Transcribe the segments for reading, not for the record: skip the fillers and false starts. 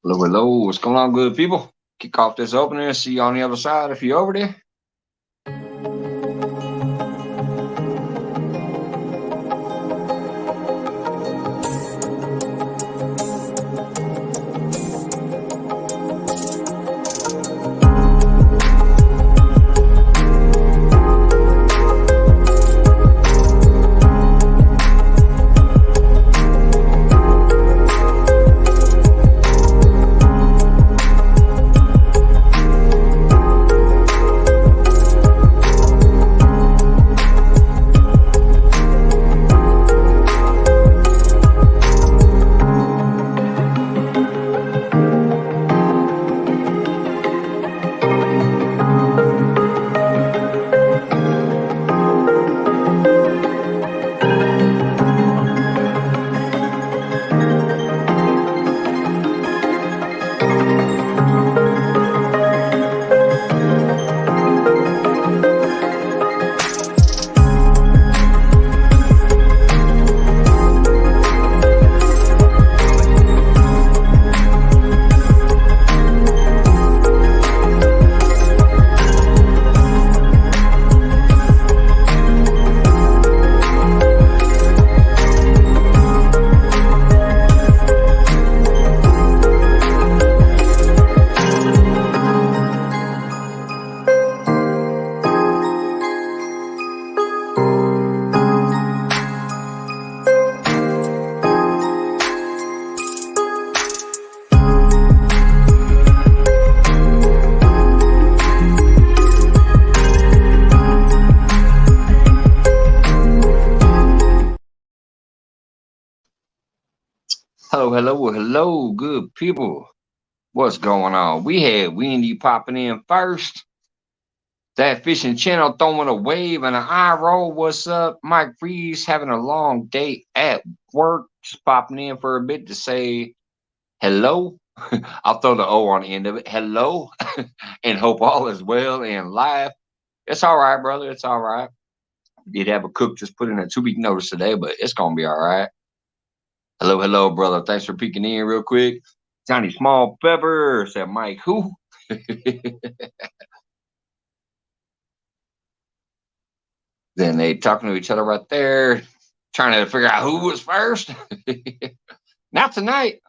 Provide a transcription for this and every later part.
Hello, hello. What's going on, good people? Kick off this opener. See you on the other side if you're over there. Hello, hello, hello, good people. What's going on? We had Wendy popping in first. That fishing channel throwing a wave and an eye roll. What's up? Mike Freeze having a long day at work. Just popping in for a bit to say hello. I'll throw the O on the end of it. Hello. And hope all is well and live. It's all right, brother. It's all right. Did have a cook just put in a 2 week notice today, but it's gonna be all right. Hello, hello, brother. Thanks for peeking in real quick. Johnny Small Pepper said, Mike, who? Then they talking to each other right there, trying to figure out who was first. Not tonight.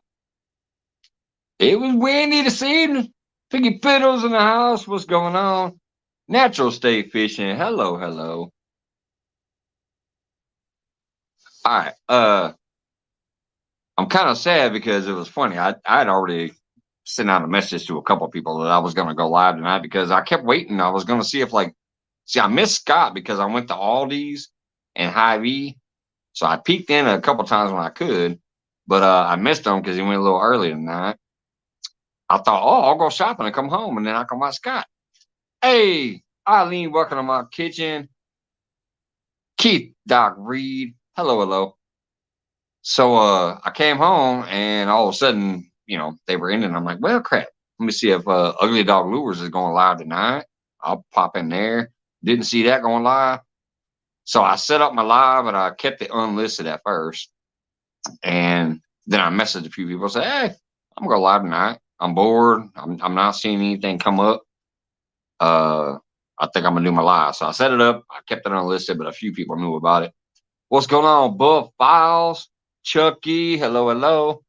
It was windy this evening. Piggy Piddles in the house. What's going on? Natural State Fishing. Hello, hello. All right. I'm kind of sad because it was funny. I'd already sent out a message to a couple of people that I was going to go live tonight because I kept waiting. I was going to see if I missed Scott because I went to Aldi's and Hy-Vee. So I peeked in a couple times when I could, but I missed him because he went a little early tonight. I thought, oh, I'll go shopping and come home, and then I come by Scott. Hey, Eileen, welcome to my kitchen. Keith, Doc Reed, hello, hello. So I came home, and all of a sudden, they were in, and I'm like, well, crap. Let me see if Ugly Dog Lures is going live tonight. I'll pop in there. Didn't see that going live. So I set up my live, and I kept it unlisted at first. And then I messaged a few people, say, hey, I'm going to go live tonight. I'm bored. I'm not seeing anything come up. I think I'm going to do my live. So I set it up. I kept it unlisted, but a few people knew about it. What's going on, Buff Files? Chucky, hello, hello.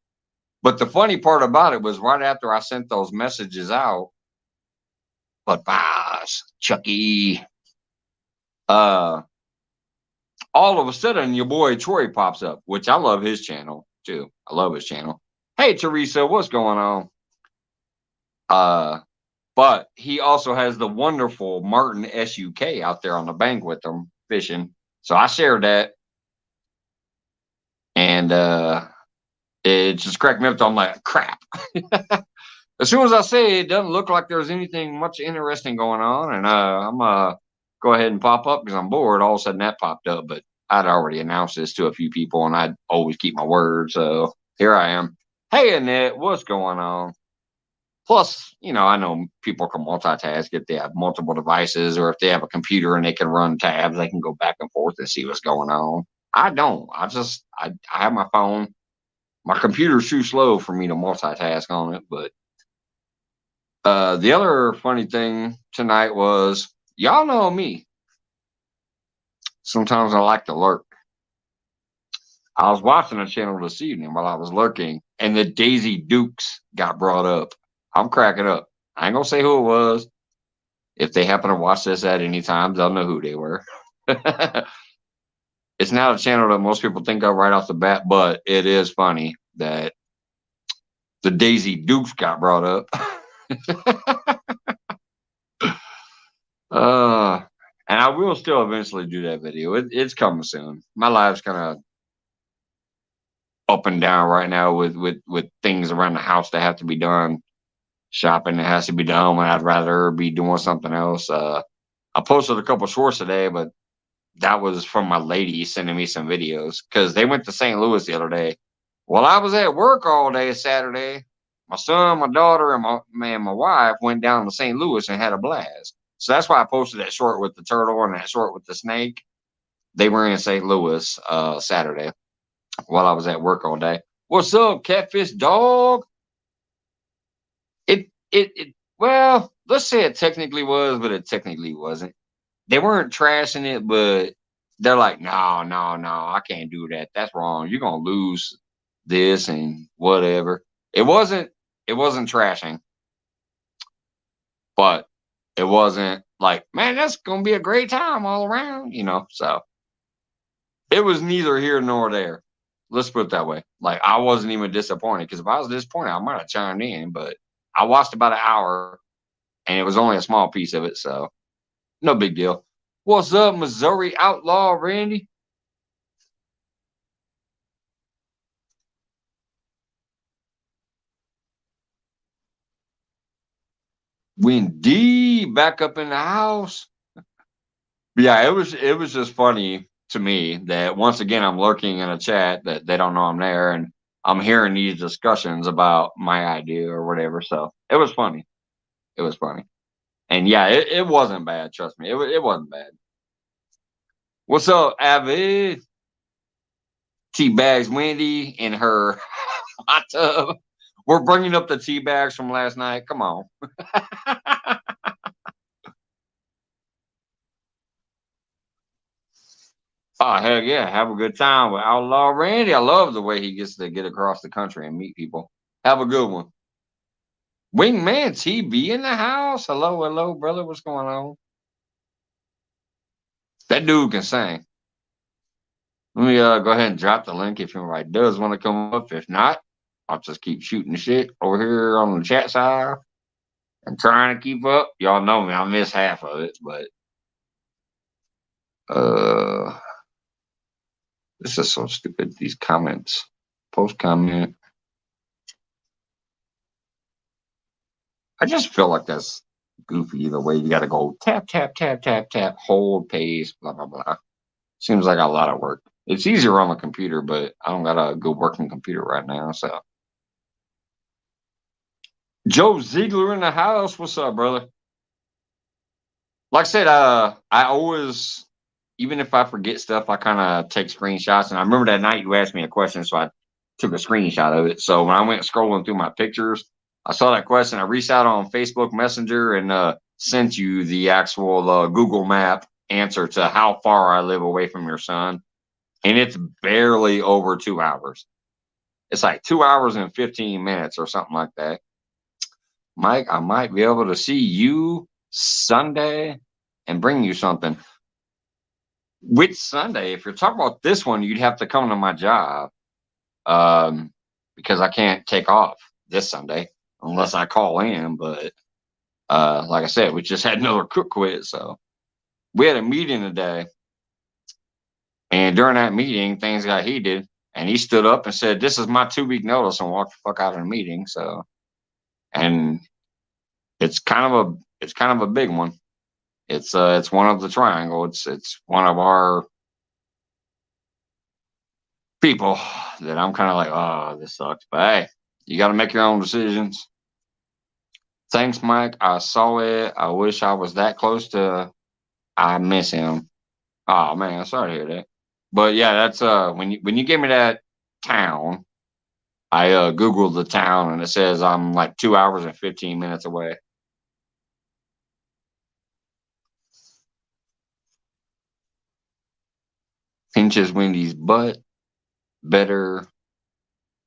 But the funny part about it was right after I sent those messages out, but Files, Chucky, all of a sudden your boy Troy pops up, which I love his channel too. I love his channel. Hey, Teresa, what's going on? But he also has the wonderful Martin SUK out there on the bank with him fishing. So I shared that. And it just cracked me up. I'm like, crap. As soon as I say it doesn't look like there's anything much interesting going on, and I'm going to go ahead and pop up because I'm bored. All of a sudden that popped up, but I'd already announced this to a few people, and I'd always keep my word. So here I am. Hey, Annette, what's going on? Plus, I know people can multitask if they have multiple devices, or if they have a computer and they can run tabs, they can go back and forth and see what's going on. I don't. I have my phone. My computer's too slow for me to multitask on it. But the other funny thing tonight was, y'all know me. Sometimes I like to lurk. I was watching a channel this evening while I was lurking, and the Daisy Dukes got brought up. I'm cracking up. I ain't gonna say who it was. If they happen to watch this at any time, they'll know who they were. It's not a channel that most people think of right off the bat, but it is funny that the Daisy Dukes got brought up. uh, and I will still eventually do that video. It's coming soon. My life's kind of up and down right now with things around the house that have to be done, shopping that has to be done when I'd rather be doing something else. I posted a couple shorts today, but that was from my lady sending me some videos because they went to St. Louis the other day. Well, I was at work all day Saturday. My son, my daughter, and my wife went down to St. Louis and had a blast. So that's why I posted that short with the turtle and that short with the snake. They were in St. Louis Saturday while I was at work all day. What's up, catfish dog? Well, let's say it technically was, but it technically wasn't. They weren't trashing it, but they're like, no, no, no, I can't do that. That's wrong. You're gonna lose this and whatever. It wasn't trashing, but it wasn't like, man, that's gonna be a great time all around, So it was neither here nor there. Let's put it that way. Like I wasn't even disappointed because if I was disappointed, I might have chimed in, but I watched about an hour and it was only a small piece of it, so no big deal. What's up, Missouri Outlaw Randy? Windy back up in the house. But yeah, it was just funny to me that once again I'm lurking in a chat that they don't know I'm there and I'm hearing these discussions about my idea or whatever. So it was funny. It was funny. And yeah, it wasn't bad, trust me. It wasn't bad. What's up, Avid? Tea bags Wendy in her hot tub. We're bringing up the tea bags from last night. Come on. Oh, heck yeah. Have a good time with Outlaw Randy. I love the way he gets to get across the country and meet people. Have a good one. Wingman TB in the house. Hello, hello, brother. What's going on? That dude can sing. Let me go ahead and drop the link if anybody does want to come up. If not, I'll just keep shooting shit over here on the chat side and trying to keep up. Y'all know me. I miss half of it, but uh this is so stupid. These comments. Post comment. I just feel like that's goofy either way. You got to go tap, tap, tap, tap, tap, hold, paste, blah, blah, blah. Seems like a lot of work. It's easier on the computer, but I don't got a good working computer right now. So, Joe Ziegler in the house. What's up, brother? Like I said, I always, even if I forget stuff, I kind of take screenshots. And I remember that night you asked me a question, so I took a screenshot of it. So when I went scrolling through my pictures, I saw that question. I reached out on Facebook Messenger and sent you the actual Google Map answer to how far I live away from your son. And it's barely over 2 hours. It's like 2 hours and 15 minutes or something like that. Mike, I might be able to see you Sunday and bring you something. Which Sunday? If you're talking about this one, you'd have to come to my job because I can't take off this Sunday unless I call in. But like I said, we just had another cook quit. So we had a meeting today. And during that meeting, things got heated. And he stood up and said, "This is my 2 week notice," and walked the fuck out of the meeting. So, and it's kind of a big one. It's one of the triangle. It's one of our people that I'm kind of like, oh, this sucks. But hey, you got to make your own decisions. Thanks, Mike. I saw it. I wish I was that close to. I miss him. Oh man, sorry to hear that. But yeah, that's when you gave me that town, I Googled the town and it says I'm like 2 hours and 15 minutes away. Pinches Wendy's butt. Better,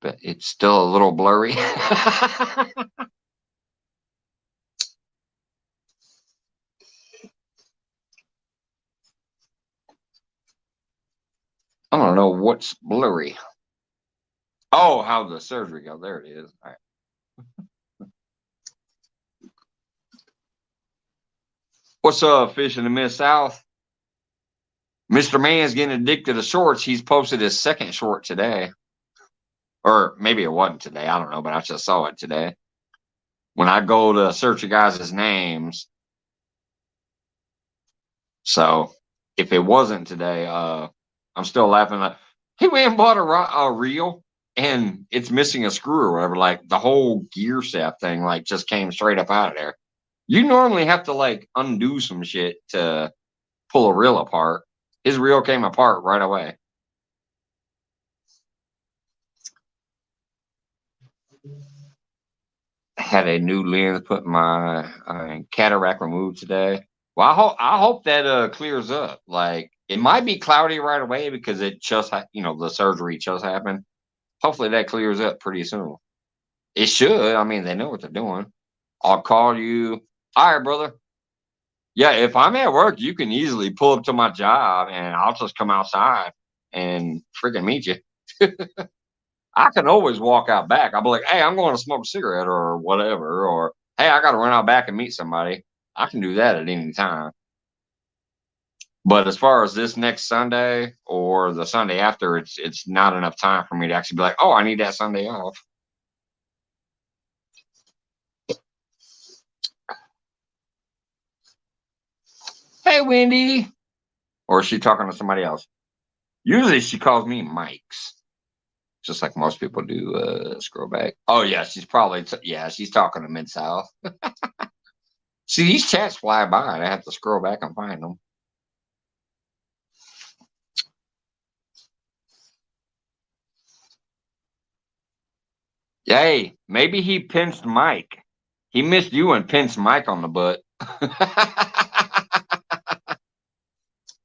but it's still a little blurry. I don't know what's blurry. Oh, how the surgery go. There it is. All right. What's up, Fish in the Mid-South? Mr. Man's getting addicted to shorts. He's posted his second short today. Or maybe it wasn't today. I don't know, but I just saw it today. When I go to search you guys' names. So if it wasn't today, I'm still laughing. Like, he went and bought a reel and it's missing a screw or whatever. Like the whole gear set thing, like just came straight up out of there. You normally have to like undo some shit to pull a reel apart. His reel came apart right away. Had a new lens put in my cataract removed today. Well, I hope that clears up. Like it might be cloudy right away because it just the surgery just happened. Hopefully that clears up pretty soon. It should. I mean, they know what they're doing. I'll call you. All right, brother. Yeah, if I'm at work, you can easily pull up to my job and I'll just come outside and freaking meet you. I can always walk out back. I'll be like, hey, I'm going to smoke a cigarette or whatever. Or, hey, I got to run out back and meet somebody. I can do that at any time. But as far as this next Sunday or the Sunday after, it's not enough time for me to actually be like, oh, I need that Sunday off. Hey, Wendy. Or is she talking to somebody else? Usually she calls me Mike's, just like most people do. Scroll back. Oh, yeah, she's probably, she's talking to Mid South. See, these chats fly by and I have to scroll back and find them. Hey, maybe he pinched Mike. He missed you and pinched Mike on the butt.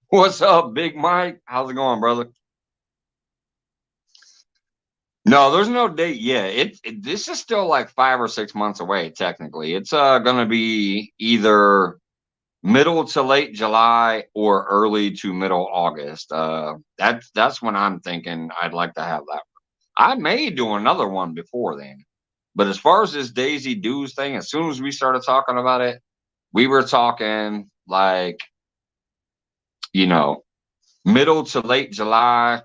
What's up, Big Mike? How's it going, brother? No, there's no date yet. This is still like 5 or 6 months away. Technically, it's gonna be either middle to late July or early to middle August. That's when I'm thinking I'd like to have that. I may do another one before then. But as far as this Daisy Dues thing, as soon as we started talking about it, we were talking like, you know, middle to late July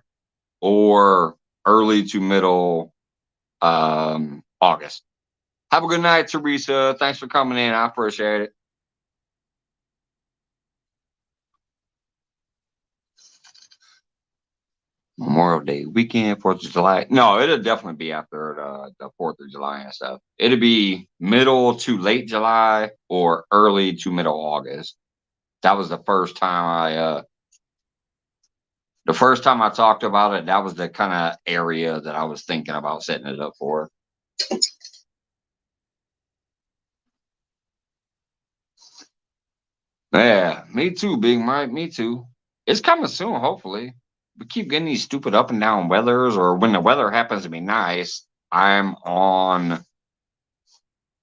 or early to middle August. Have a good night, Teresa. Thanks for coming in. I appreciate it. Memorial Day weekend, 4th of July. No, it'll definitely be after the 4th of July and stuff. It'll be middle to late July or early to middle August. That was the first time I talked about it. That was the kind of area that I was thinking about setting it up for. Yeah, me too, Big Mike. Me too. It's coming soon, hopefully. We keep getting these stupid up and down weathers, or when the weather happens to be nice, I'm on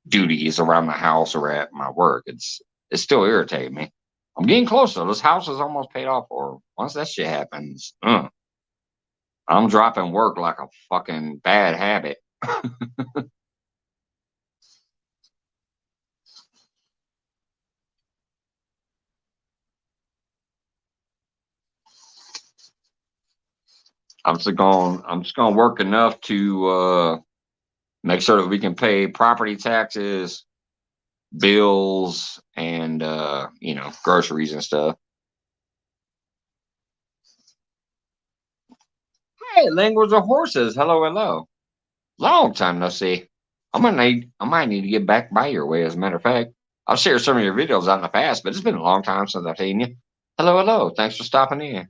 duties around the house or at my work. It's still irritating me. I'm getting closer. This house is almost paid off for. Once that shit happens, I'm dropping work like a fucking bad habit. I'm just gonna work enough to make sure that we can pay property taxes, bills, and groceries and stuff. Hey, language of horses. Hello, hello. Long time no see. I might need to get back by your way. As a matter of fact, I've shared some of your videos out in the past, but it's been a long time since I've seen you. Hello, hello. Thanks for stopping in.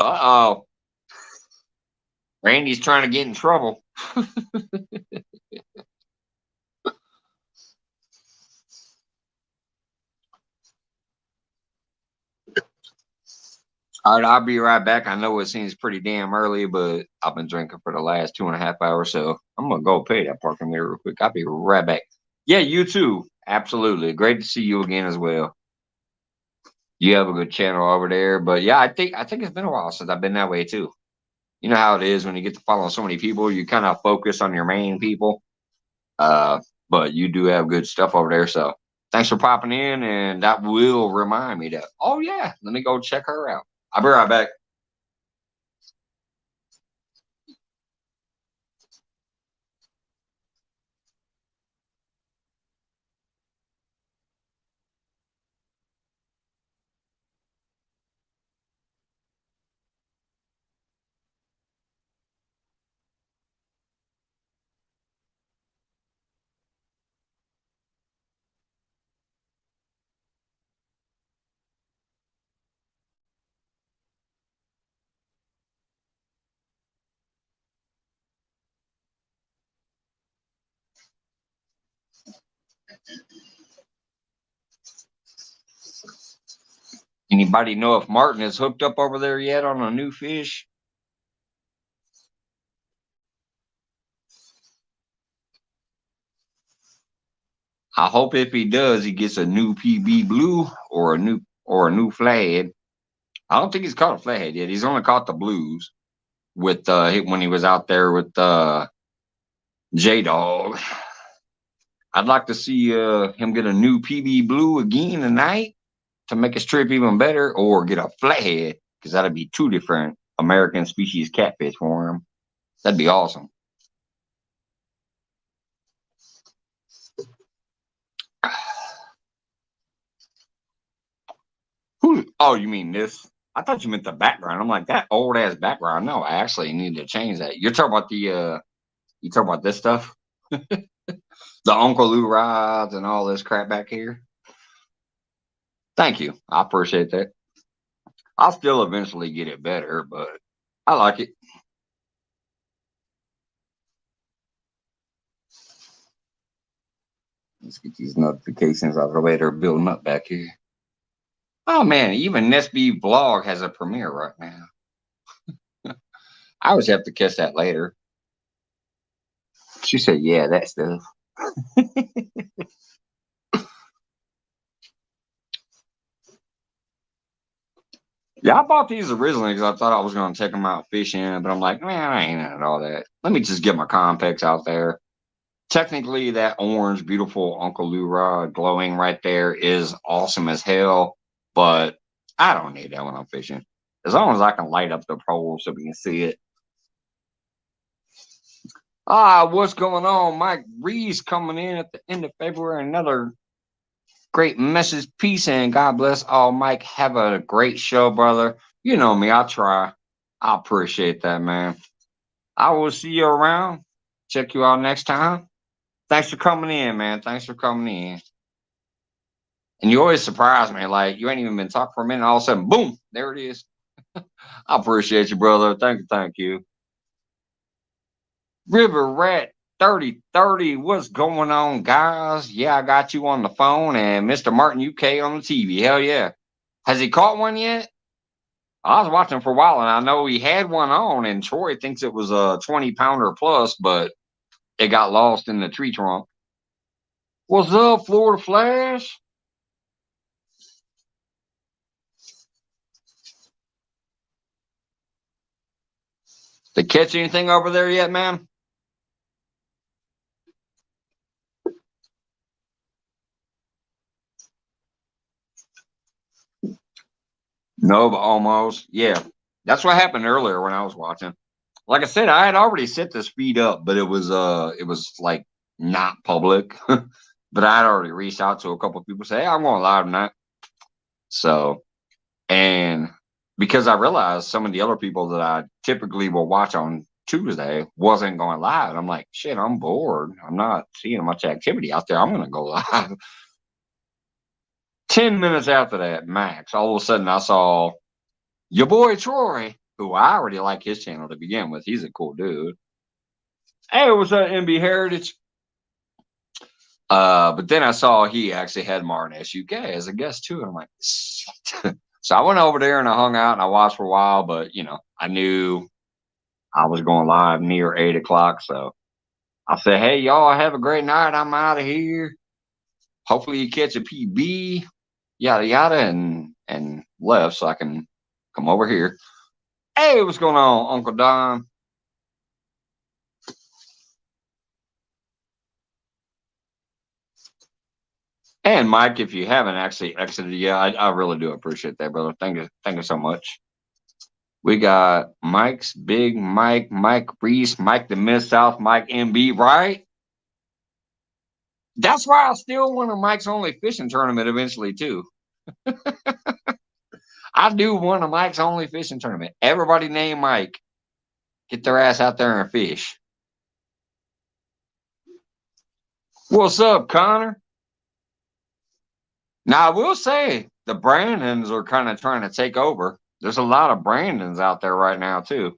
Uh-oh. Randy's trying to get in trouble. All right, I'll be right back. I know it seems pretty damn early, but I've been drinking for the last 2.5 hours, so I'm gonna go pay that parking meter real quick. I'll be right back. Yeah, you too. Absolutely. Great to see you again as well. You have a good channel over there. But yeah, I think it's been a while since I've been that way too. You know how it is when you get to follow so many people, you kind of focus on your main people. Uh, but you do have good stuff over there. So thanks for popping in, and that will remind me that, oh yeah, let me go check her out. I'll be right back. Anybody know if Martin is hooked up over there yet on a new fish? I hope if he does, he gets a new PB blue or a new flathead. I don't think he's caught a flathead yet. He's only caught the blues with when he was out there with J Dog. I'd like to see him get a new PB blue again tonight to make his trip even better, or get a flathead because that'd be two different American species catfish for him. That'd be awesome. Who? Oh, you mean this? I thought you meant the background. I'm like, that old ass background. No, I actually need to change that. You're talking about you talking about this stuff, the Uncle Lou rods and all this crap back here. Thank you. I appreciate that. I'll still eventually get it better, but I like it. Let's get these notifications out of the way. They're building up back here. Oh man, even Nesby Vlog has a premiere right now. I always have to catch that later. She said, "Yeah, that stuff." Yeah, I bought these originally because I thought I was going to take them out fishing, but I'm like, man, I ain't at all that. Let me just get my Compex out there. Technically, that orange, beautiful Uncle Lou rod glowing right there is awesome as hell, but I don't need that when I'm fishing. As long as I can light up the pole so we can see it. What's going on? Mike Reeves coming in at the end of February. Another great message. Peace and God bless all. Mike, have a great show, brother. You know me, I try. I appreciate that, man. I will see you around. Check you out next time. Thanks for coming in, man. Thanks for coming in. And you always surprise me. Like, you ain't even been talking for a minute. All of a sudden, boom, there it is. I appreciate you, brother. Thank you. Thank you. River Rat 3030. What's going on, guys? Yeah, I got you on the phone and Mr. Martin UK on the TV. Hell yeah. Has he caught one yet? I was watching for a while and I know he had one on, and Troy thinks it was a 20-pounder plus, but it got lost in the tree trunk. What's up, Florida Flash? Did catch anything over there yet, man? No, but almost. Yeah. That's what happened earlier when I was watching. Like I said, I had already set this feed up, but it was like not public. But I had already reached out to a couple of people, say, hey, I'm going live tonight. So, and because I realized some of the other people that I typically will watch on Tuesday wasn't going live, I'm like, shit, I'm bored. I'm not seeing much activity out there. I'm going to go live. 10 minutes after that, max, all of a sudden I saw your boy Troy. who I already like his channel to begin with. He's a cool dude. Hey, what's up, MB Heritage? But then I saw he actually had Martin SUK as a guest too, and I'm like, shit. So I went over there and I hung out and I watched for a while, but you know, I knew I was going live near 8 o'clock, so I said, "Hey, y'all, have a great night. I'm out of here. Hopefully, you catch a PB, yada yada," and left so I can come over here. Hey, what's going on, Uncle Don? And Mike, if you haven't actually exited yet, I really do appreciate that, brother. Thank you so much. We got Mike's Big Mike, Mike Reese, Mike the Mid South, Mike MB, right? That's why I still want a Mike's Only Fishing tournament eventually too. I do want a Mike's Only Fishing tournament. Everybody named Mike, get their ass out there and fish. What's up, Connor? Now I will say the Brandons are kind of trying to take over. There's a lot of Brandons out there right now too.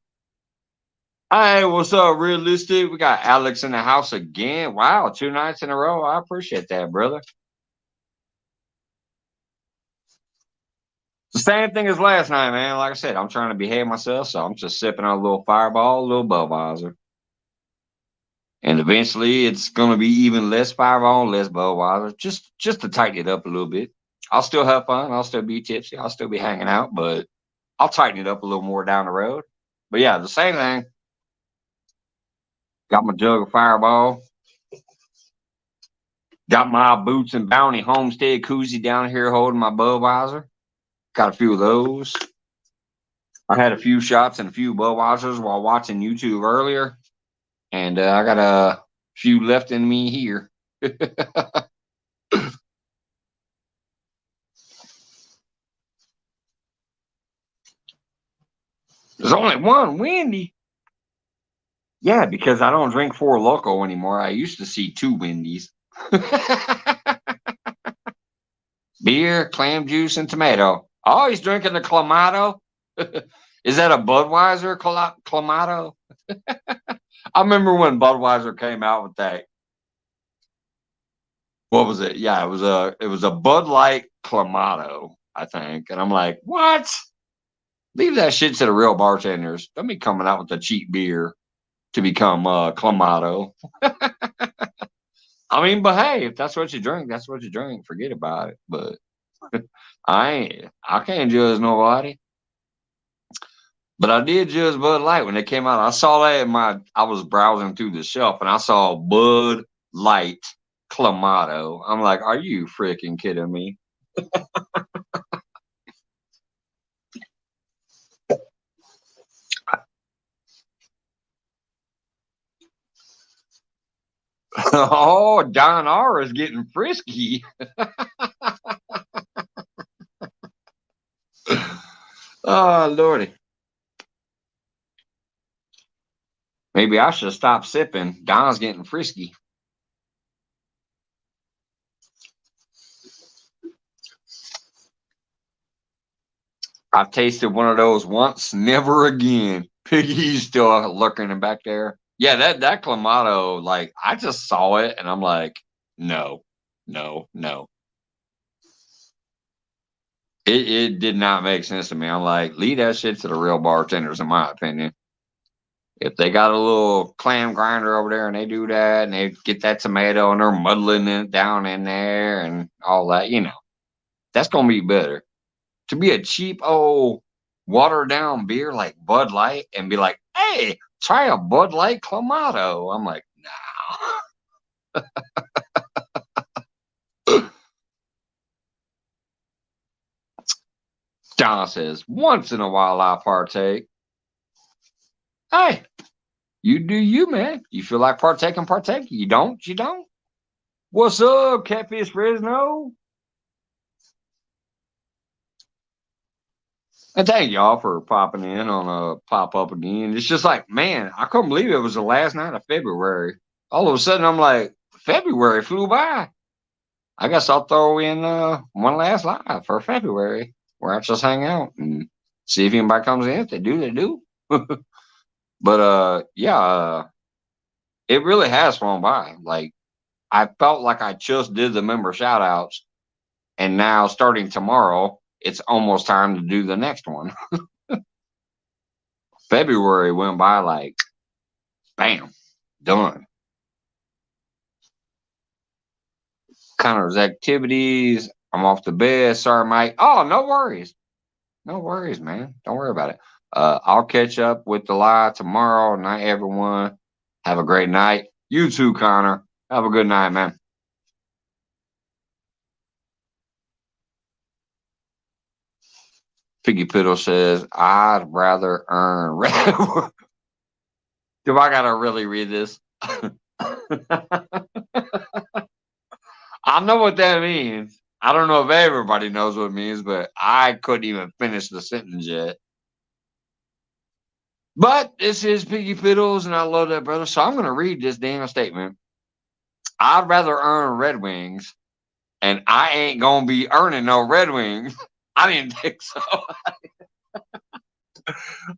Hey, what's up, Realistic? We got Alex in the house again. Wow, 2 nights in a row. I appreciate that, brother. The same thing as last night, man. Like I said, I'm trying to behave myself, so I'm just sipping on a little Fireball, a little Budweiser. And eventually it's gonna be even less Fireball, less Budweiser, just to tighten it up a little bit. I'll still have fun, I'll still be tipsy, I'll still be hanging out, but I'll tighten it up a little more down the road. But yeah, the same thing. Got my jug of Fireball. Got my Boots and Bounty Homestead koozie down here holding my Budweiser. Got a few of those. I had a few shots and a few Budweisers while watching YouTube earlier, and I got a few left in me here. There's only one Wendy. Yeah, because I don't drink Four Loko anymore. I used to see two Wendy's. Beer, clam juice, and tomato. Oh, he's drinking the Clamato. Is that a Budweiser Clamato? I remember when Budweiser came out with that. What was it? Yeah, it was a Bud Light Clamato, I think. And I'm like, what? Leave that shit to the real bartenders. Don't be coming out with the cheap beer to become Clamato. I mean, but hey, if that's what you drink, that's what you drink. Forget about it. But I can't judge nobody. But I did judge Bud Light when they came out. I saw that I was browsing through the shelf and I saw Bud Light Clamato. I'm like, are you freaking kidding me? Oh, Don R is getting frisky. Oh, Lordy. Maybe I should stop sipping. Don's getting frisky. I've tasted one of those once, never again. Piggy's still lurking back there. Yeah, that Clamato, like I just saw it and I'm like, no, no, no. It did not make sense to me. I'm like, leave that shit to the real bartenders, in my opinion. If they got a little clam grinder over there and they do that and they get that tomato and they're muddling it down in there and all that, that's gonna be better. To be a cheap old watered down beer like Bud Light and be like, hey, try a Bud Light Clamato. I'm like, no. Don says, once in a while I partake. Hey, you do you, man. You feel like partaking, partake. You don't, you don't. What's up, Catfish Fresno? And thank y'all for popping in on a pop up again. It's just like, man, I couldn't believe it was the last night of February. All of a sudden, I'm like, February flew by. I guess I'll throw in one last live for February where I just hang out and See if anybody comes in. If they do, they do. But yeah, it really has flown by. Like I felt like I just did the member shout outs, and now starting tomorrow, it's almost time to do the next one. February went by like bam, done. Connor's activities. I'm off to bed. Sorry, Mike. Oh, no worries. No worries, man. Don't worry about it. I'll catch up with the live tomorrow. Night, everyone. Have a great night. You too, Connor. Have a good night, man. Piggy Piddle says, I'd rather earn red. Do I gotta really read this? I know what that means. I don't know if everybody knows what it means, but I couldn't even finish the sentence yet. But this is Piggy Fiddles, and I love that, brother. So I'm going to read this damn statement. I'd rather earn Red Wings, and I ain't going to be earning no Red Wings. I didn't think so.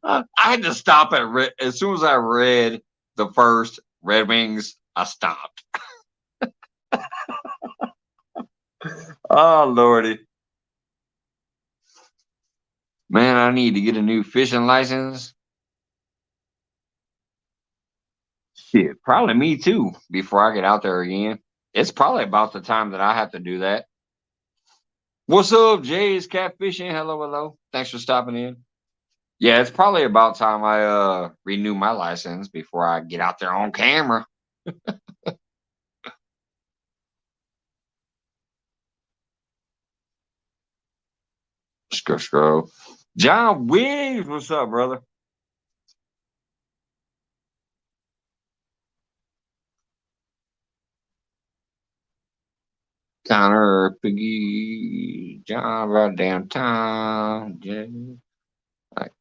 I had to stop at as soon as I read the first Red Wings, I stopped. Oh, Lordy. Man, I need to get a new fishing license. Shit, probably me too, before I get out there again. It's probably about the time that I have to do that. What's up, Jay's Catfishing? Hello, hello. Thanks for stopping in. Yeah, it's probably about time I renew my license before I get out there on camera. Scro. John Wiggs, what's up, brother? Connor, Piggy, John, about damn time. Jay. Like,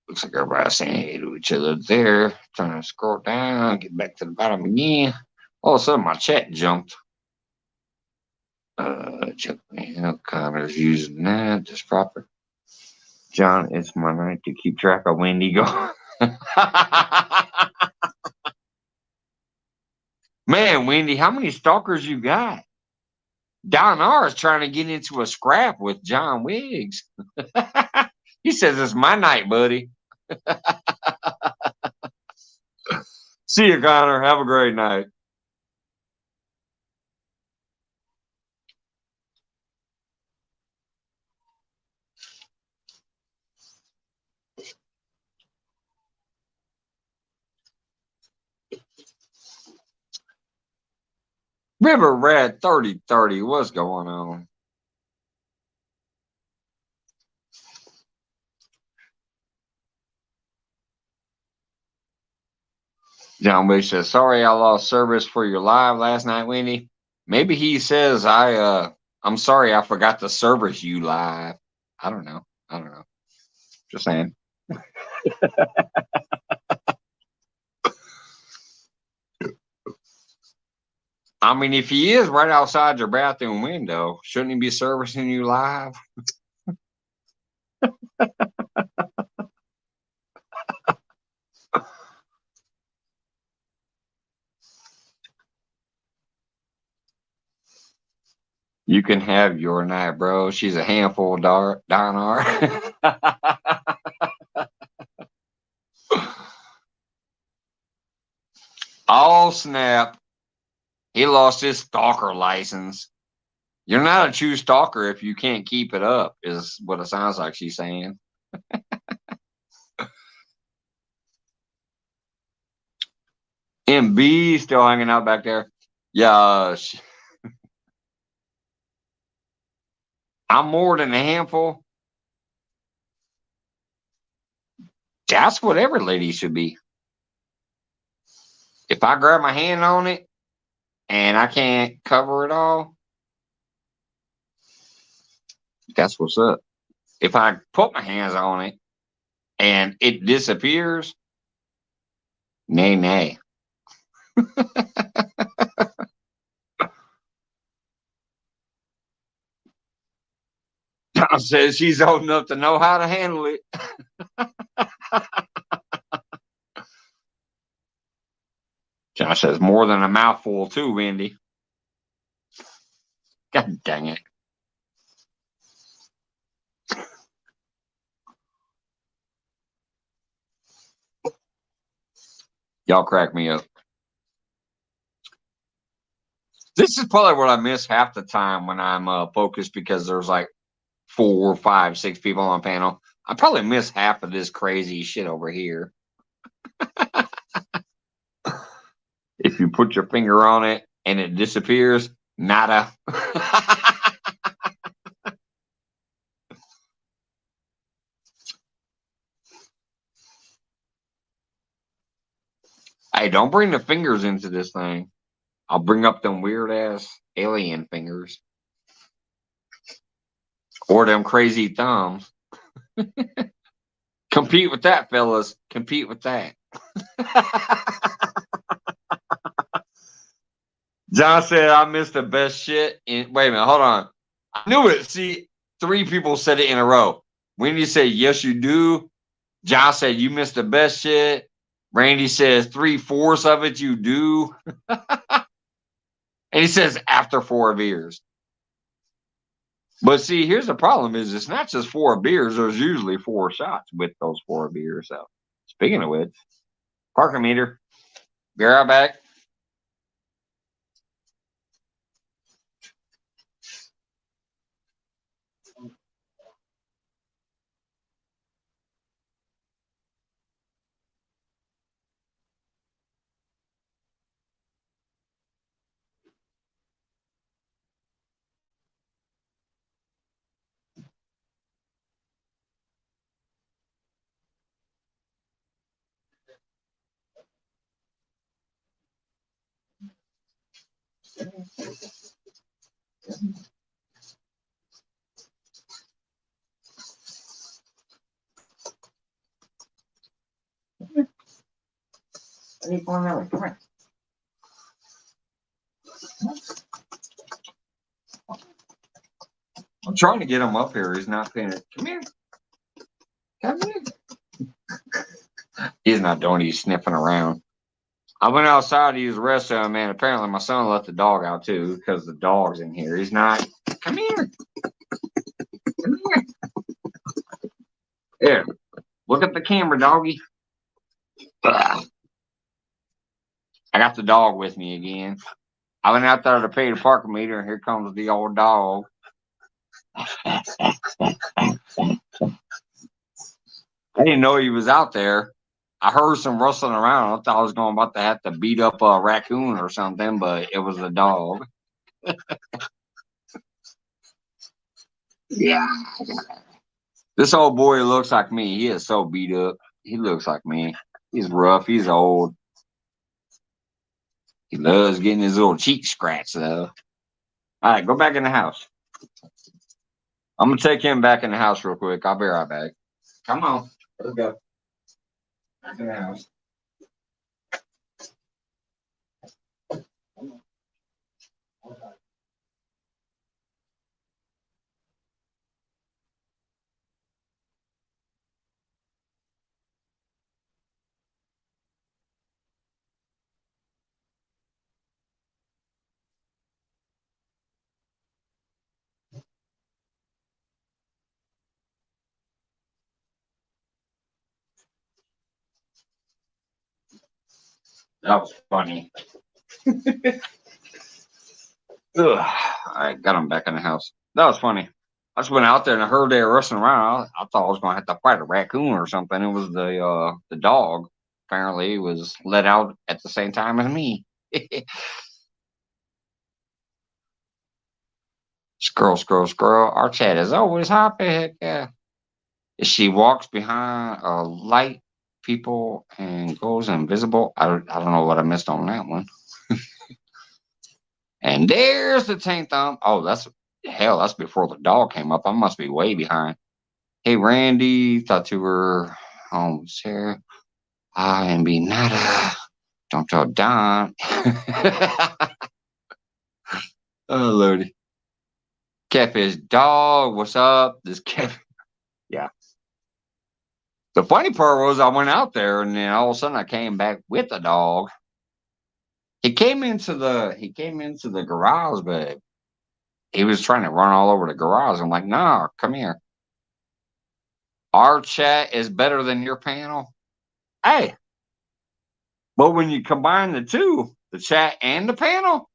looks like everybody's saying hey to each other there. Trying to scroll down, get back to the bottom again. All of a sudden, my chat jumped. Connor's using that just proper. John, it's my night to keep track of Wendy going. Man, Wendy, how many stalkers you got? Don R is trying to get into a scrap with John Wiggs. He says it's my night, buddy. See you, Connor. Have a great night. River Red 3030, what's going on? John Wiggs says, sorry I lost service for your live last night, Wendy. Maybe he says I'm sorry I forgot to service you live. I don't know. Just saying. I mean, if he is right outside your bathroom window, shouldn't he be servicing you live? You can have your night, bro. She's a handful, Donar. Oh, snap. He lost his stalker license. You're not a true stalker if you can't keep it up, is what it sounds like she's saying. MB still hanging out back there. Yeah, I'm more than a handful. That's what every lady should be. If I grab my hand on it and I can't cover it all, that's what's up. If I put my hands on it and it disappears, nay, nay. John says she's old enough to know how to handle it. John says more than a mouthful too, Wendy. God dang it. Y'all crack me up. This is probably what I miss half the time when I'm focused because there's like 4, 5, 6 people on panel. I probably miss half of this crazy shit over here. If you put your finger on it and it disappears, nada. Hey, don't bring the fingers into this thing. I'll bring up them weird ass alien fingers. Or them crazy thumbs. Compete with that, fellas. Compete with that. John said I missed the best shit. Wait a minute, hold on. I knew it. See, 3 people said it in a row. Wendy said, yes, you do. John said, you missed the best shit. Randy says 3/4 of it you do. And he says after 4 beers. But see, here's the problem is it's not just 4 beers. There's usually 4 shots with those 4 beers. So speaking of which, parking meter. Be right back. I'm trying to get him up here. He's not paying it. Come here. Come here. He's not doing it. He's sniffing around. I went outside to use the restroom, and apparently my son let the dog out too because the dog's in here. He's not. Come here. Come here. Here. Look at the camera, doggy. Ugh. I got the dog with me again. I went out there to pay the parking meter, and here comes the old dog. I didn't know he was out there. I heard some rustling around. I thought I was going about to have to beat up a raccoon or something, but it was a dog. Yeah. This old boy looks like me. He is so beat up. He looks like me. He's rough. He's old. He loves getting his little cheek scratched, though. All right, go back in the house. I'm going to take him back in the house real quick. I'll be right back. Come on. Let's go. Back in the house. That was funny. Ugh. All right, got him back in the house. That was funny. I just went out there and I heard they were rustling around. I thought I was going to have to fight a raccoon or something. It was the dog. Apparently, he was let out at the same time as me. Scroll, scroll, scroll. Our chat is always happy. Heck yeah. She walks behind a light people and goes invisible. I don't know what I missed on that one. And there's the tank thumb. Oh, that's before the dog came up. I must be way behind. Hey, Randy, thought you were home, Sarah. I am be nada. Don't tell Don. Oh, Lordy. Catfish dog, what's up? This cat. Yeah. The funny part was I went out there and then all of a sudden I came back with a dog. He came into the garage, but he was trying to run all over the garage. I'm like, no, come here. Our chat is better than your panel. Hey, but when you combine the two, the chat and the panel,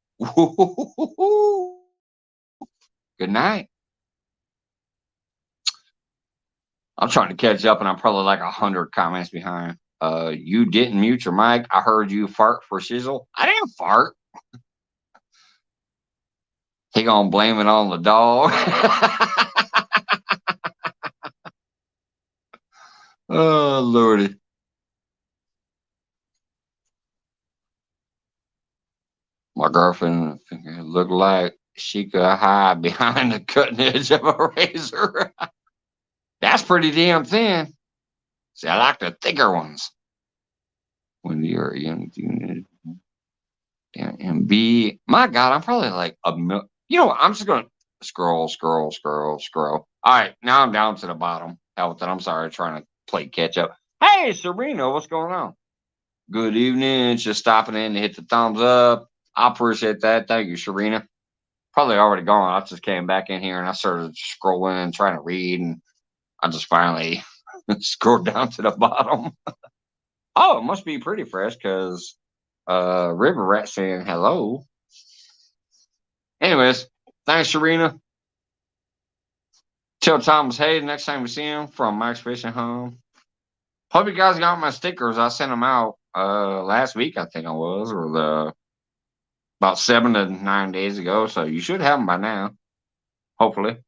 good night. I'm trying to catch up, and I'm probably like 100 comments behind. You didn't mute your mic. I heard you fart for shizzle. I didn't fart. He gonna blame it on the dog. Oh lordy. My girlfriend looked like she could hide behind the cutting edge of a razor. That's pretty damn thin. See, I like the thicker ones. When you're young, and B, my God, I'm probably like I'm just gonna scroll. All right, now I'm down to the bottom. Hell with it. I'm sorry, trying to play catch up. Hey, Serena, what's going on? Good evening. Just stopping in to hit the thumbs up. I appreciate that. Thank you, Serena. Probably already gone. I just came back in here and I started scrolling, trying to read, and I just finally scrolled down to the bottom. Oh, it must be pretty fresh because River Rat saying hello. Anyways, thanks, Serena. Tell Thomas, hey, next time we see him from Max Fishing Home. Hope you guys got my stickers. I sent them out last week, I think I was, or about 7 to 9 days ago. So you should have them by now, hopefully.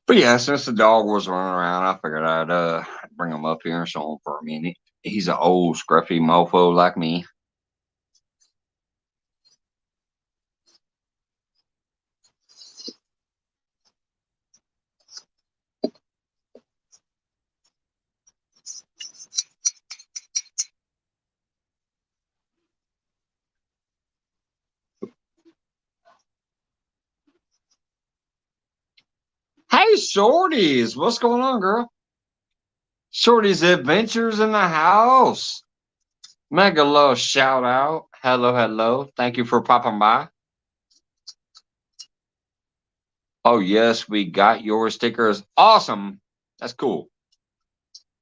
But yeah, since the dog was running around, I figured I'd bring him up here and show him for a minute. He's an old scruffy mofo like me. Hey, Shorties, what's going on, girl? Shorty's Adventures in the house. Mega love shout out. Hello. Thank you for popping by. Oh, yes, we got your stickers. Awesome. That's cool.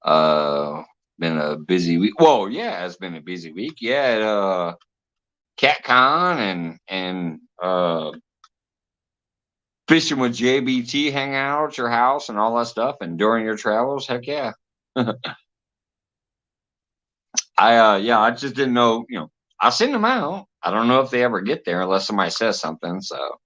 Been a busy week. Whoa, yeah, it's been a busy week. Yeah, CatCon and fishing with JBT, hang out at your house and all that stuff. And during your travels, heck yeah. I just didn't know, I send them out. I don't know if they ever get there unless somebody says something. So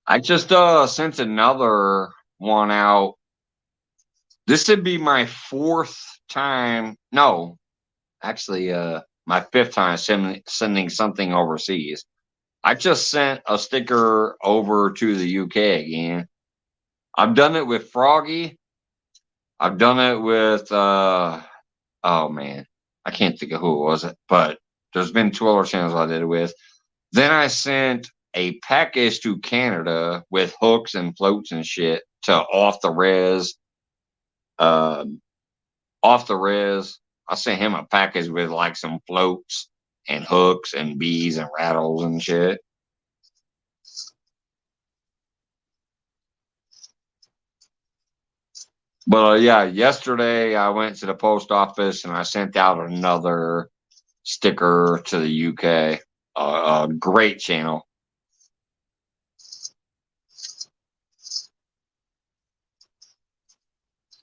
I just sent another one out. This would be my 4th time. No, actually, my 5th time sending something overseas. I just sent a sticker over to the UK again. I've done it with Froggy. I've done it with oh man, I can't think of who it was, but there's been 2 other channels I did it with. Then I sent a package to Canada with hooks and floats and shit to Off the Res. Off the Res. I sent him a package with like some floats and hooks and bees and rattles and shit. But yeah, yesterday I went to the post office and I sent out another sticker to the UK. Great channel.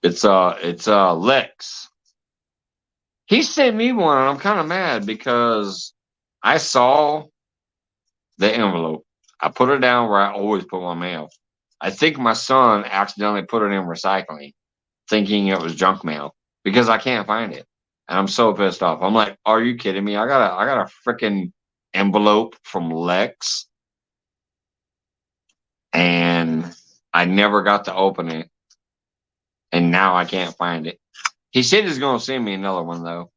It's Lex. He sent me one, and I'm kind of mad because I saw the envelope. I put it down where I always put my mail. I think my son accidentally put it in recycling, thinking it was junk mail because I can't find it, and I'm so pissed off. I'm like, "Are you kidding me? I got a freaking envelope from Lex, and I never got to open it." And now I can't find it. He said he's going to send me another one, though.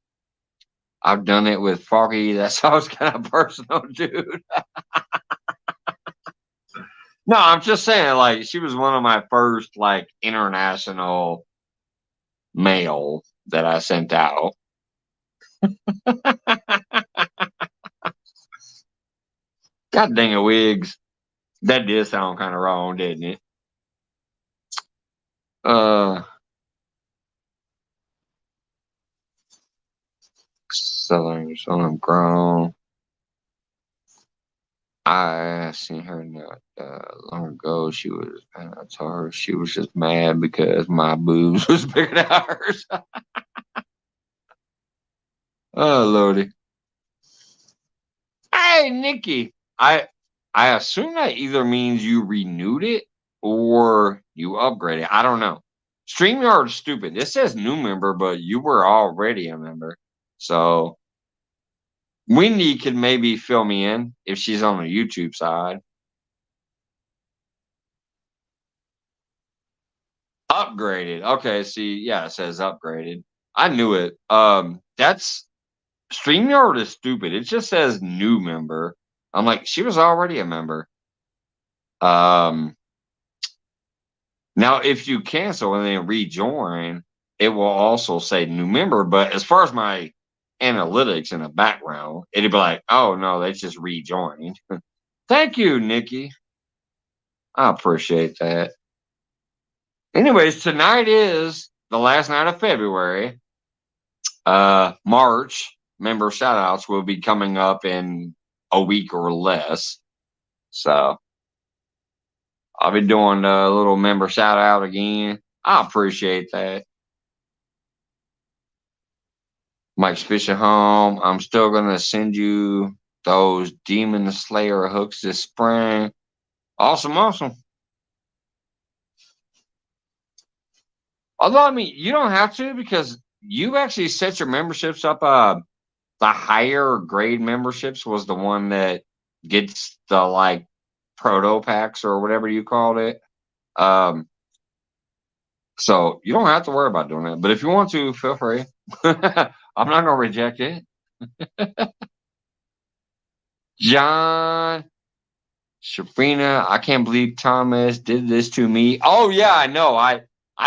I've done it with Foggy. That's always kind of personal, dude. No, I'm just saying, like, she was one of my first, like, international mail that I sent out. God dang it, Wigs. That did sound kind of wrong, didn't it? Southern grown. I seen her not long ago. She was, I told her she was just mad because my boobs was bigger than hers. Oh, Lordy. Hey, Nikki. I assume that either means you renewed it or you upgraded. I don't know. StreamYard's stupid. It says new member, but you were already a member. So Wendy could maybe fill me in if she's on the YouTube side. Upgraded. Okay, see, yeah, it says upgraded. I knew it. That's StreamYard is stupid. It just says new member. I'm like, she was already a member. Um, Now if you cancel and then rejoin, it will also say new member. But as far as my analytics in the background, it'd be like, oh no, they just rejoined. Thank you, Nikki. I appreciate that. Anyways, tonight is the last night of February. March member shout outs will be coming up in a week or less. So I'll be doing a little member shout out again. I appreciate that. Mike's fishing home. I'm still gonna send you those Demon Slayer hooks this spring. Awesome, awesome. Although I mean, you don't have to because you actually set your memberships up. The higher grade memberships was the one that gets the like proto packs or whatever you called it. Um, so you don't have to worry about doing that. But if you want to, feel free. I'm not gonna reject it. John, Sharina, I can't believe Thomas did this to me. Oh yeah, I know. I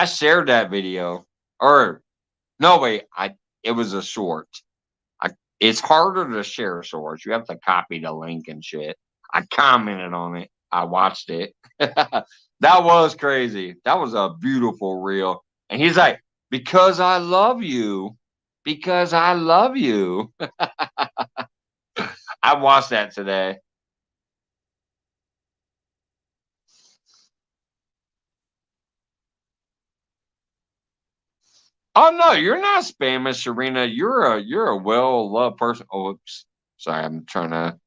shared that video. Or no, wait, I it was a short. I It's harder to share shorts. You have to copy the link and shit. I commented on it. I watched it. That was crazy. That was a beautiful reel. And he's like, because I love you. Because I love you. I watched that today. Oh no, you're not spamming, Serena. You're a well loved person. Oh, oops. Sorry, I'm trying to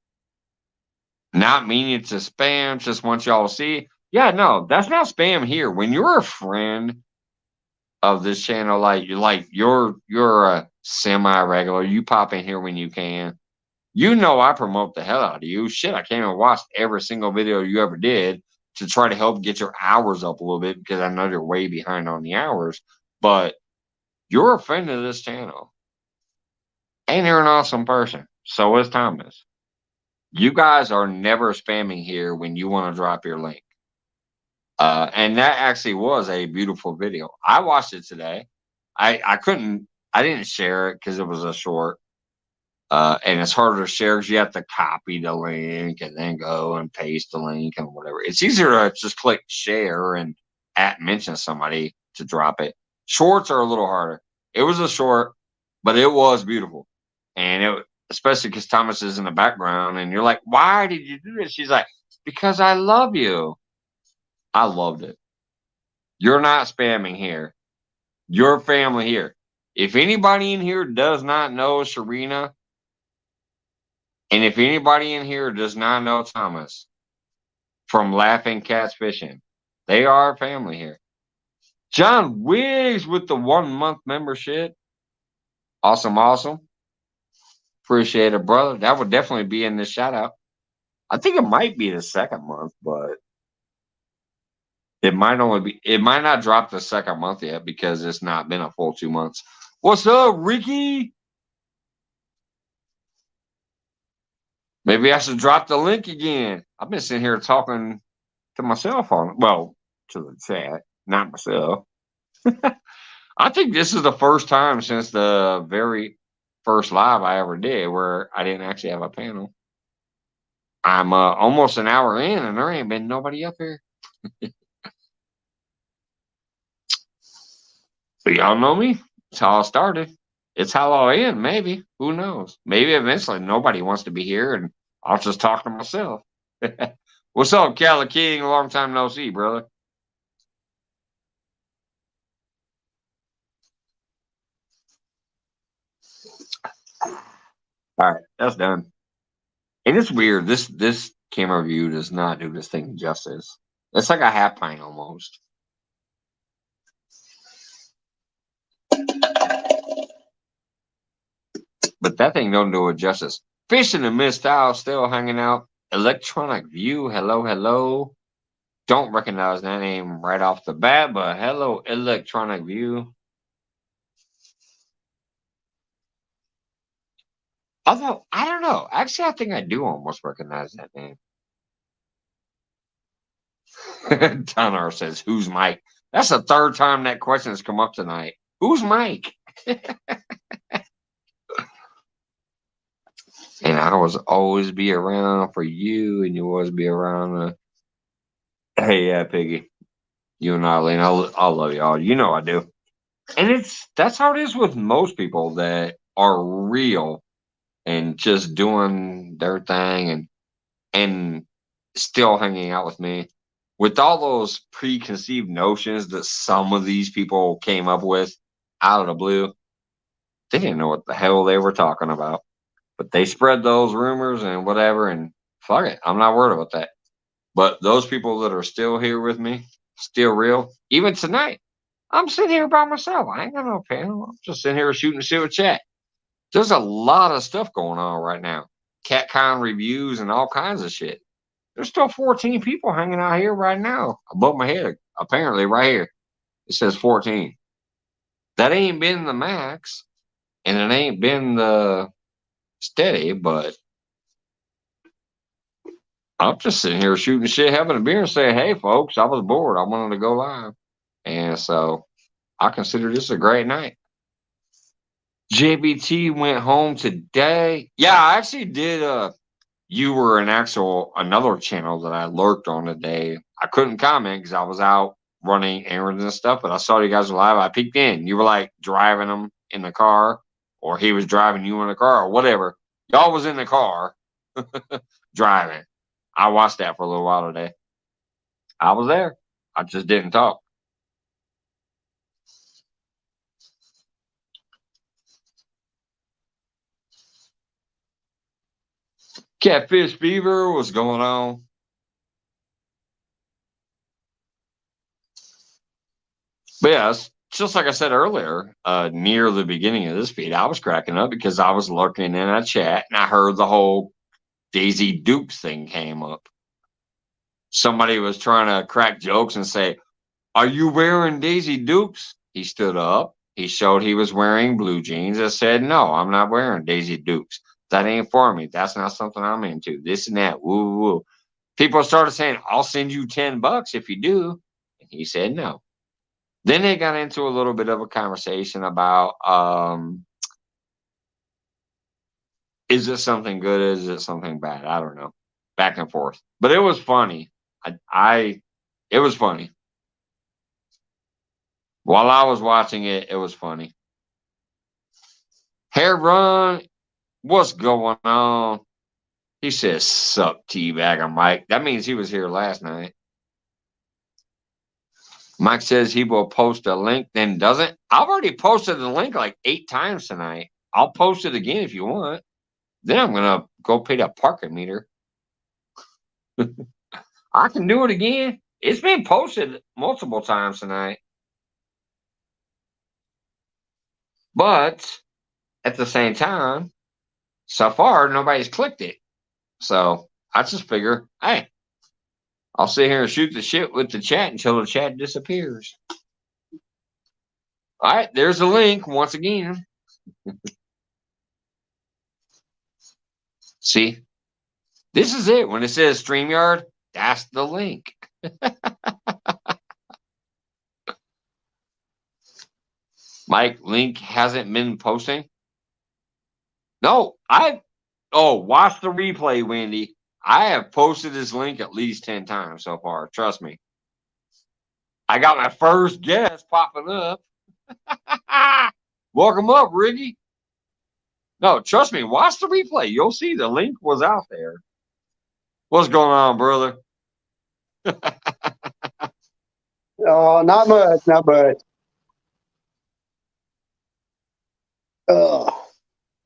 not meaning to spam. Just want y'all to see. Yeah, no, that's not spam here. When you're a friend of this channel, you're a semi regular. You pop in here when you can. You know I promote the hell out of you. Shit, I came and watched every single video you ever did to try to help get your hours up a little bit because I know you're way behind on the hours. But you're a friend of this channel. And you're an awesome person. So is Thomas. You guys are never spamming here when you want to drop your link. And that actually was a beautiful video. I watched it today. I didn't share it because it was a short. And it's harder to share because you have to copy the link and then go and paste the link and whatever. It's easier to just click share and at mention somebody to drop it. Shorts are a little harder. It was a short, but it was beautiful. And it, especially because Thomas is in the background and you're like, why did you do this? She's like, because I love you. I loved it. You're not spamming here. Your family here. If anybody in here does not know Serena, and if anybody in here does not know Thomas from Laughing Cats Fishing, they are family here. John Wiggs with the 1 month membership. Awesome, awesome. Appreciate it, brother. That would definitely be in this shout out. I think it might be the second month, but It might not drop the second month yet because it's not been a full 2 months. What's up, Ricky? Maybe I should drop the link again. I've been sitting here talking to myself to the chat, not myself. I think this is the first time since the very first live I ever did where I didn't actually have a panel. I'm almost an hour in and there ain't been nobody up here. But y'all know me. It's how I started. It's how I'll end, maybe. Who knows? Maybe eventually nobody wants to be here and I'll just talk to myself. What's up, Cali King? Long time no see, brother. All right, that's done. And it's weird. This camera view does not do this thing justice. It's like a half pint almost. But that thing don't do it justice. Fish in the mist style still hanging out. Electronic view. Hello, hello. Don't recognize that name right off the bat, but hello, electronic view. Although I don't know. Actually, I think I do almost recognize that name. Tunner says, "Who's Mike?" That's the third time that question has come up tonight. Who's Mike? And I was always be around for you, and you always be around. Hey, yeah, Piggy, you and Eileen, I love y'all. You know I do. And that's how it is with most people that are real and just doing their thing and still hanging out with me. With all those preconceived notions that some of these people came up with out of the blue, they didn't know what the hell they were talking about. But they spread those rumors and whatever, and fuck it, I'm not worried about that. But those people that are still here with me, still real, even tonight, I'm sitting here by myself. I ain't got no panel. I'm just sitting here shooting shit with chat. There's a lot of stuff going on right now. CatCon reviews and all kinds of shit. There's still 14 people hanging out here right now above my head, apparently, right here. It says 14. That ain't been the max, and it ain't been the steady, but I'm just sitting here shooting shit, having a beer, and saying, "Hey, folks, I was bored. I wanted to go live." And so I consider this a great night. JBT went home today. Yeah, I actually did. You were another channel that I lurked on today. I couldn't comment because I was out running errands and stuff, but I saw you guys were live. I peeked in. You were like driving them in the car, or he was driving you in the car, or whatever. Y'all was in the car driving. I watched that for a little while today. I was there. I just didn't talk. Catfish fever, what's going on? But yeah, just like I said earlier, near the beginning of this feed, I was cracking up because I was lurking in a chat and I heard the whole Daisy Dukes thing came up. Somebody was trying to crack jokes and say, "Are you wearing Daisy Dukes?" He stood up. He showed he was wearing blue jeans and said, "No, I'm not wearing Daisy Dukes. That ain't for me. That's not something I'm into. This and that. Woo, woo, woo." People started saying, "I'll send you $10 if you do." And he said no. Then they got into a little bit of a conversation about is it something good? Is it something bad? I don't know. Back and forth. But it was funny. It was funny. While I was watching it, it was funny. Hair Run, what's going on? He says, "Sup, teabagger Mike." That means he was here last night. Mike says he will post a link, then doesn't. I've already posted the link like 8 times tonight. I'll post it again if you want. Then I'm gonna go pay that parking meter. I can do it again. It's been posted multiple times tonight. But at the same time, so far nobody's clicked it. So I just figure, hey, I'll sit here and shoot the shit with the chat until the chat disappears. All right, there's the link once again. See, this is it. When it says StreamYard, that's the link. Mike, link hasn't been posting. No, watch the replay, Wendy. I have posted this link at least 10 times so far. Trust me. I got my first guest popping up. Welcome up, Ricky. No, trust me. Watch the replay. You'll see the link was out there. What's going on, brother? Oh, not much.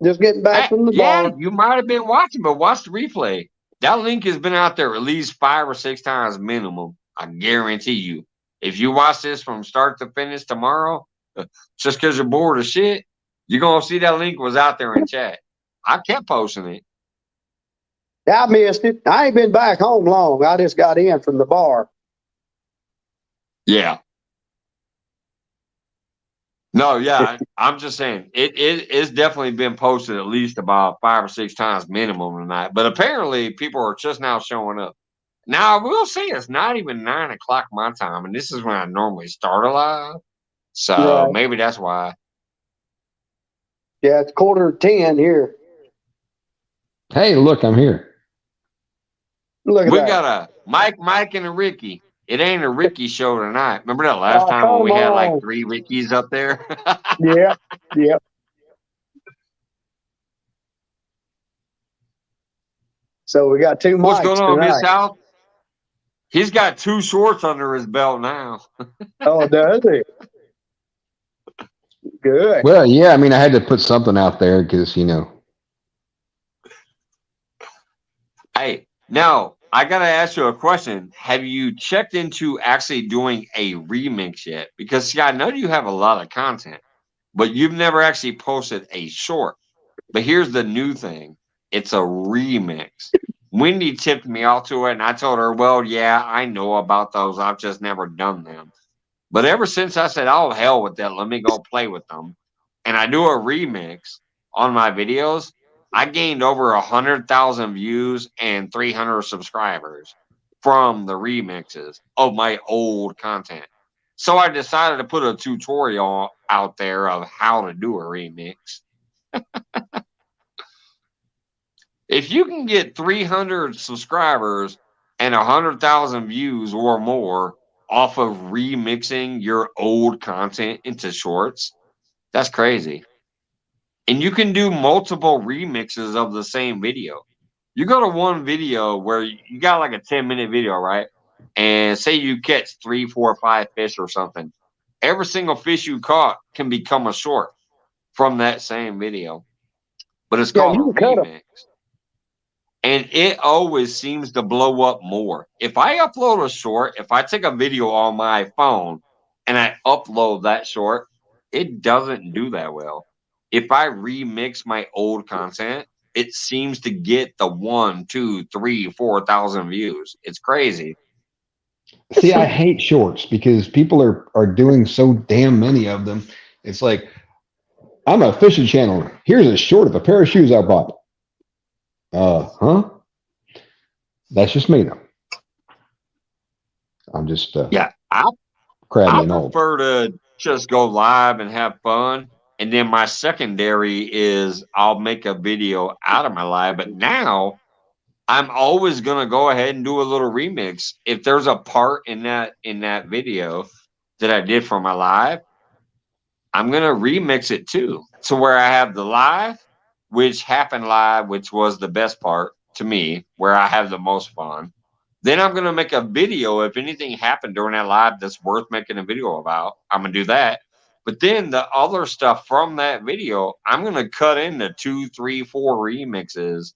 Just getting back from the bar. Yeah, you might have been watching, but watch the replay. That link has been out there at least 5 or 6 times minimum. I guarantee you. If you watch this from start to finish tomorrow, just because you're bored of shit, you're going to see that link was out there in chat. I kept posting it. I missed it. I ain't been back home long. I just got in from the bar. Yeah. No, yeah, I'm just saying it's definitely been posted at least about 5 or 6 times minimum tonight. But apparently people are just now showing up. Now I will say it's not even 9 o'clock my time, and this is when I normally start a live. So maybe that's why. Yeah, it's 9:45 here. Hey, look, I'm here. Look at we that. got a Mike, and a Ricky. It ain't a Ricky show tonight. Remember that last time when we had like 3 Rickies up there? Yeah. So we got 2 mics. What's going on, tonight. Miss South? He's got 2 shorts under his belt now. Oh, does he? Good. Well, yeah, I mean, I had to put something out there because, Hey, now I got to ask you a question. Have you checked into actually doing a remix yet? Because, see, I know you have a lot of content, but you've never actually posted a short. But here's the new thing. It's a remix. Wendy tipped me off to it, and I told her, well, yeah, I know about those. I've just never done them. But ever since I said, oh, hell with that, let me go play with them, and I do a remix on my videos, I gained over 100,000 views and 300 subscribers from the remixes of my old content. So I decided to put a tutorial out there of how to do a remix. If you can get 300 subscribers and 100,000 views or more off of remixing your old content into shorts, that's crazy. And you can do multiple remixes of the same video. You go to one video where you got like a 10-minute video, right? And say you catch 3, 4, 5 fish or something. Every single fish you caught can become a short from that same video. But it's called a remix. And it always seems to blow up more. If I upload a short, if I take a video on my phone and I upload that short, it doesn't do that well. If I remix my old content, it seems to get the 1, 2, 3, 4,000 views. It's crazy. See, I hate shorts because people are doing so damn many of them. It's like, I'm a fishing channel. Here's a short of a pair of shoes I bought. Huh? That's just me, though. I'm just I prefer to just go live and have fun, and then my secondary is I'll make a video out of my live. But now I'm always gonna go ahead and do a little remix. If there's a part in that video that I did for my live, I'm gonna remix it too, to where I have the live, which happened live, which was the best part to me, where I have the most fun. Then I'm going to make a video. If anything happened during that live that's worth making a video about, I'm going to do that. But then the other stuff from that video, I'm going to cut into 2, 3, 4 remixes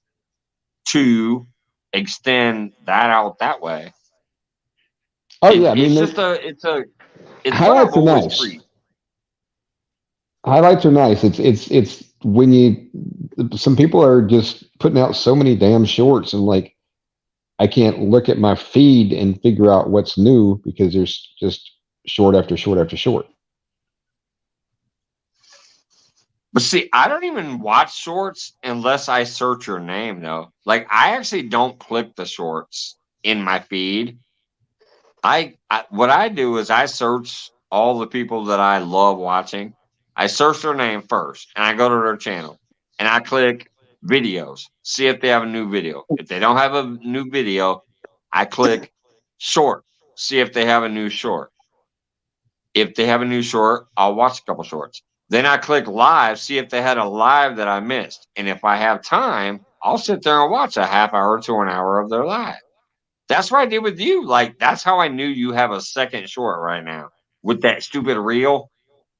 to extend that out that way. Oh, yeah. I mean, it's highlights are nice. Highlights are nice. It's when some people are just putting out so many damn shorts and like, I can't look at my feed and figure out what's new because there's just short after short after short. But see, I don't even watch shorts unless I search your name, though. Like, I actually don't click the shorts in my feed. What I do is I search all the people that I love watching. I search their name first, and I go to their channel, and I click videos, see if they have a new video. If they don't have a new video, I click short, see if they have a new short. If they have a new short, I'll watch a couple shorts. Then I click live, see if they had a live that I missed. And if I have time, I'll sit there and watch a half hour to an hour of their live. That's what I did with you. Like, that's how I knew you have a second short right now with that stupid reel.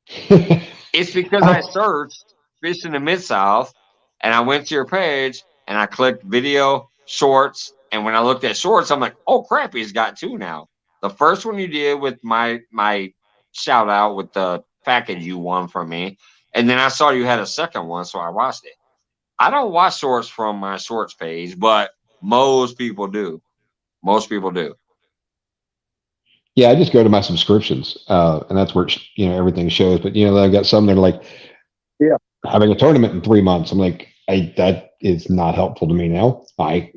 It's because I searched Fish in the Mid-South and I went to your page and I clicked video, shorts. And when I looked at shorts, I'm like, oh crap, he's got two now. The first one you did with my shout out with the package you won from me. And then I saw you had a second one, so I watched it. I don't watch shorts from my shorts page, but most people do. Most people do. Yeah, I just go to my subscriptions, and that's where everything shows. But I've got some that are like, Yeah. having a tournament in 3 months. I'm like, that is not helpful to me now. I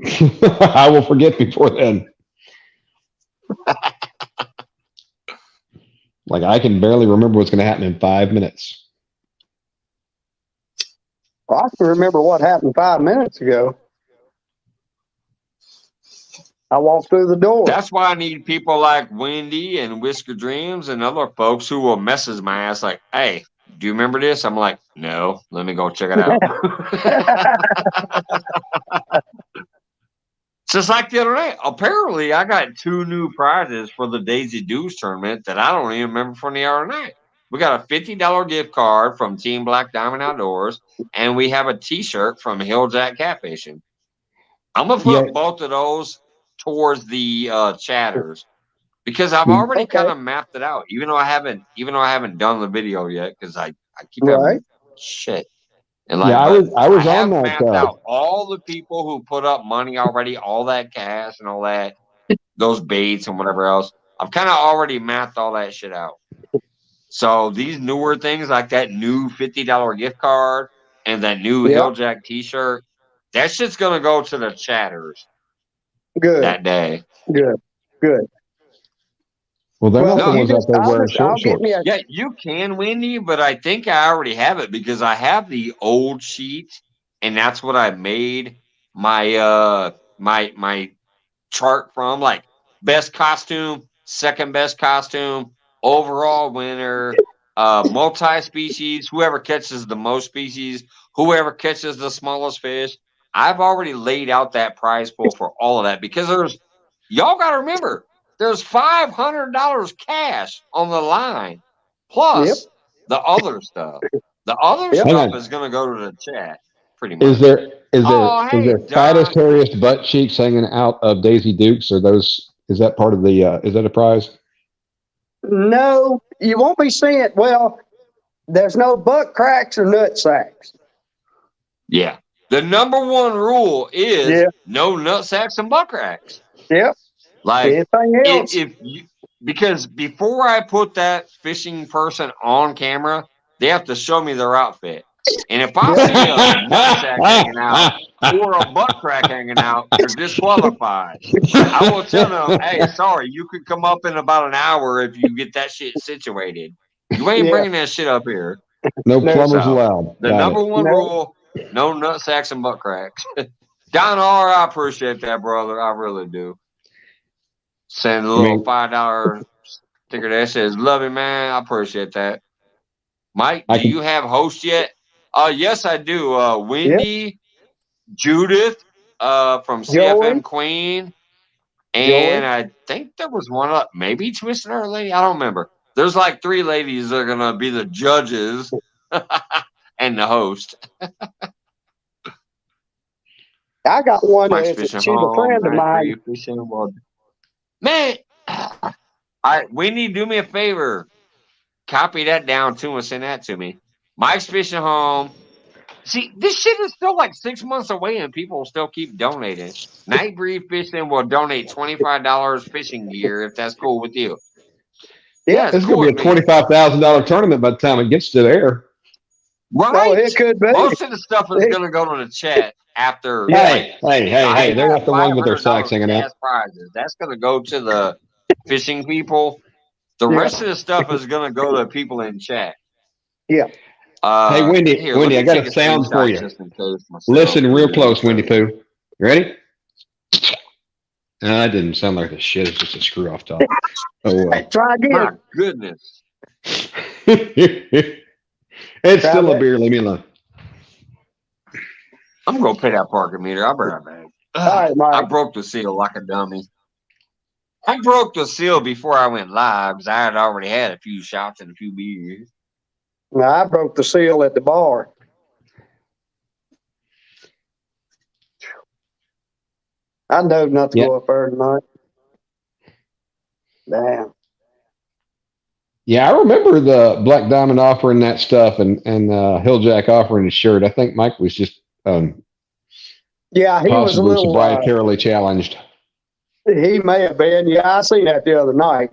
I will forget before then. Like, I can barely remember what's going to happen in 5 minutes. Well, I can remember what happened 5 minutes ago. I walked through the door. That's why I need people like Wendy and Whisker Dreams and other folks who will message my ass like, hey, do you remember this? I'm like, no, let me go check it out. Just like the other night, apparently I got 2 new prizes for the Daisy Dukes tournament that I don't even remember from the other night. We got a $50 gift card from Team Black Diamond Outdoors, and we have a T-shirt from Hilljack Catfishing. I'm gonna put both of those towards the chatters because I've already kind of mapped it out. Even though I haven't done the video yet because I keep having shit. And like, I was I have on that mapped out all the people who put up money already, all that cash and all that, those baits and whatever else. I've kind of already mapped all that shit out. So these newer things like that new $50 gift card and that new Hilljack T-shirt, that shit's gonna go to the chatters. Good. That day. Good. Well, they're not the ones out there wearing short shorts. Yeah, you can, Wendy, but I think I already have it because I have the old sheet, and that's what I made my my chart from. Like best costume, second best costume, overall winner, multi-species, whoever catches the most species, whoever catches the smallest fish. I've already laid out that prize pool for all of that because y'all got to remember. There's $500 cash on the line, plus the other stuff. The other stuff is going to go to the chat, pretty much. Is there fattest, hairiest butt cheeks hanging out of Daisy Dukes? Is that part of the? Is that a prize? No, you won't be seeing. Well, there's no butt cracks or nut sacks. Yeah, the number one rule is no nut sacks and butt cracks. Yep. Like if you, because before I put that fishing person on camera, they have to show me their outfit. And if I see a nutsack hanging out or a butt crack hanging out, they're disqualified. I will tell them, hey, sorry, you could come up in about an hour if you get that shit situated. You ain't bringing that shit up here. No plumbers allowed. The number one rule, no nutsacks and butt cracks. Don R, I appreciate that, brother. I really do. Send a little $5 sticker that says, love you, man. I appreciate that. Mike, do you have hosts yet? Yes, I do. Wendy, Judith from CFM Queen, and I think there was one up, maybe Twisted Earth Lady. I don't remember. There's like 3 ladies that are going to be the judges and the host. I got one. She's a friend of mine. Man, all right, Wendy, do me a favor. Copy that down too and send that to me. Mike's Fishing Home, See, this shit is still like 6 months away, and people will still keep donating. Nightbreed Fishing will donate $25 fishing gear if that's cool with you. Yeah. It's It's cool going to with be a me. $25,000 tournament by the time it gets to there. Right? Oh, it could be. Most of the stuff is going to go to the chat after. Hey, like, hey, if I hey, hey! They're have not the ones with their sacks $500 hanging out. cash prizes, that's going to go to the fishing people. The Yeah. rest of the stuff is going to go to people in chat. Yeah. Hey, Wendy, Here, let I me got take a a sound for screenshot you. just in case myself. Listen real too, close, Wendy because- Pooh. You ready? No, that didn't sound like the shit. It's just a screw off top. Oh well. Try again. My goodness. It's still a beer. Leave me alone. I'm going to pay that parking meter. I'll be right back. All right, Mike. I broke the seal like a dummy. I broke the seal before I went live because I had already had a few shots and a few beers. Now, I broke the seal at the bar. I know not to Yep. go up there tonight. Damn. Yeah, I remember the Black Diamond offering that stuff and Hilljack offering his shirt. I think Mike was just Yeah, he was a possibly little. sobrietarily challenged. He may have been. Yeah, I seen that the other night.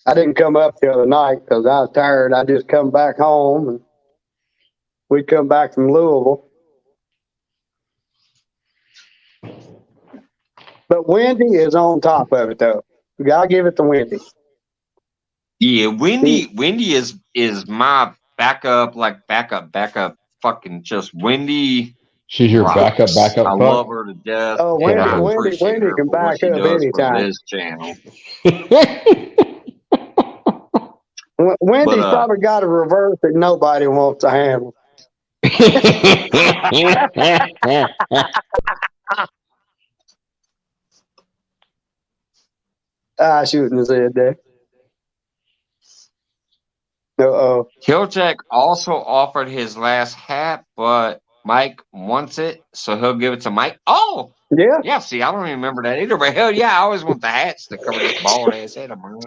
I didn't come up the other night because I was tired. I just come back home, and we come back from Louisville. But Wendy is on top of it, though. You gotta give it to Wendy. Yeah, Wendy is my backup, fucking just Wendy. She's your rocks. backup I fuck. love her to death. Oh, and I Wendy appreciate her can for what back she up does anytime. for this channel. Wendy's But, probably got a reverse that nobody wants to handle. I shouldn't have said that. Uh-oh. Hilljack also offered his last hat, but Mike wants it, so he'll give it to Mike. Oh, Yeah. yeah. See, I don't even remember that either. But hell yeah, I always want the hats to cover this bald ass head of mine.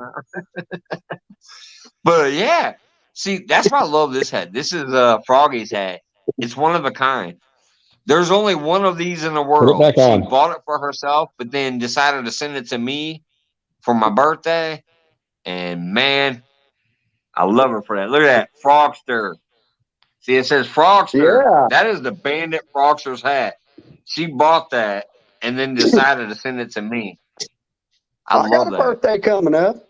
But yeah, see, that's why I love this hat. This is Froggy's hat. It's one of a kind. There's only one of these in the world. back She on. bought it for herself, but then decided to send it to me for my birthday. And man, I love her for that. Look at that Frogster. See, it says Frogster. Yeah. That is the Bandit Frogster's hat. She bought that and then decided to send it to me. I got love a that. birthday coming up.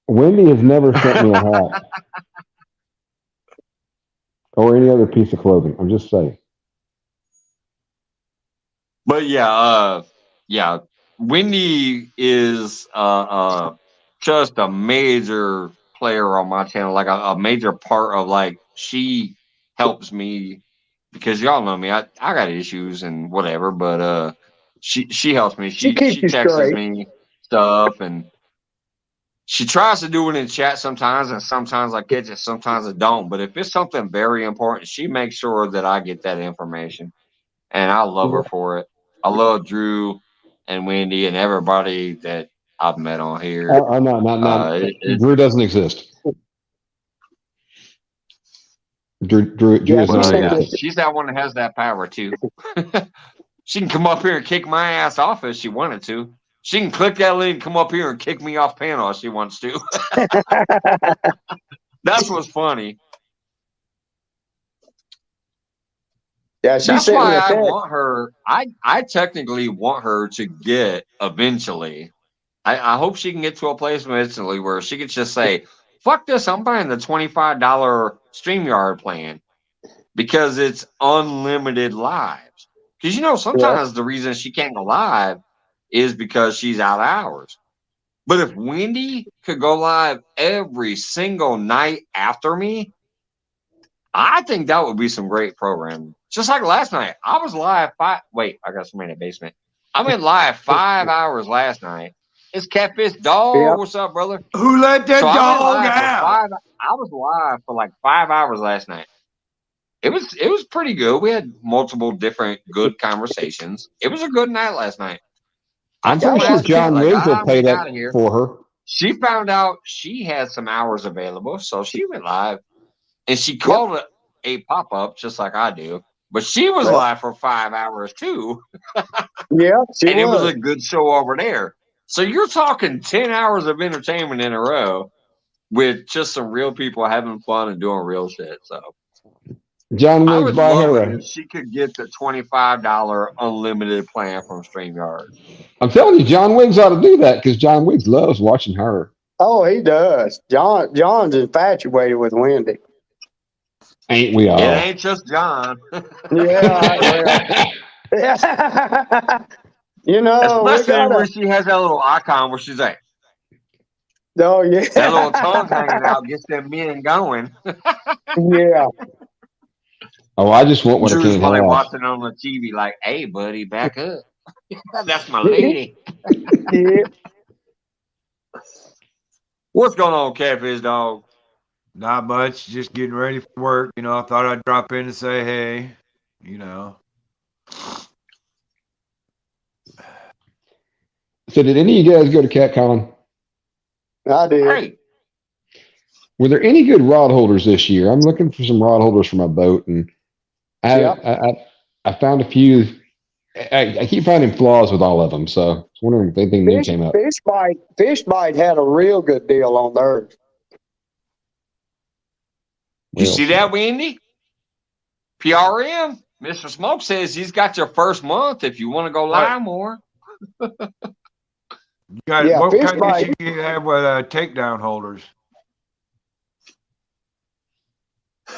Wendy has never sent me a hat or any other piece of clothing. I'm just saying. But yeah, Wendy is just a major player on my channel, like a major part of like she helps me because y'all know me. I got issues and whatever, but she helps me. She keeps you texts straight. me stuff and she tries to do it in chat sometimes, and sometimes I catch it, sometimes I don't. But if it's something very important, she makes sure that I get that information, and I love her for it. I love Drew and Wendy and everybody that I've met on here. No. Drew doesn't exist. Drew is not existent. She's that one that has that power too. She can come up here and kick my ass off if she wanted to. She can click that link and come up here and kick me off panel if she wants to. That's what's funny. Yeah, she That's sent me why a I text. want her. I technically want her to get eventually. I hope she can get to a place eventually where she could just say, fuck this, I'm buying the $25 StreamYard plan because it's unlimited lives. Because sometimes the reason she can't go live is because she's out of hours. But if Wendy could go live every single night after me, I think that would be some great programming. Just like last night, I was live I got somebody in the basement. I went live 5 hours last night. It's Catfish Dog. Yep. What's up, brother? Who let that dog out? I was live for like 5 hours last night. It was pretty good. We had multiple different good conversations. It was a good night last night. I'm pretty sure John Riggs will pay that for her. She found out she had some hours available, so she went live. And she called it 8 pop-ups just like I do. But she was live for 5 hours too. Yeah, and it was a good show over there. So you're talking 10 hours of entertainment in a row with just some real people having fun and doing real shit. So John I Wiggs would by love it Hera. if she could get the $25 unlimited plan from StreamYard. I'm telling you, John Wiggs ought to do that because John Wiggs loves watching her. Oh, he does. John's infatuated with Wendy. Ain't we all? It ain't just John. Yeah, well, you know, especially when she has that little icon where she's like, oh yeah, that little tongue hanging out gets them men going. Yeah. Oh, I just want what I Drew's can't probably have. watching on the TV like, hey, buddy, back up. That's my lady. Yeah. What's going on, Catfish Dog? Not much. Just getting ready for work. You know, I thought I'd drop in and say, hey, you know. So did any of you guys go to CatCon? I did. Hey. Were there any good rod holders this year? I'm looking for some rod holders for my boat, and I found a few. I keep finding flaws with all of them, so I was wondering if anything new came up. Fishbite had a real good deal on theirs. You see that, Wendy? PRM. Mr. Smoke says he's got your first month if you want to go live more. You got, what kind of issue do you have with takedown holders?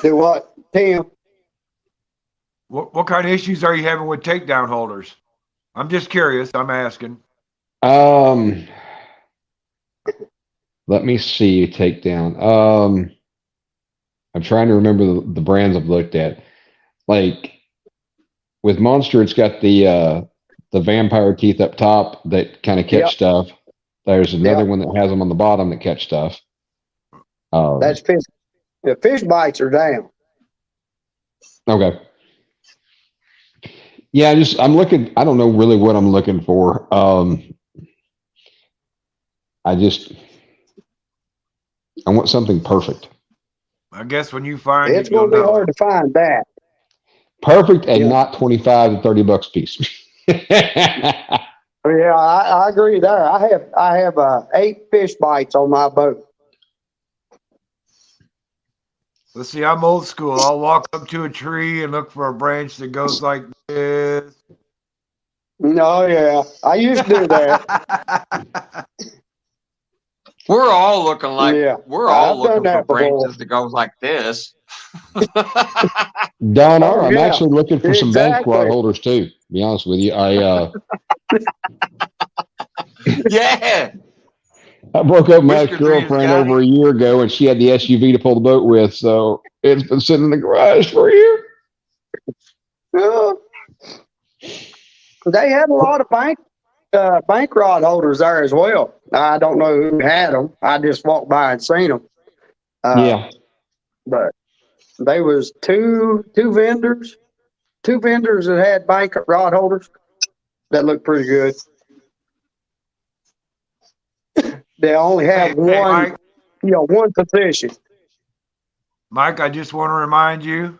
Do what, Tim? What kind of issues are you having with takedown holders? I'm just curious. I'm asking. Let me see. Takedown. I'm trying to remember the brands I've looked at. Like with Monster, it's got the vampire teeth up top that kind of catch stuff. There's another one that has them on the bottom that catch stuff. That's fish. The fish bites are down. Okay. Yeah, I'm looking. I don't know really what I'm looking for. I want something perfect. I guess when you find it's going to be hard to find that. Perfect and not $25 to $30 a piece. Yeah, I agree there. I have 8 fish bites on my boat. Let's see, I'm old school. I'll walk up to a tree and look for a branch that goes like this. Oh, yeah. I used to do that. We're all looking like we're all looking for branches that goes like this. Don R, I'm actually looking for some bank rod holders too. To be honest with you, yeah. I broke up my girlfriend over a year ago, and she had the SUV to pull the boat with, so it's been sitting in the garage for a year. They had a lot of bank rod holders there as well. I don't know who had them. I just walked by and seen them. But they was two vendors that had bank rod holders that looked pretty good. They only have one position. Mike, I just want to remind you,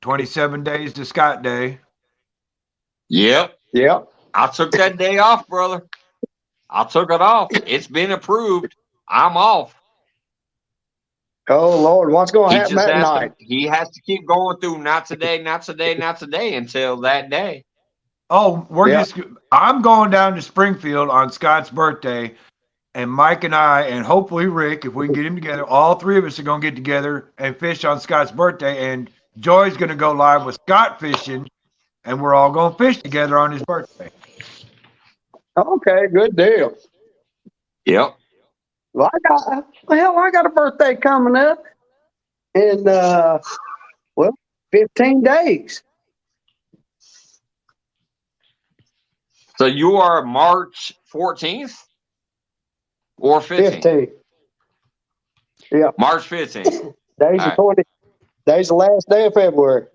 27 days to Scott Day. Yep. I took that day off, brother. I took it off. It's been approved. I'm off. Oh, Lord, what's going to happen that night? He has to keep going through not today until that day. Oh, I'm going down to Springfield on Scott's birthday, and Mike and I, and hopefully Rick, if we can get him together, all three of us are going to get together and fish on Scott's birthday, and Joy's going to go live with Scott fishing, and we're all going to fish together on his birthday. Okay, good deal. Yep. Well, I got a birthday coming up in 15 days. So you are March 14th or 15th? 15th. Yeah. March 15th. Days the last day of February.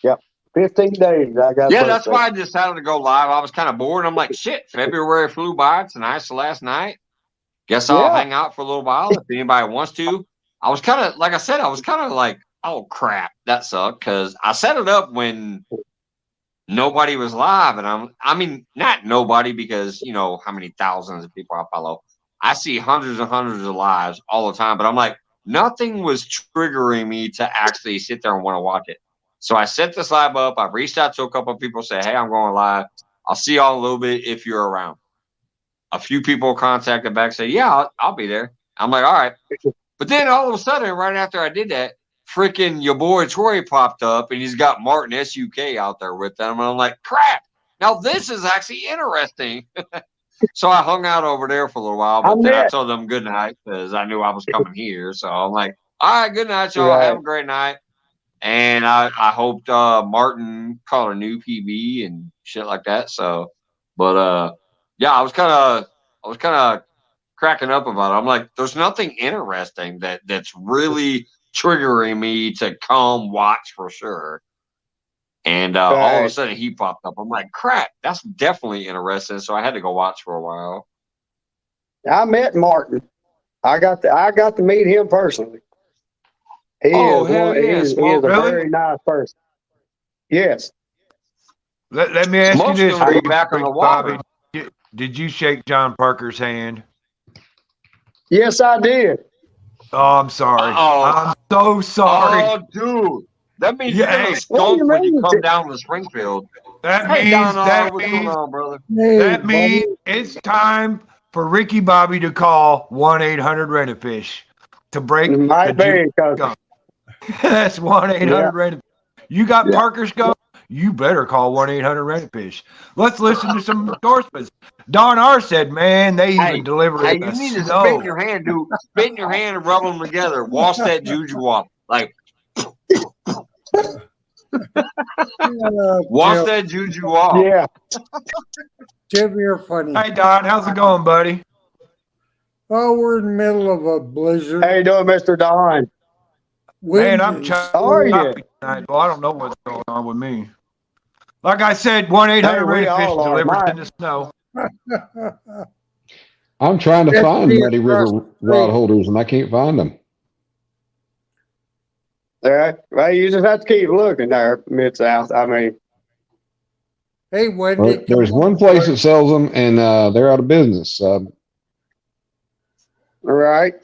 Yep. 15 days. I got. Yeah, that's why I decided to go live. I was kind of bored. I'm like, shit, February flew by. Tonight's the last night. Guess I'll hang out for a little while if anybody wants to. I was kind of, like I said, I was kind of like, oh crap, that sucked, because I set it up when nobody was live, and I mean, not nobody, because you know how many thousands of people I follow. I see hundreds and hundreds of lives all the time, but I'm like, nothing was triggering me to actually sit there and want to watch it. So I set this live up. I've reached out to a couple of people, say, hey, I'm going live. I'll see y'all in a little bit if you're around. A few people contacted back, say, yeah, I'll be there. I'm like, all right. But then all of a sudden, right after I did that, freaking your boy Troy popped up, and he's got Martin SUK out there with them. And I'm like, crap. Now this is actually interesting. So I hung out over there for a little while, but then I told them good night because I knew I was coming here. So I'm like, all right, good night, y'all. Right. Have a great night. And I hoped Martin caught a new PB and shit like that. So, but yeah, I was kind of cracking up about it. I'm like, there's nothing interesting that's really triggering me to come watch for sure. And all of a sudden he popped up. I'm like, crap, that's definitely interesting. So I had to go watch for a while. I met Martin. I got to meet him personally. He is a very nice person. Yes. Let me ask you this: Are you back on the water? Bobby, did you shake John Parker's hand? Yes, I did. Oh, I'm sorry. I'm so sorry. Oh, dude. That means you're going to skunk when you come down to Springfield. That means it's time for Ricky Bobby to call 1-800-RENT-A-FISH to break the skunk. That's 1-800-RENT-A-FISH. You got Parker's skunk? You better call 1-800-RENT-A-FISH. Let's listen to some endorsements. Don R said, man, they even deliver it. You need to spit in your hand, dude. Spit in your hand and rub them together. Wash that juju off. Like, wash that juju off. Yeah. Jim, you're funny. Hey, Don, how's it going, buddy? Oh, we're in the middle of a blizzard. How you doing, Mr. Don? Man, I'm choppy tonight. Well, I don't know what's going on with me. Like I said, 1-800-RENT-A-FISH delivers in the snow. I'm trying to find Muddy River rod holders, and I can't find them. Yeah, well, you just have to keep looking there, Mid-South. I mean, hey, Wendy. Well, there's one place that sells them, and they're out of business. All right.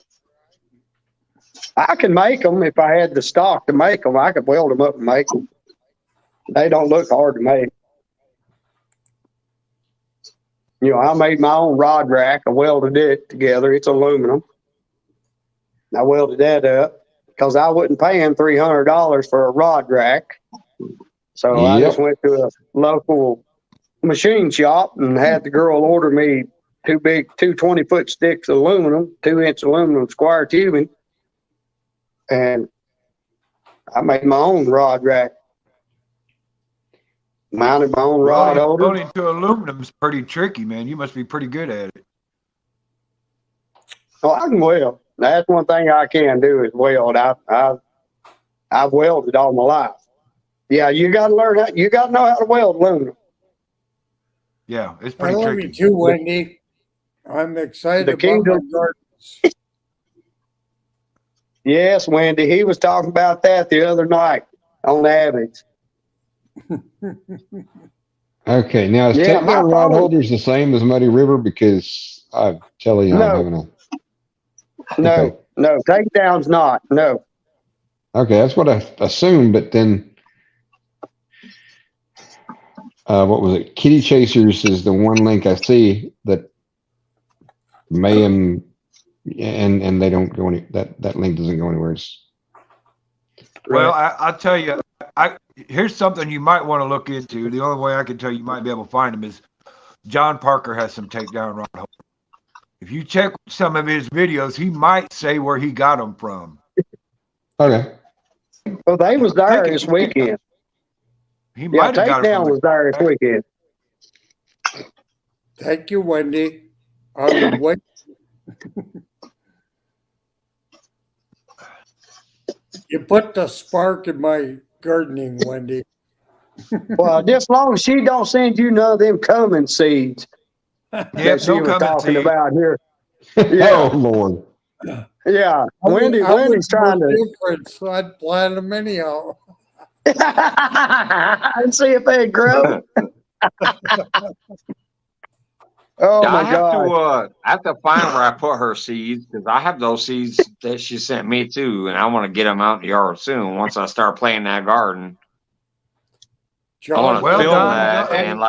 I can make them if I had the stock to make them. I could weld them up and make them. They don't look hard to make. You know, I made my own rod rack. I welded it together. It's aluminum. I welded that up because I wasn't paying $300 for a rod rack. So I just went to a local machine shop and had the girl order me two 20-foot sticks of aluminum, 2-inch aluminum square tubing. And I made my own rod rack. Mounted my own rod holder. Welding to aluminum is pretty tricky, man. You must be pretty good at it. Oh, I can weld. That's one thing I can do is weld. I've welded all my life. Yeah, you got to learn how. You got to know how to weld aluminum. Yeah, it's pretty tricky. I love you too, Wendy. I'm excited about my gardens. Yes, Wendy. He was talking about that the other night on the Abbott. Okay, now is takedown rod holders the same as Muddy River? Because I tell you, I'm having a no, takedown's not. No. Okay, that's what I assumed, but then what was it? Kitty Chasers is the one link I see that Mayhem, and they don't go any. That link doesn't go anywhere. Well, I'll tell you. Here's something you might want to look into. The only way I can tell you might be able to find them is John Parker has some takedown rod holders. If you check some of his videos, he might say where he got them from. Okay. Well, they was there this weekend. He might have got them. Takedown was there this weekend. Thank you, Wendy. I'm waiting. You put the spark in my gardening, Wendy. Well, just as long as she don't send you none of them cumin seeds that she was talking about here. Yeah. Oh, Lord. Yeah, Wendy's trying to different, so I'd plant them anyhow. and see if they grow. Oh Yeah, my God! I have to find where I put her seeds because I have those seeds that she sent me too, and I want to get them out in the yard soon. Once I start planting that garden, I want to Well film done, that John.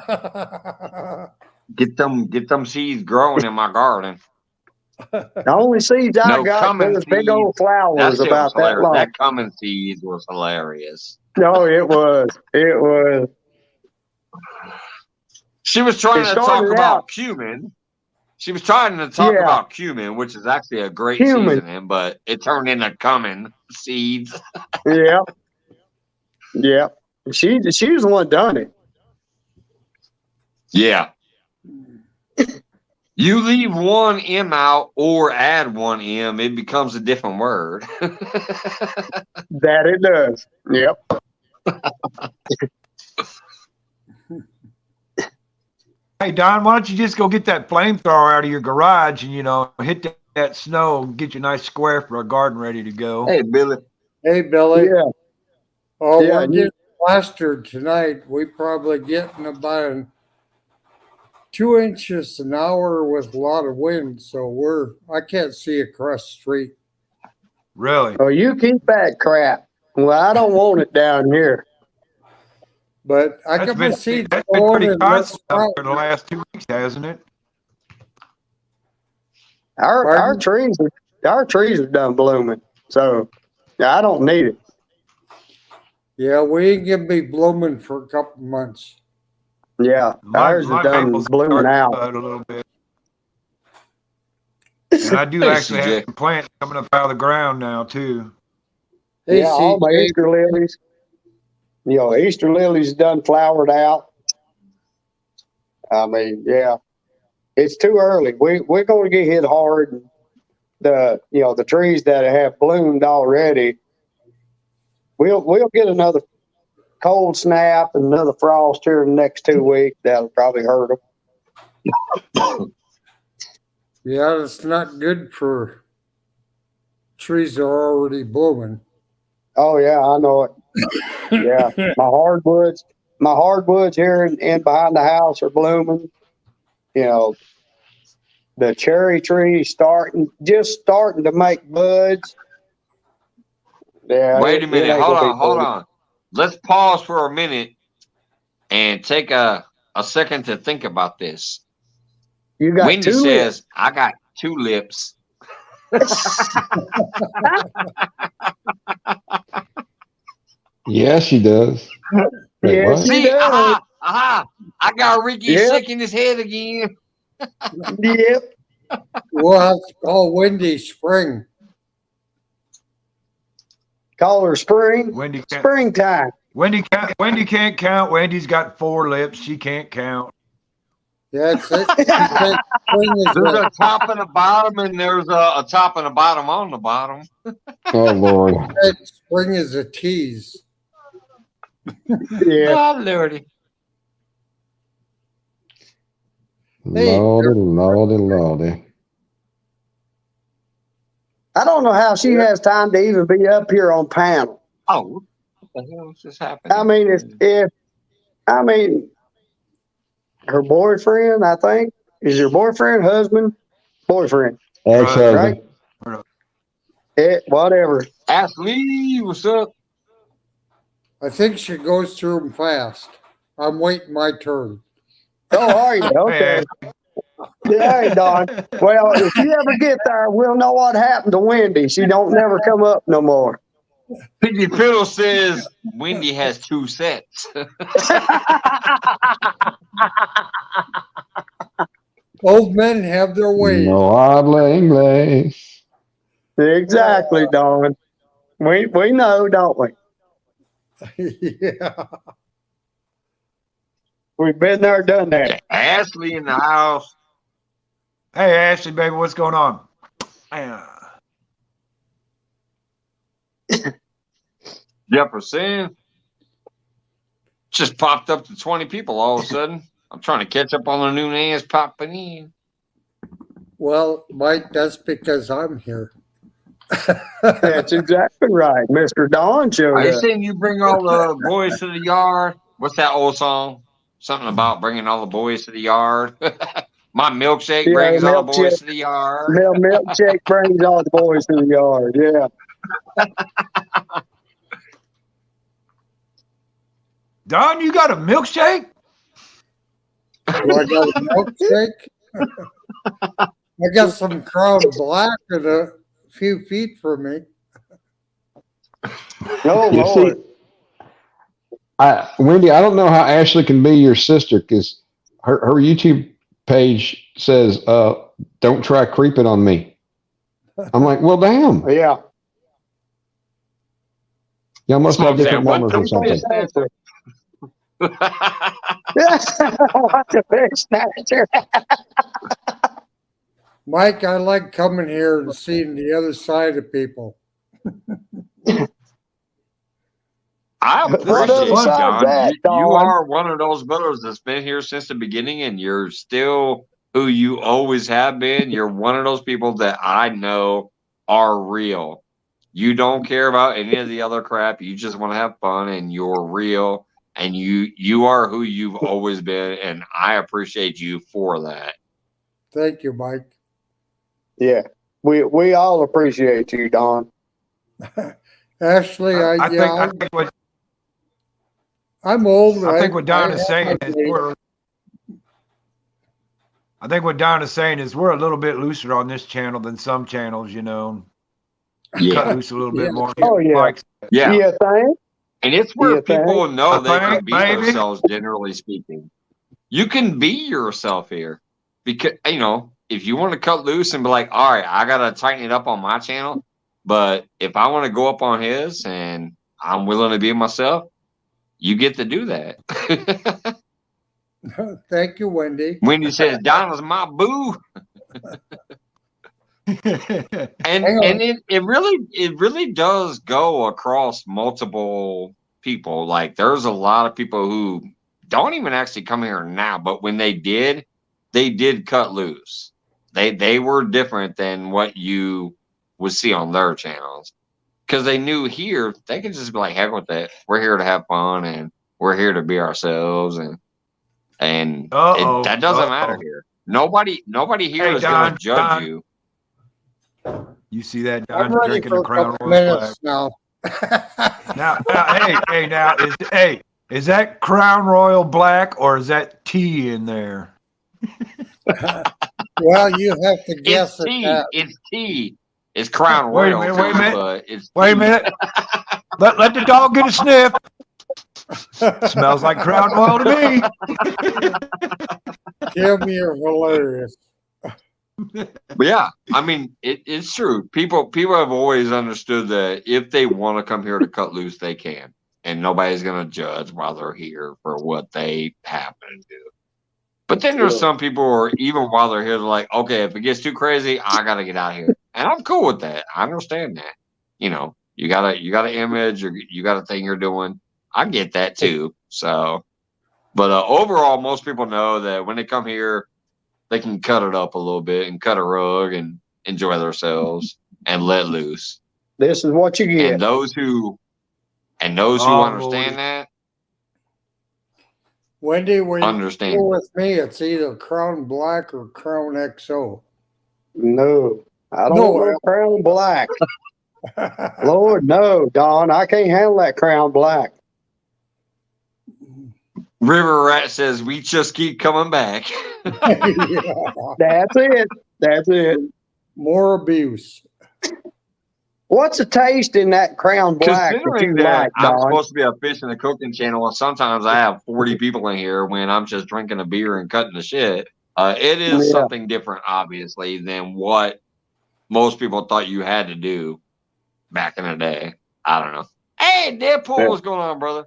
and get them seeds growing in my garden. The only seeds I No, got cumin was big seeds. old That flowers shit was about that hilarious. long. That cumin seeds was hilarious. No, it was. It was. She was trying It to talk started about out. cumin. She was trying to talk Yeah, about cumin, which is actually a great cumin. seasoning, but it turned into cumin seeds. Yep, yep. She was the one done it. Yeah. You leave one M out or add one M, it becomes a different word. That it does. Yep. Hey, Don, why don't you just go get that flamethrower out of your garage and, hit that snow and get you a nice square for a garden ready to go. Hey, Billy. Hey, Billy. Yeah. Oh, Yeah, we're getting plastered tonight. We probably getting about 2 inches an hour with a lot of wind, so I can't see across the street. Really? Oh, you keep that crap. Well, I don't want it down here. But I That's got my been seeds that's been going pretty and they're constant up for the sprouting. last 2 weeks, hasn't it? Our Pardon? trees are done blooming, so I don't need it. Yeah, we ain't gonna be blooming for a couple months. Yeah, ours My is done maples blooming starting to out. bud a little bit. And I do Hey, actually CJ. have some plants coming up out of the ground now, too. Hey, Yeah, all my CJ, Easter lilies. Easter lilies done flowered out. I mean, yeah, it's too early. We're going to get hit hard. And the trees that have bloomed already, we'll get another cold snap and another frost here in the next 2 weeks. That'll probably hurt them. yeah, it's not good for trees that are already blooming. Oh yeah, I know it. Yeah, my hardwoods here and behind the house are blooming. The cherry trees just starting to make buds. Yeah. Wait a minute. Ain't Hold gonna be on. pretty. Let's pause for a minute and take a second to think about this. You got Wendy two says, I got two lips. Yeah, she does. Wait, Yes, what? she See, does. I got Ricky Yep. shaking his head again. Yep. We'll have to call Wendy Spring. Call her spring. Wendy can't, Springtime. Wendy can't count. Wendy's got 4 lips. She can't count. Yeah, that's it. She said spring is There's a- a top and a bottom, and there's a top and a bottom on the bottom. Oh Lord. spring is a tease. Yeah. Oh, Lordy. Hey. Lordy. I don't know how she has time to even be up here on panel. Oh, what the hell is this happening? I mean, her boyfriend, I think, is your boyfriend, husband, boyfriend, Ex-husband. right? Whatever. Ashley, what's up? I think she goes through them fast. I'm waiting my turn. Oh, are you? Okay. Hey, Don. Well, if you ever get there, we'll know what happened to Wendy. She don't never come up no more. Piggy Piddle says Wendy has 2 sets. Old men have their ways. No habla inglés. Exactly, Don. We know, don't we? Yeah. We've been there, done that. Ashley in the house. Hey, Ashley, baby, what's going on? Jefferson just popped up to 20 people all of a sudden. I'm trying to catch up on the new names popping in. Well, Mike, that's because I'm here. That's exactly right. Mr. Don Are showed you up. saying you bring all the boys to the yard? What's that old song? Something about bringing all the boys to the yard. My milkshake Yeah, brings the all the boys milkshake, to the yard. milkshake brings all the boys to the yard. Yeah. Don, you got a milkshake? Do I got a milkshake? I got some Crown Black at a few feet from me. Oh, You Lord. see, Wendy, I don't know how Ashley can be your sister because her YouTube page says, "Don't try creeping on me." I'm like, well, damn. Yeah. Y'all must have Smoke that different one numbers or fish something. snatcher. What's a fish snatcher? Mike, I like coming here and seeing the other side of people. I What appreciate other it, side's Don. that, You Don? are one of those brothers that's been here since the beginning, and you're still who you always have been. You're one of those people that I know are real. You don't care about any of the other crap. You just want to have fun, and you're real, and you are who you've always been, and I appreciate you for that. Thank you, Mike. Yeah. We all appreciate you, Don. Ashley, I think what I'm old. I think what Don is saying have is my we're. I think what Don is saying is we're a little bit looser on this channel than some channels, you know. Cut loose a little Yeah. bit more. Oh, yeah. Like, Yeah, You think? and it's where You think? people know they I can think, be maybe. themselves. Generally speaking, you can be yourself here because if you want to cut loose and be like, all right, I gotta tighten it up on my channel, but if I want to go up on his and I'm willing to be myself, you get to do that. Thank you, Wendy. Wendy says, Donna's my boo. And Hang on. it really does go across multiple people. Like there's a lot of people who don't even actually come here now, but when they did cut loose. They were different than what you would see on their channels. Because they knew here they could just be like, heck with that. We're here to have fun and we're here to be ourselves and that doesn't matter here. Nobody here Hey, is gonna Don, judge Don. you. You see that I'm Don ready drinking for the a Crown couple Royal minutes Black? now. Now, is that Crown Royal Black or is that tea in there? Well, you have to guess It's at tea. that. It's tea. It's Crown Wait a Royal. minute, wait a minute. But it's Wait a tea. minute. Let the dog get a sniff. Smells like Crown Royal to me. Tim, you're hilarious. But yeah, I mean, it's true. People have always understood that if they want to come here to cut loose, they can, and nobody's gonna judge while they're here for what they happen to do. But then there's some people who are, even while they're here, they're like, okay, if it gets too crazy, I gotta get out of here, and I'm cool with that. I understand that. You got an image, or you got a thing you're doing. I get that too. So, but overall, most people know that when they come here, they can cut it up a little bit and cut a rug and enjoy themselves and let loose. This is what you get. And those who understand that, Wendy, when you understand. go with me, it's either Crown Black or Crown XO. No, I don't No. want Crown Black. Lord, no, Don, I can't handle that Crown Black. River Rat says we just keep coming back. Yeah. That's it. That's it. More abuse. What's the taste in that Crown Black that Considering you that like, I'm Don? supposed to be a fish and a cooking channel, and sometimes I have 40 people in here when I'm just drinking a beer and cutting the shit. It is Yeah. something different, obviously, than what most people thought you had to do back in the day. I don't know. Hey, Deadpool, Yeah. what's going on, brother?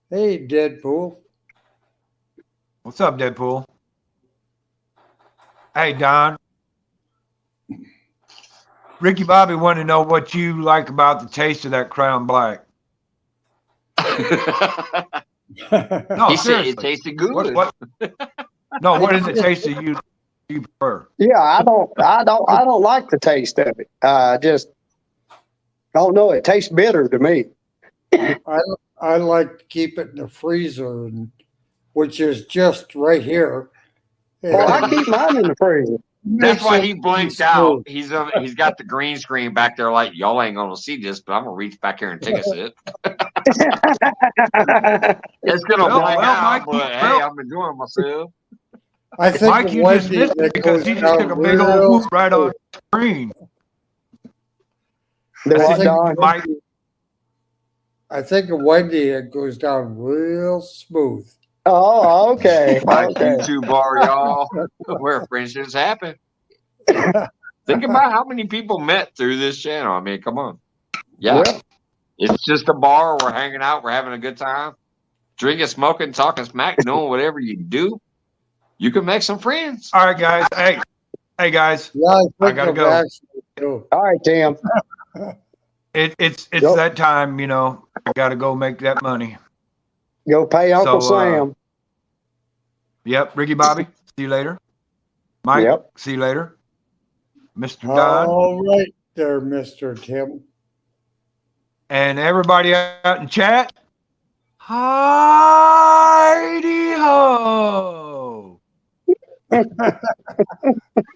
Hey, Deadpool. What's up, Deadpool? Hey, Don. Ricky Bobby wanted to know what you like about the taste of that Crown Black. No, He said seriously. it tasted good. What No, what is the taste that you prefer? Yeah, I don't like the taste of it. Just don't know. It tastes bitter to me. I like to keep it in the freezer, which is just right here. Well, I keep mine in the freezer. That's why he Makes it blinked out. smooth. He's got the green screen back there, like y'all ain't gonna see this, but I'm gonna reach back here and take a sip. It's gonna blank out, Mike, but hey, I'm enjoying myself. I think Mike, you just missed it because he just took a big old whoop right on screen. The I what, think- Don? Mike, I think of Wendy, it goes down real smooth. Oh, okay. Like Okay. YouTube bar, y'all, where friendships happen. Think about how many people met through this channel. I mean, come on. Yeah. Well, It's just a bar. We're hanging out. We're having a good time. Drinking, smoking, talking smack, doing whatever you do. You can make some friends. all right, guys. Hey, guys. Yeah, I gotta go. go. all right, Tim. It's Yep. that time, I gotta go make that money. Go pay Uncle So, Sam. Yep, Ricky Bobby. See you later. Mike. Yep. See you later. Mr. Don. All right there, Mr. Tim. And everybody out in chat, Heidi ho!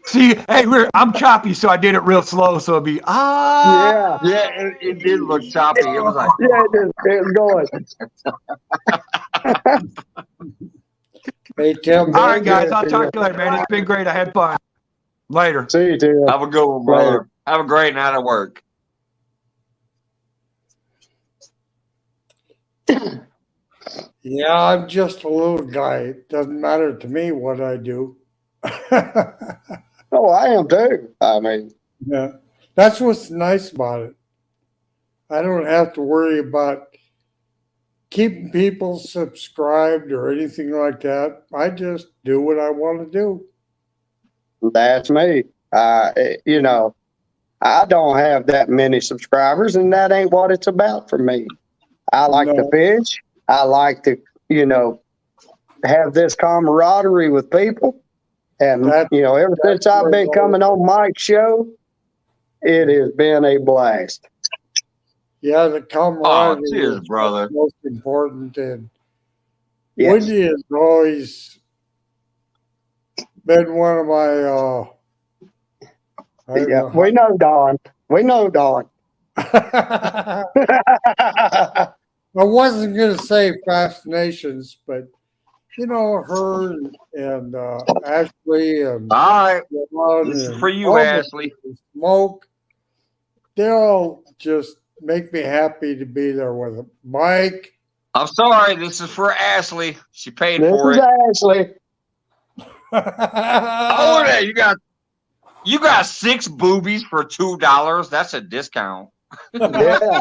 See, hey, I'm choppy, so I did it real slow, so it'd be Yeah. Yeah, it did look choppy. It was like, Yeah, it's going. Hey, Tim. All right, guys, good, I'll talk Tim. to you later, man. It's been great. I had fun. Later. See you, Tim. have a good one, brother. Have a great night at work. Yeah, I'm just a little guy. It doesn't matter to me what I do. Oh, I am too. I mean, Yeah, that's what's nice about it. I don't have to worry about keeping people subscribed or anything like that. I just do what I want to do. that's me. You know, I don't have that many subscribers, and that ain't what it's about for me. I like to No. fish. I like to, have this camaraderie with people. And, That- ever since I've been right. coming on Mike's show, it has been a blast. Yeah, the camaraderie Oh, cheers, is brother. most important. And Yes. Wendy has always been one of my, I don't Yeah, know we know Don. We know Don. I wasn't going to say fascinations, but her and Ashley and All right. John This is and for you, all the Ashley. people, Smoke, they all just make me happy to be there with them. Mike, I'm sorry. This is for Ashley. She paid This for is it. Ashley. Oh, yeah. You got 6 boobies for $2. That's a discount. Yeah.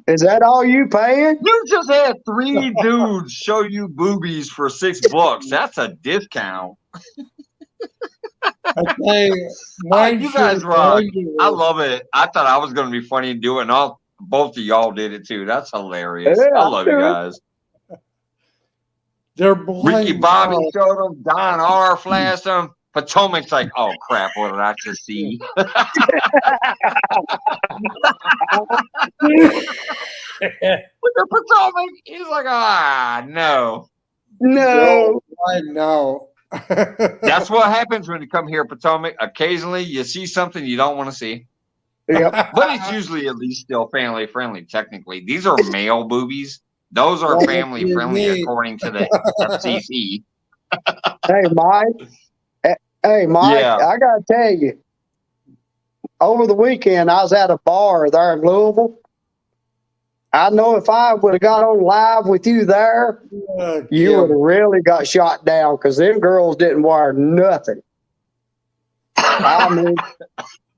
Is that all you paying? You just had 3 dudes show you boobies for $6. That's a discount. I tell you, mine You guys should rock. be I love it. I thought I was going to be funny and do it, and both of y'all did it too. That's hilarious. Yeah, I love you I do it. guys. They're blind. Ricky Bobby now. showed them. Don R flashed them. Potomac's like, oh crap, what did I just see? The Potomac, he's like, no. No. Blind now. That's what happens when you come here, Potomac. Occasionally, you see something you don't want to see, Yep. but it's usually at least still family friendly. Technically, these are male boobies. Those are What family do you friendly mean? according to the FCC. Hey, Mike. Hey, Mike, Yeah. I got to tell you, over the weekend, I was at a bar there in Louisville. I know if I would have got on live with you there, you would have really got shot down because them girls didn't wear nothing. I mean,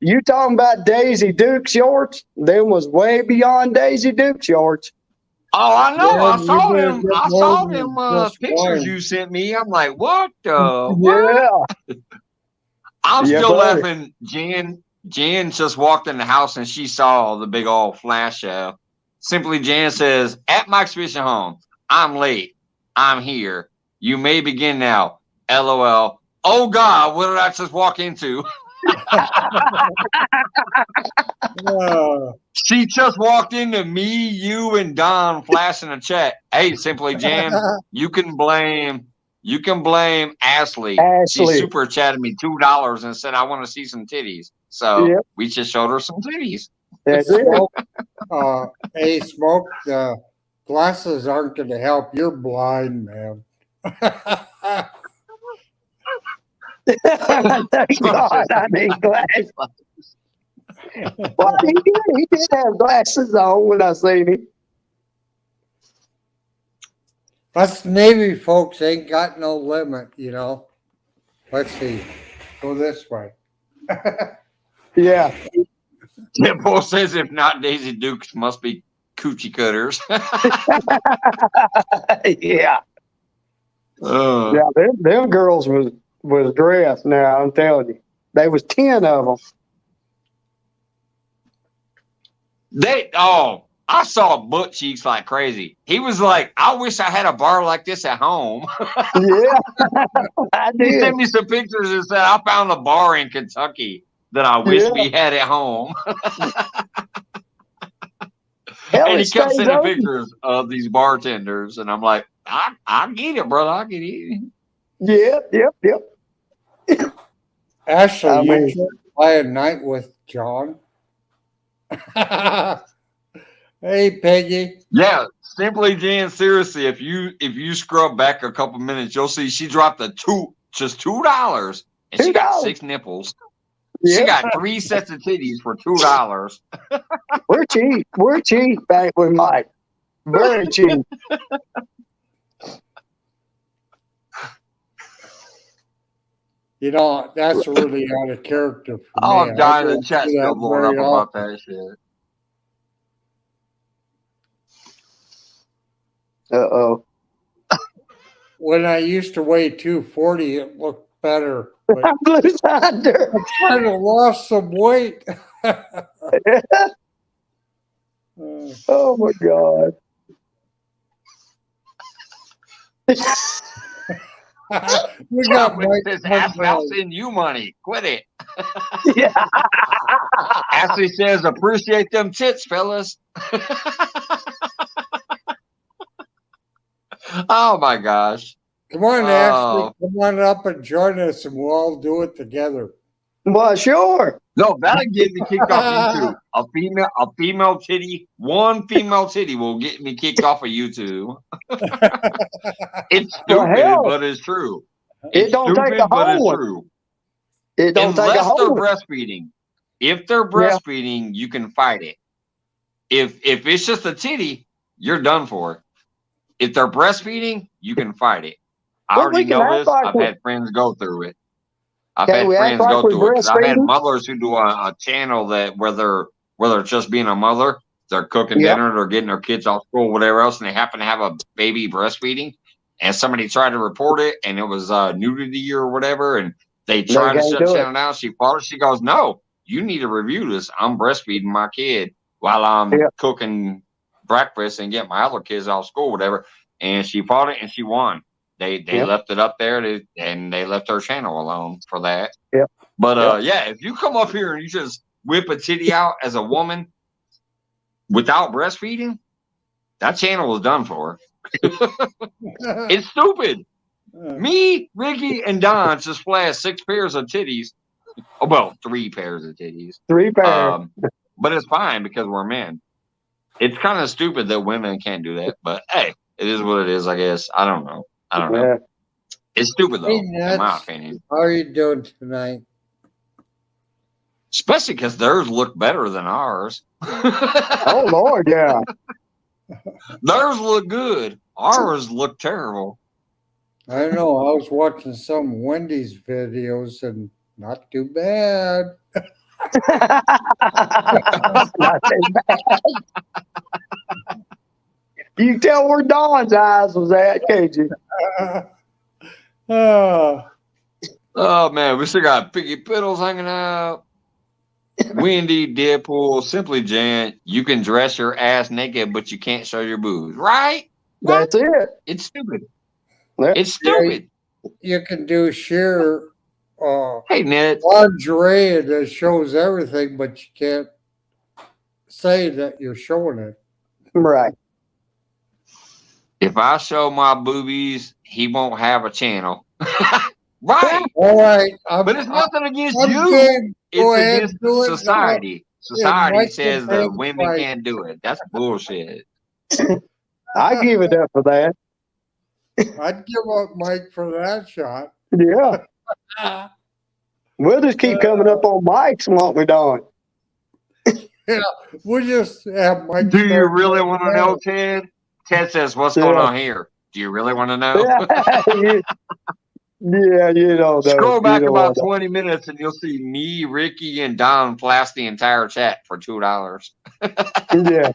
you talking about Daisy Duke shorts? Them was way beyond Daisy Duke shorts. Oh, I know. Yeah, I you saw better them. get I more saw than them just pictures one. you sent me. I'm like, what the? What? Yeah. I'm Yeah, still buddy. laughing. Jan just walked in the house and she saw the big old flash. Simply Jan says, at Mike's Fishing Home, I'm late. I'm here. You may begin now. LOL. Oh God, what did I just walk into? She just walked into me, you, and Don flashing a check. Hey, Simply Jan, you can blame Ashley. She Ashley. super chatted me $2 and said I want to see some titties. So Yep. we just showed her some titties. That's it. Smoke, hey, Smoke, the glasses aren't going to help. You're blind, man. Thank God I need glasses. Well, he did have glasses on when I seen him. Us Navy folks ain't got no limit, you know. Let's see. Go this way. Yeah. Temple says if not Daisy Dukes must be coochie cutters. Yeah. Yeah, them girls was dressed now, I'm telling you. There was 10 of them. I saw butt cheeks like crazy. He was like, I wish I had a bar like this at home. Yeah, I He did. sent me some pictures and said, I found a bar in Kentucky that I wish we had at home. Hell, And he it kept stays sending open. pictures of these bartenders. And I'm like, I get it, brother. I get it. Yep. Ashley, I you mean- should play a night with John. Hey, Peggy. Yeah, Simply Jan, seriously, if you scrub back a couple minutes, you'll see she dropped just $2 and she got $2. 6 nipples. Yeah. She got 3 sets of titties for $2. We're cheap. We're cheap back with Mike. Very cheap. You know, that's really out of character for Oh, me. I'm dying. I The don't chat's do that still blowing up very about often. that shit. Uh-oh. When I used to weigh 240, it looked better. But I'm blue thunder. I kind of lost some weight. Oh my God. We got Chocolate Mike. says, Ashley, I'll send you money. Quit it. Yeah. Ashley says, appreciate them tits, fellas. Oh my gosh. Come on, Oh. Ashley. Come on up and join us, and we'll all do it together. Well, sure. No, that'll get me kicked off YouTube. A female titty, one female titty will get me kicked off of YouTube. It's Well, stupid, hell, but it's true. it It's don't take stupid, a but it's whole one. true. It don't take a Unless they're whole one. breastfeeding. If they're breastfeeding, you can fight it. If it's just a titty, you're done for. If they're breastfeeding, you can fight it. I Well, already we can know act this. like I've we- had friends go through it. I've Can had we act friends like go we're through it because I've had breastfeeding? mothers who do a channel that where they're just being a mother, they're cooking Yep. dinner, they're getting their kids off school, whatever else, and they happen to have a baby breastfeeding, and somebody tried to report it, and it was nudity or whatever, and they tried to can't shut do the it. channel down. She fought it. She goes, "No, you need to review this. I'm breastfeeding my kid while I'm Yep. cooking breakfast and getting my other kids off school, whatever." And she fought it, and she won. They Yep. left it up there, and they left her channel alone for that. Yep. But yeah, if you come up here and you just whip a titty out as a woman without breastfeeding, that channel is done for. It's stupid. Me, Ricky, and Don just flashed 6 pairs of titties. Oh, well, 3 pairs of titties. 3 pairs. But it's fine because we're men. It's kind of stupid that women can't do that, but hey, it is what it is, I guess. I don't know. Yeah. It's stupid though, Hey, in my Nuts. opinion. How are you doing tonight? Especially because theirs look better than ours. Oh Lord, yeah. Theirs look good. Ours look terrible. I don't know. I was watching some Wendy's videos and not too bad. Not too bad. You can tell where Dawn's eyes was at, can't you? Oh man, we still got Piggy Piddles hanging out. Wendy, Deadpool, Simply Jan. You can dress your ass naked, but you can't show your boobs, right? That's it. It's stupid. Yeah. It's stupid. you can do sheer Hey, Ned. lingerie that shows everything, but you can't say that you're showing it. Right. If I show my boobies, he won't have a channel. Right. All right, But it's nothing against I'm you. game. Go It's ahead against and do it. society. And Society Mike will says pay that the women price. can't do it. That's bullshit. I give it up for that. I'd give up Mike for that shot. Yeah. We'll just keep coming up on mics, won't we, Don? Yeah, we'll just have Mike. Do you start really doing want to that. know, Ted? Ted says, "What's going on here? Do you really want to know?" Yeah, you don't know. Scroll You back don't about know. 20 minutes and you'll see me, Ricky, and Don blast the entire chat for $2. Yeah.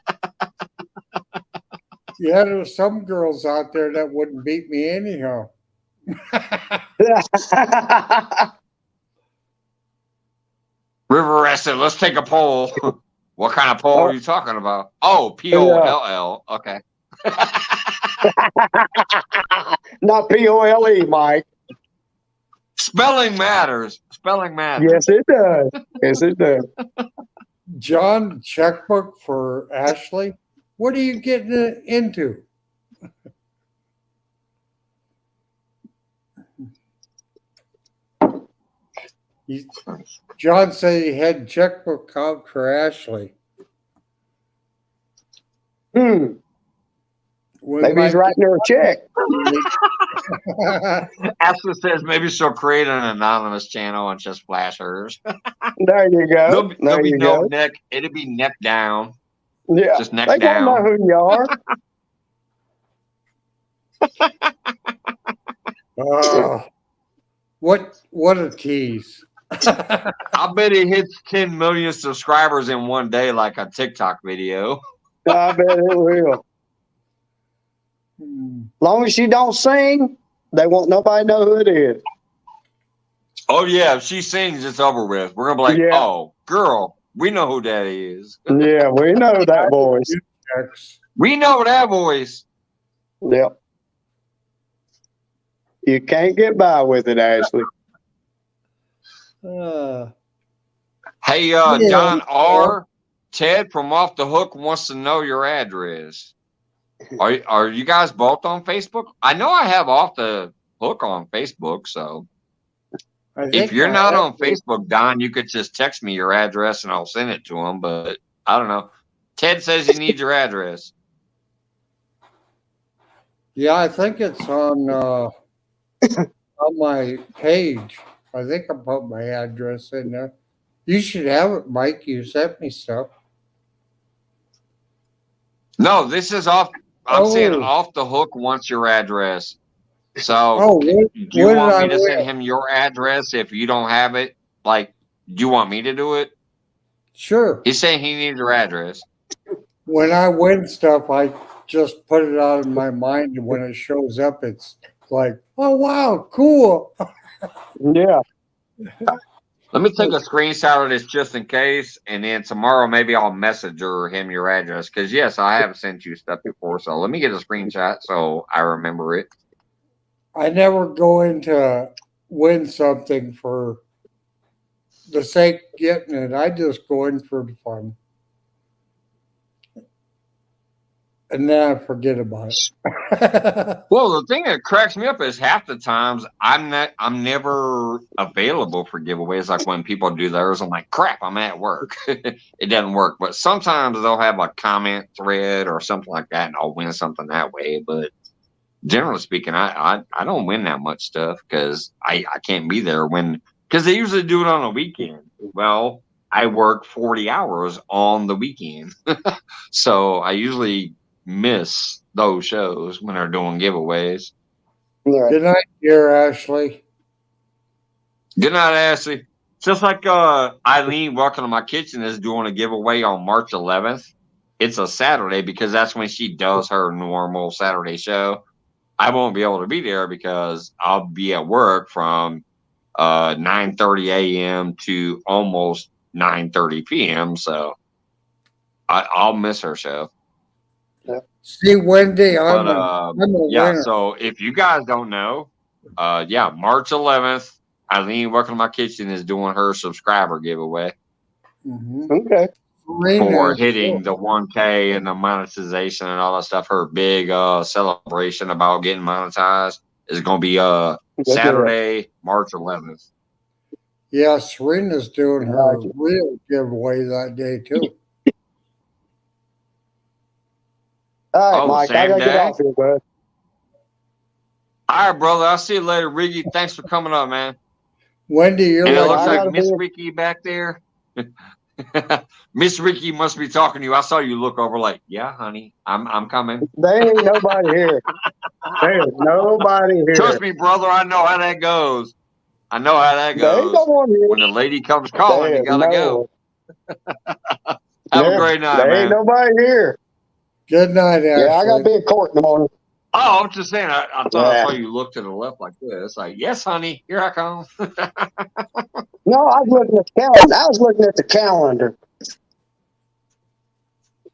Yeah, there's some girls out there that wouldn't beat me anyhow. River Rested, let's take a poll. What kind of poll are you talking about? Oh, POLL. Okay. Not POLE, Mike. Spelling matters. Spelling matters. Yes, it does. Yes, it does. John, checkbook for Ashley. What are you getting into? John said he had checkbook out for Ashley. Maybe he's writing her a check. Ashley says maybe she'll create an anonymous channel and just flash hers. There you go. There'll be no neck. It'll be neck down. Yeah. Just neck they down. Don't know who you are. What a tease. I bet it hits 10 million subscribers in one day like a TikTok video. I bet it will. Long as she don't sing, they won't nobody know who it is. Oh yeah, if she sings, it's over with. We're gonna be like, oh, girl, we know who that is. Yeah, we know that voice. We know that voice. Yep. You can't get by with it, Ashley. Hey, John R. Ted from Off the Hook wants to know your address. Are you guys both on Facebook? I know I have Off the Hook on Facebook, so if you're not on Facebook, Don, you could just text me your address and I'll send it to him. But I don't know. Ted says he needs your address. Yeah, I think it's on my page. I think I put my address in there. You should have it, Mike. You sent me stuff. No, this is off. I'm saying Off the Hook wants your address. So do you want me to send him your address if you don't have it? Like, do you want me to do it? Sure. He's saying he needs your address. When I win stuff, I just put it out of my mind, and when it shows up, it's like, oh wow, cool. Yeah. Let me take a screenshot of this just in case, and then tomorrow maybe I'll message him your address. Because yes, I have sent you stuff before, so let me get a screenshot so I remember it. I never go into win something for the sake of getting it. I just go in for the fun. And then I forget about it. Well, the thing that cracks me up is half the times I'm never available for giveaways. Like when people do theirs, I'm like, crap, I'm at work. It doesn't work. But sometimes they'll have a comment thread or something like that, and I'll win something that way. But generally speaking, I don't win that much stuff because I can't be there because they usually do it on a weekend. Well, I work 40 hours on the weekend. So I usually miss those shows when they're doing giveaways. Right. Good night, dear Ashley. Good night, Ashley. Just like Eileen, Welcome to My Kitchen, is doing a giveaway on March 11th. It's a Saturday because that's when she does her normal Saturday show. I won't be able to be there because I'll be at work from 9:30 a.m. to almost 9:30 p.m. So I'll miss her show. See, Wendy, I'm a Yeah, winner. so if you guys don't know, yeah, March 11th, Eileen, Welcome to My Kitchen is doing her subscriber giveaway Okay. for hitting the 1K and the monetization and all that stuff. Her big celebration about getting monetized is going to be Saturday, March 11th. Yeah, Serena's doing her real giveaway that day too. All right, Oh, Mike, I same gotta get day? off here, bud. All right, brother. I'll see you later, Riggy. Thanks for coming up, man. Wendy, you're And it like, looks I like gotta Miss be- Ricky back there. Miss Ricky must be talking to you. I saw you look over like, yeah, honey, I'm coming. There ain't nobody here. There's nobody here. Trust me, brother. I know how that goes. I know how that There ain't no goes. one here. When the lady comes calling, you There's gotta no go. one. Have a Yeah, great night, there man. ain't nobody here. good night, Ashley. Yeah, I gotta be at court in the morning. Oh, I'm just saying. I thought I Yeah. saw you look to the left like this. Like, yes, honey, here I come. No, I was looking at the calendar. I was looking at the calendar.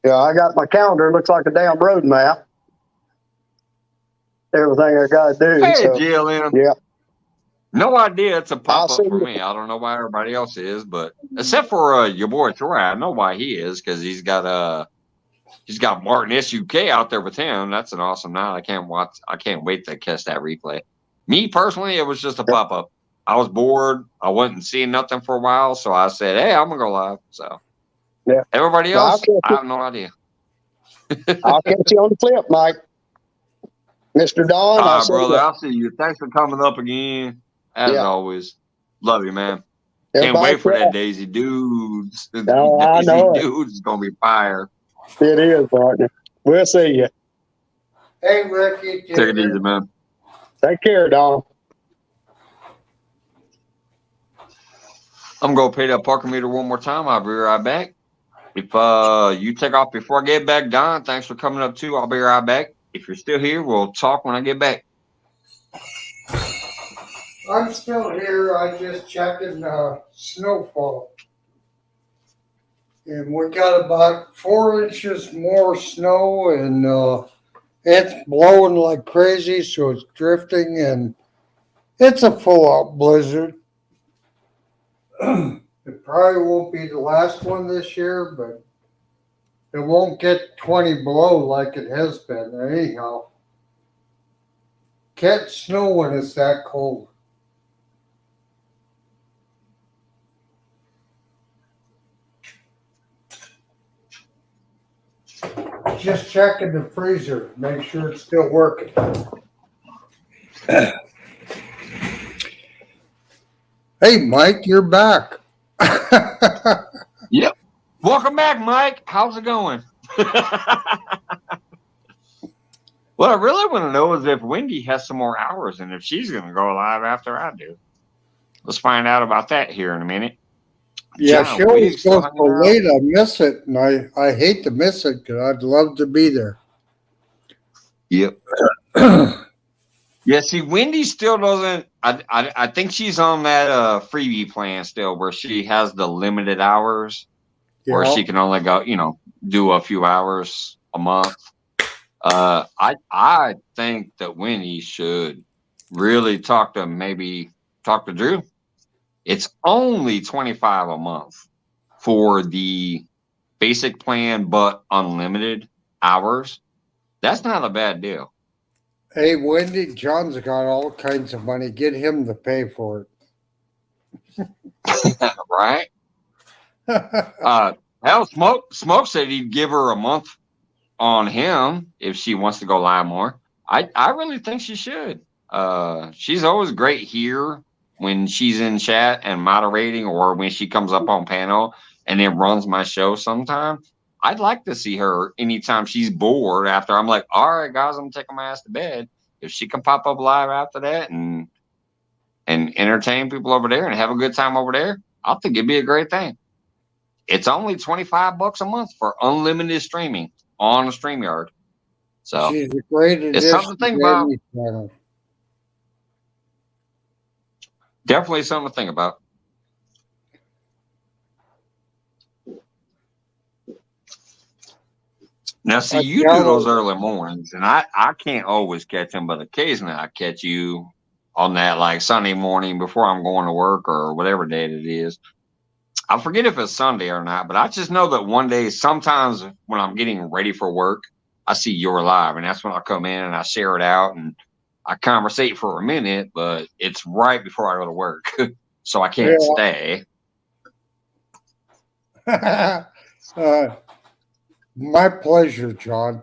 Yeah, I got my calendar. It looks like a damn road map. Everything I gotta do. Hey, So GLM. yeah. No idea. It's a pop I'll up see for you. me. I don't know why everybody else is, but except for your boy Troy, I know why he is because he's got Martin SUK out there with him. That's an awesome night. I can't wait to catch that replay. Me personally, it was just a pop up. I was bored. I wasn't seeing nothing for a while, so I said, "Hey, I'm gonna go live." So Yeah. everybody Well, else, I have no idea. I'll catch you on the flip, Mike. Mr. Don, All I'll right, see brother. you. I'll see you. Thanks for coming up again, as Yeah. always. Love you, man. Can't Everybody wait for yeah. that Daisy Dudes. Oh, I Daisy know it. Dudes is gonna be fire. It is, partner. We'll see you. Hey, Ricky. Take it easy, man. Take care, Don. I'm gonna pay that parking meter one more time. I'll be right back. If you take off before I get back, Don, thanks for coming up too. I'll be right back. If you're still here, we'll talk when I get back. I'm still here. I just checking snowfall. And we got about 4 inches more snow, and it's blowing like crazy, so it's drifting, and it's a full-out blizzard. It probably won't be the last one this year, but it won't get 20 below like it has been. Anyhow, can't snow when it's that cold. Just checking the freezer, make sure it's still working. Hey, Mike, you're back. Yep. Welcome back, Mike. How's it going? What I really want to know is if Wendy has some more hours and if she's going to go live after I do. Let's find out about that here in a minute. Yeah, John she always Wiggs still goes hanging so out? late. I miss it, and I hate to miss it because I'd love to be there. Yep. Yeah, see, Wendy still doesn't. I think she's on that freebie plan still, where she has the limited hours, where she can only go, do a few hours a month. I think that Wendy should really talk to Drew. It's only $25 a month for the basic plan, but unlimited hours. That's not a bad deal. Hey, Wendy, John's got all kinds of money. Get him to pay for Right? it. Hell, Smoke said he'd give her a month on him if she wants to go live more. I really think she should. She's always great here when she's in chat and moderating, or when she comes up on panel and then runs my show sometime. I'd like to see her anytime she's bored after I'm like, all right, guys, I'm taking my ass to bed. If she can pop up live after that and entertain people over there and have a good time over there, I think it'd be a great thing. It's only $25 a month for unlimited streaming on a StreamYard. So She's a great addition. it's something to think about. any channel. Definitely something to think about. Now, see, you do those early mornings, and I can't always catch them, but occasionally I catch you on that like Sunday morning before I'm going to work or whatever day it is. I forget if it's Sunday or not, but I just know that one day, sometimes when I'm getting ready for work, I see you're live, and that's when I come in and I share it out and I conversate for a minute, but it's right before I go to work, so I can't stay. My pleasure, John.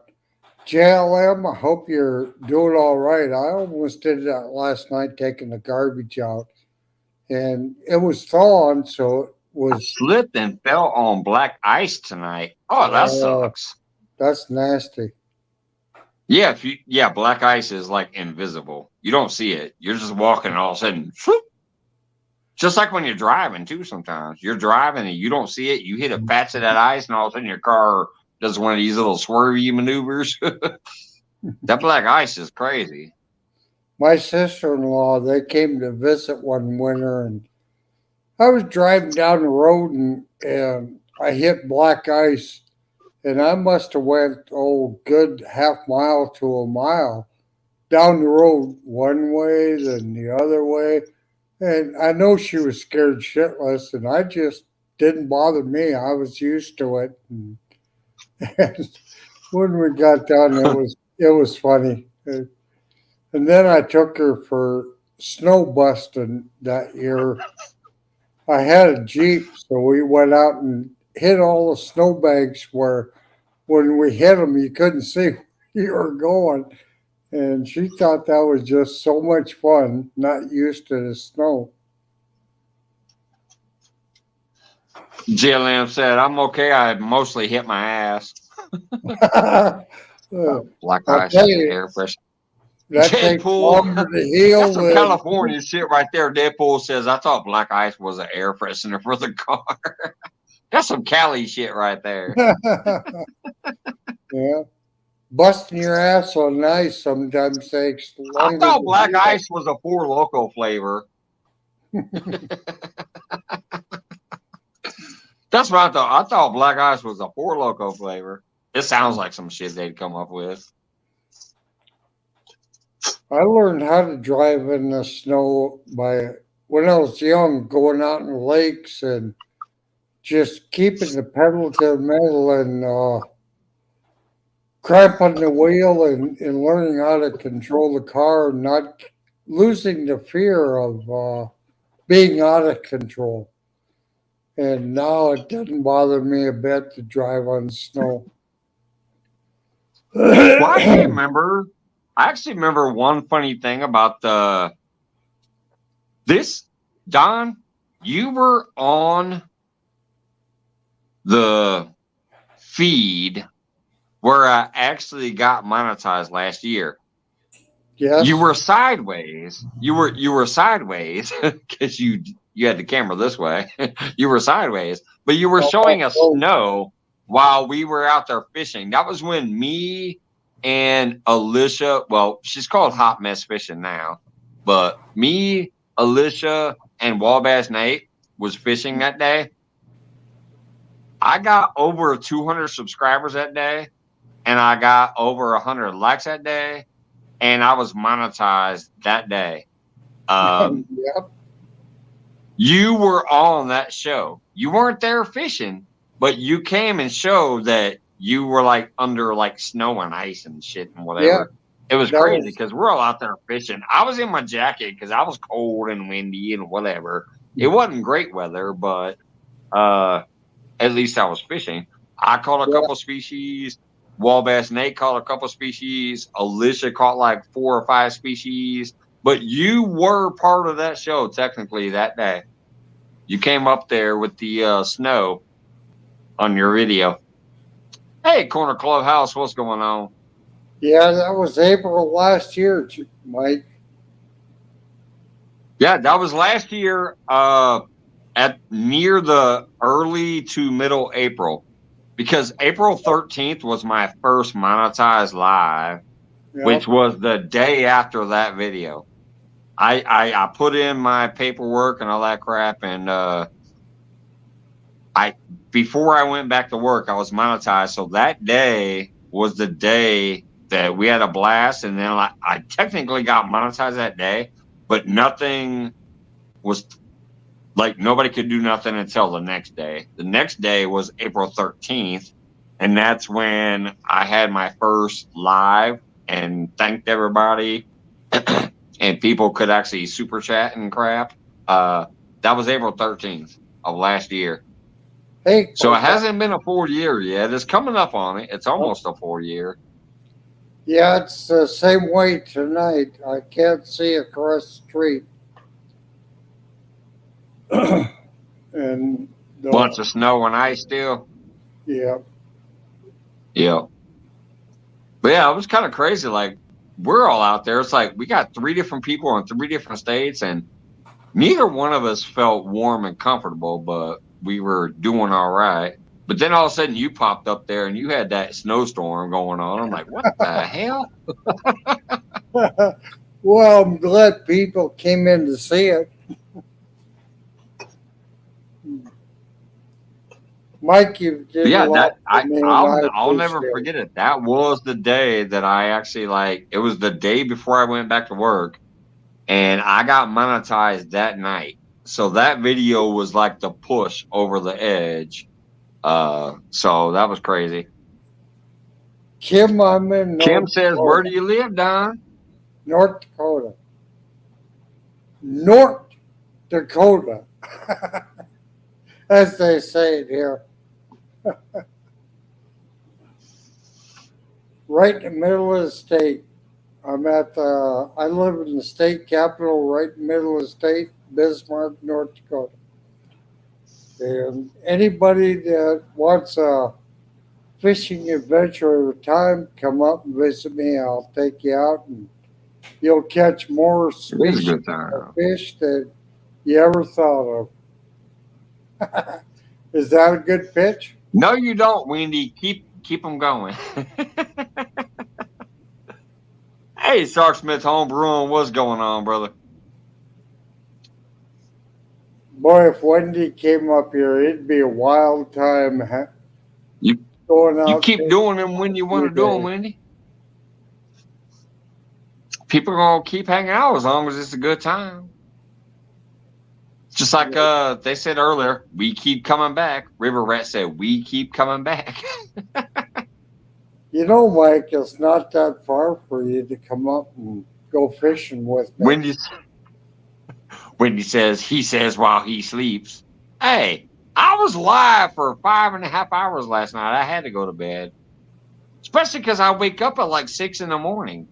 JLM, I hope you're doing all right. I almost did that last night, taking the garbage out, and it was thawing, so it was. Slipped and fell on black ice tonight. Oh, that sucks. That's nasty. Yeah, black ice is like invisible. You don't see it. You're just walking, and all of a sudden, whoop. Just like when you're driving too. Sometimes you're driving and you don't see it. You hit a patch of that ice, and all of a sudden your car does one of these little swervy maneuvers. That black ice is crazy. My sister-in-law, they came to visit one winter, and I was driving down the road, and I hit black ice, and I must have went, good half mile to a mile down the road, one way, then the other way. And I know she was scared shitless, and I just didn't bother me. I was used to it. And when we got done, it was funny. And then I took her for snow busting that year. I had a Jeep, so we went out and hit all the snowbanks where when we hit them, you couldn't see where you were going. And she thought that was just so much fun, not used to the snow. JLM said, I'm okay. I mostly hit my ass. Black ice, air pressure. That takes longer to heal. That's some California shit right there. Deadpool says, I thought black ice was an air freshener for the car. That's some Cali shit right there. Yeah. Busting your ass on ice sometimes takes longer. I thought black ice was a Four Loko flavor. That's what I thought. I thought black ice was a Four Loko flavor. It sounds like some shit they'd come up with. I learned how to drive in the snow when I was young, going out in the lakes and just keeping the pedal to the metal and cramping the wheel and learning how to control the car, not losing the fear of being out of control. And now it doesn't bother me a bit to drive on snow. Well, I can't remember. I actually remember one funny thing about this. Don, you were on the feed where I actually got monetized last year. Yes. You were sideways. You were sideways because you had the camera this way. You were sideways, but you were showing us snow while we were out there fishing. That was when me and Alicia, well, she's called Hot Mess Fishing now, but me, Alicia, and Wabash Nate was fishing that day. I got over 200 subscribers that day, and I got over 100 likes that day, and I was monetized that day. Yep. You were on that show. You weren't there fishing, but you came and showed that you were like under like snow and ice and shit and whatever. Yeah, it was crazy because we're all out there fishing. I was in my jacket because I was cold and windy and whatever. It wasn't great weather, but at least I was fishing. I caught a couple species. Wabash Nate caught a couple species. Alicia caught like 4 or 5 species. But you were part of that show technically that day. You came up there with the snow on your video. Hey, Corner Clubhouse, what's going on? Yeah, that was April last year, Mike. Yeah, that was last year at near the early to middle April. Because April 13th was my first monetized live, which was the day after that video. I put in my paperwork and all that crap, and before I went back to work, I was monetized. So that day was the day that we had a blast, and then I technically got monetized that day. but nothing was like nobody could do nothing until the next day. The next day was April 13th, and that's when I had my first live and thanked everybody, and people could actually super chat and crap. That was April 13th of last year. Hey, So it hasn't been a full year yet. It's coming up on it. It's almost a full year. yeah, it's the same way tonight. I can't see across the street. And Bunch of snow and ice still. yeah, Yeah. But yeah, it was kind of crazy. Like, we're all out there. It's like we got 3 different people in 3 different states, and neither one of us felt warm and comfortable, but we were doing all right. But then all of a sudden you popped up there and you had that snowstorm going on. I'm like, what the hell? well, I'm glad people came in to see it. Mike, you did Yeah, a lot that for me, and I'll never appreciate forget it. That was the day that I actually it was the day before I went back to work, and I got monetized that night. So that video was like the push over the edge. So that was crazy. Kim, I'm in Kim North says, Dakota. "Where do you live, Don?" North Dakota. North Dakota. As they say it here. Right in the middle of the state. I live in the state capital, right in the middle of the state, Bismarck, North Dakota. And anybody that wants a fishing adventure at a time, come up and visit me. I'll take you out, and you'll catch more It is a species good time. of fish than you ever thought of. Is that a good pitch? No, you don't, Wendy. Keep them going. Hey, Sark Smith Home Brewing, what's going on, brother? Boy, if Wendy came up here, it'd be a wild time You going out. You keep doing them when you want to do them, Wendy. People are gonna keep hanging out as long as it's a good time. Just like they said earlier, we keep coming back. River Rat said, we keep coming back. You know, Mike, it's not that far for you to come up and go fishing with me. Wendy says, he says while he sleeps. Hey, I was live for 5.5 hours last night. I had to go to bed. Especially because I wake up at like 6 in the morning.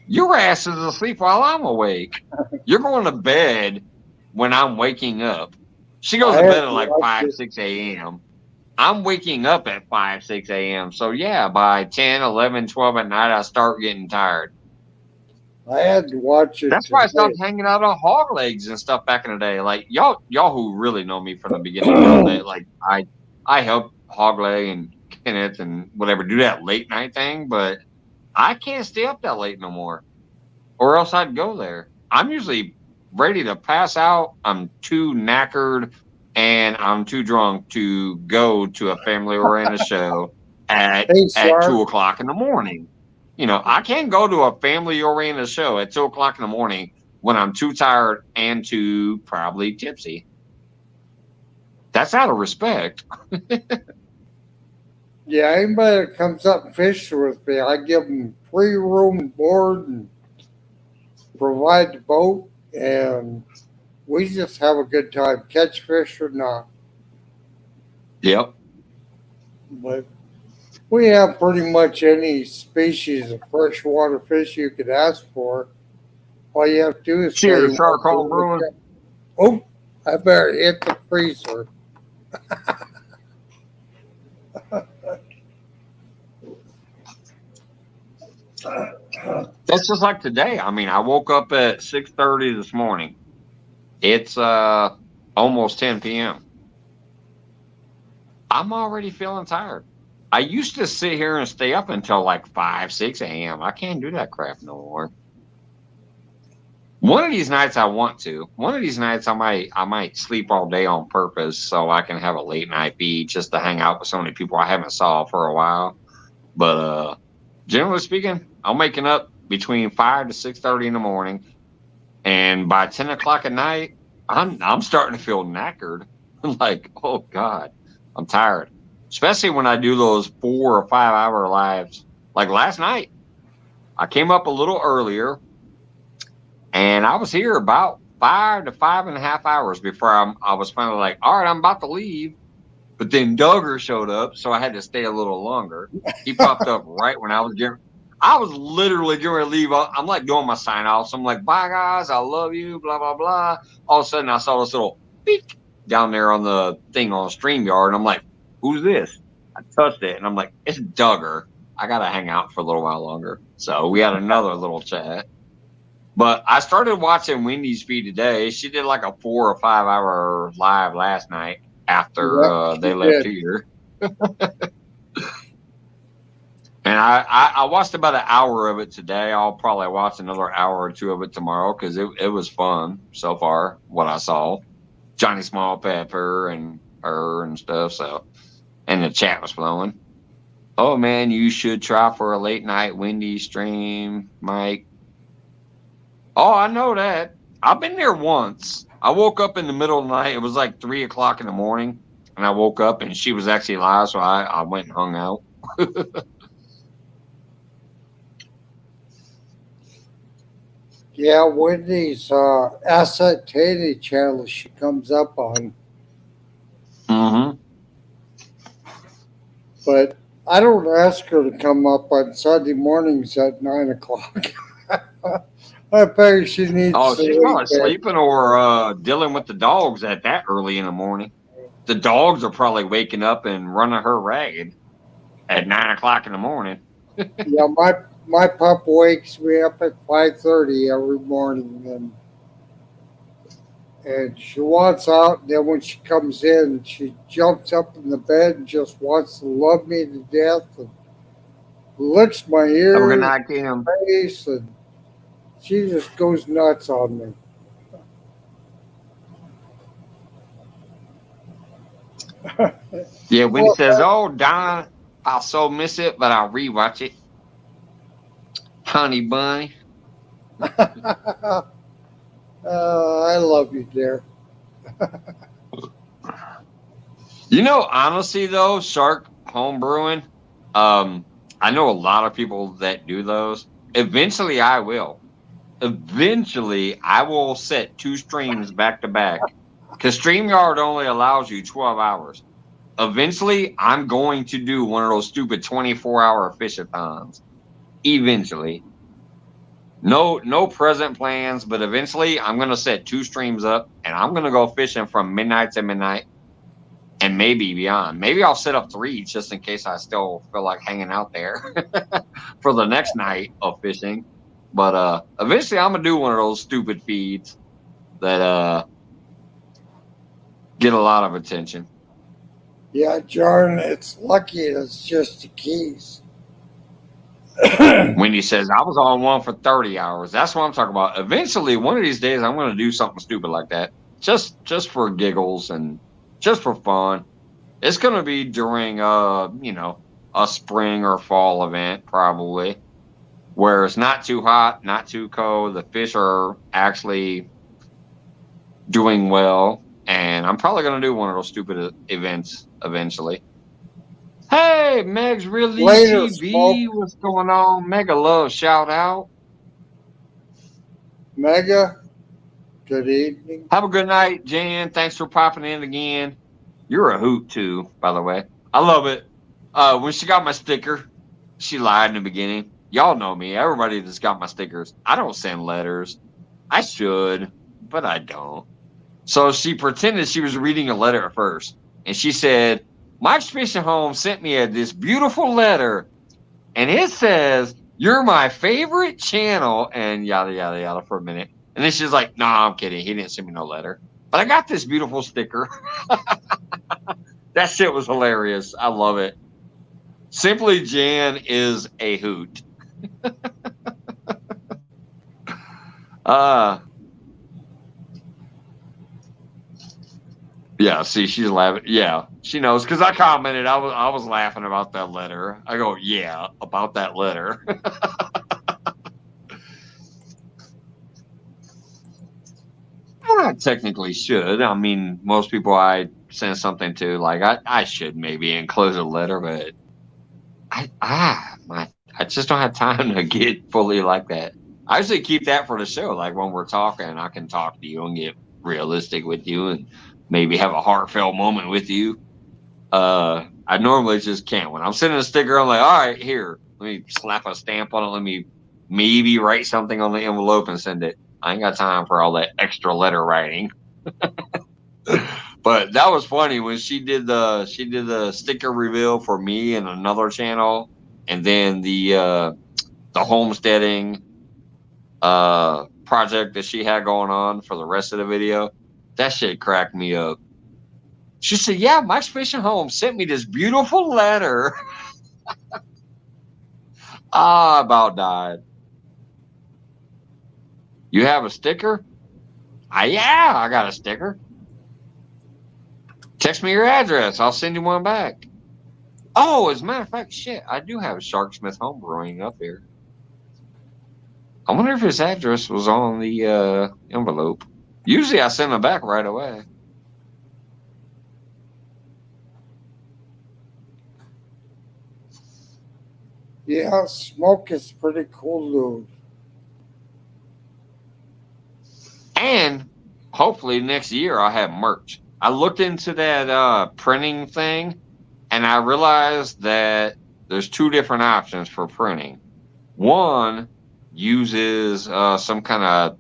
Your ass is asleep while I'm awake. You're going to bed when I'm waking up. She goes to bed at like 5, 6 a.m. I'm waking up at 5, 6 a.m. So yeah, by 10, 11, 12 at night, I start getting tired. I had to watch it. That's why I stopped hanging out on hog legs and stuff back in the day. Like y'all who really know me from the beginning know that like I helped hog leg and Kenneth and whatever do that late night thing, but I can't stay up that late no more, or else I'd go there. I'm usually ready to pass out. I'm too knackered and I'm too drunk to go to a family-oriented show at 2 o'clock in the morning. You know, I can't go to a family-oriented show at 2 o'clock in the morning when I'm too tired and too probably tipsy. That's out of respect. Yeah, anybody that comes up and fishes with me, I give them free room and board and provide the boat, and we just have a good time, catch fish or not. Yep. But we have pretty much any species of freshwater fish you could ask for. All you have to do is cheers, Shark Home Brewing. Oh, I better hit the freezer. That's just like today. I mean, I woke up at 6:30 this morning. It's almost 10 p.m. I'm already feeling tired. I used to sit here and stay up until like 5, 6 a.m. I can't do that crap no more. One of these nights I want to. One of these nights I might sleep all day on purpose so I can have a late night beat just to hang out with so many people I haven't saw for a while. But generally speaking, I'm waking up between 5 to 6:30 in the morning. And by 10 o'clock at night, I'm starting to feel knackered. Like, oh God, I'm tired. Especially when I do those 4 or 5 hour lives. Like last night, I came up a little earlier and I was here about 5 to 5.5 hours before I was finally like, all right, I'm about to leave. But then Duggar showed up, so I had to stay a little longer. He popped up right when I was literally getting ready to leave. I'm like doing my sign offs. I'm like, bye guys, I love you, blah, blah, blah. All of a sudden I saw this little beep down there on the thing on StreamYard. And I'm like, who's this? I touched it and I'm like, it's Duggar. I got to hang out for a little while longer. So we had another little chat. But I started watching Wendy's feed today. She did like a 4 or 5 hour live last night after they left here. And I watched about an hour of it today. I'll probably watch another hour or two of it tomorrow because it was fun so far, what I saw. Johnny Small Pepper and her and stuff. So, and the chat was flowing. Oh, man, you should try for a late night Wendy's stream, Mike. Oh, I know that. I've been there once. I woke up in the middle of the night. It was like 3 o'clock in the morning. And I woke up and she was actually live. So I went and hung out. Yeah, Wendy's Asset Teddy channel she comes up on. Mm-hmm. But I don't ask her to come up on Sunday mornings at 9 o'clock. I figure she needs Oh, to she's sleep probably in. sleeping or dealing with the dogs at that early in the morning. The dogs are probably waking up and running her ragged at 9 o'clock in the morning. Yeah, my pup wakes me up at 5:30 every morning, and she wants out. And then when she comes in, she jumps up in the bed and just wants to love me to death and licks my Have a good ears, night, Kim. face, and she just goes nuts on me. Yeah, when he says, "Oh, Donna, I'll so miss it, but I'll rewatch it." Honey bunny. I love you, dear. You know, honestly though, Shark Home Brewing, I know a lot of people that do those. Eventually I will. Eventually I will set 2 streams back to back. Because StreamYard only allows you 12 hours. Eventually, I'm going to do one of those stupid 24-hour fish-a-thons. Eventually. No present plans, but eventually I'm going to set 2 streams up and I'm going to go fishing from midnight to midnight and maybe beyond. Maybe I'll set up 3 just in case I still feel like hanging out there for the next night of fishing. But eventually I'm going to do one of those stupid feeds that get a lot of attention. Yeah, John, it's lucky it's just the keys. Wendy says, I was on one for 30 hours. That's what I'm talking about. Eventually, one of these days, I'm going to do something stupid like that. Just for giggles and just for fun. It's going to be during, a spring or fall event, probably, where it's not too hot, not too cold. The fish are actually doing well. And I'm probably going to do one of those stupid events eventually. Hey, Meg's Really Later, TV. Smoke. What's going on? Mega love shout out. Mega, good evening. Have a good night, Jan. Thanks for popping in again. You're a hoot too, by the way. I love it. When she got my sticker, she lied in the beginning. Y'all know me. Everybody that's got my stickers. I don't send letters. I should, but I don't. So she pretended she was reading a letter at first. And she said, Mike's Fishing Home sent me this beautiful letter. And it says, you're my favorite channel. And yada, yada, yada for a minute. And then she's like, no, I'm kidding. He didn't send me no letter. But I got this beautiful sticker. That shit was hilarious. I love it. Simply Jan is a hoot. Yeah, see, she's laughing. Yeah, she knows because I commented. I was laughing about that letter. I go, yeah, about that letter. I technically should. I mean, most people I send something to, like I should maybe enclose a letter, but I just don't have time to get fully like that. I usually keep that for the show, like when we're talking, I can talk to you and get realistic with you, and maybe have a heartfelt moment with you. I normally just can't. When I'm sending a sticker, I'm like, all right, here, let me slap a stamp on it. Let me maybe write something on the envelope and send it. I ain't got time for all that extra letter writing. But that was funny when she did the sticker reveal for me and another channel, and then the homesteading project that she had going on for the rest of the video. That shit cracked me up. She said, "Yeah, Mike's Fishing Home sent me this beautiful letter." I about died. You have a sticker? Yeah, I got a sticker. Text me your address. I'll send you one back. Oh, as a matter of fact, shit, I do have a Sharksmith home brewing up here. I wonder if his address was on the envelope. Usually I send them back right away. Yeah, smoke is pretty cool, dude. And hopefully next year I'll have merch. I looked into that printing thing, and I realized that there's two different options for printing. One uses some kind of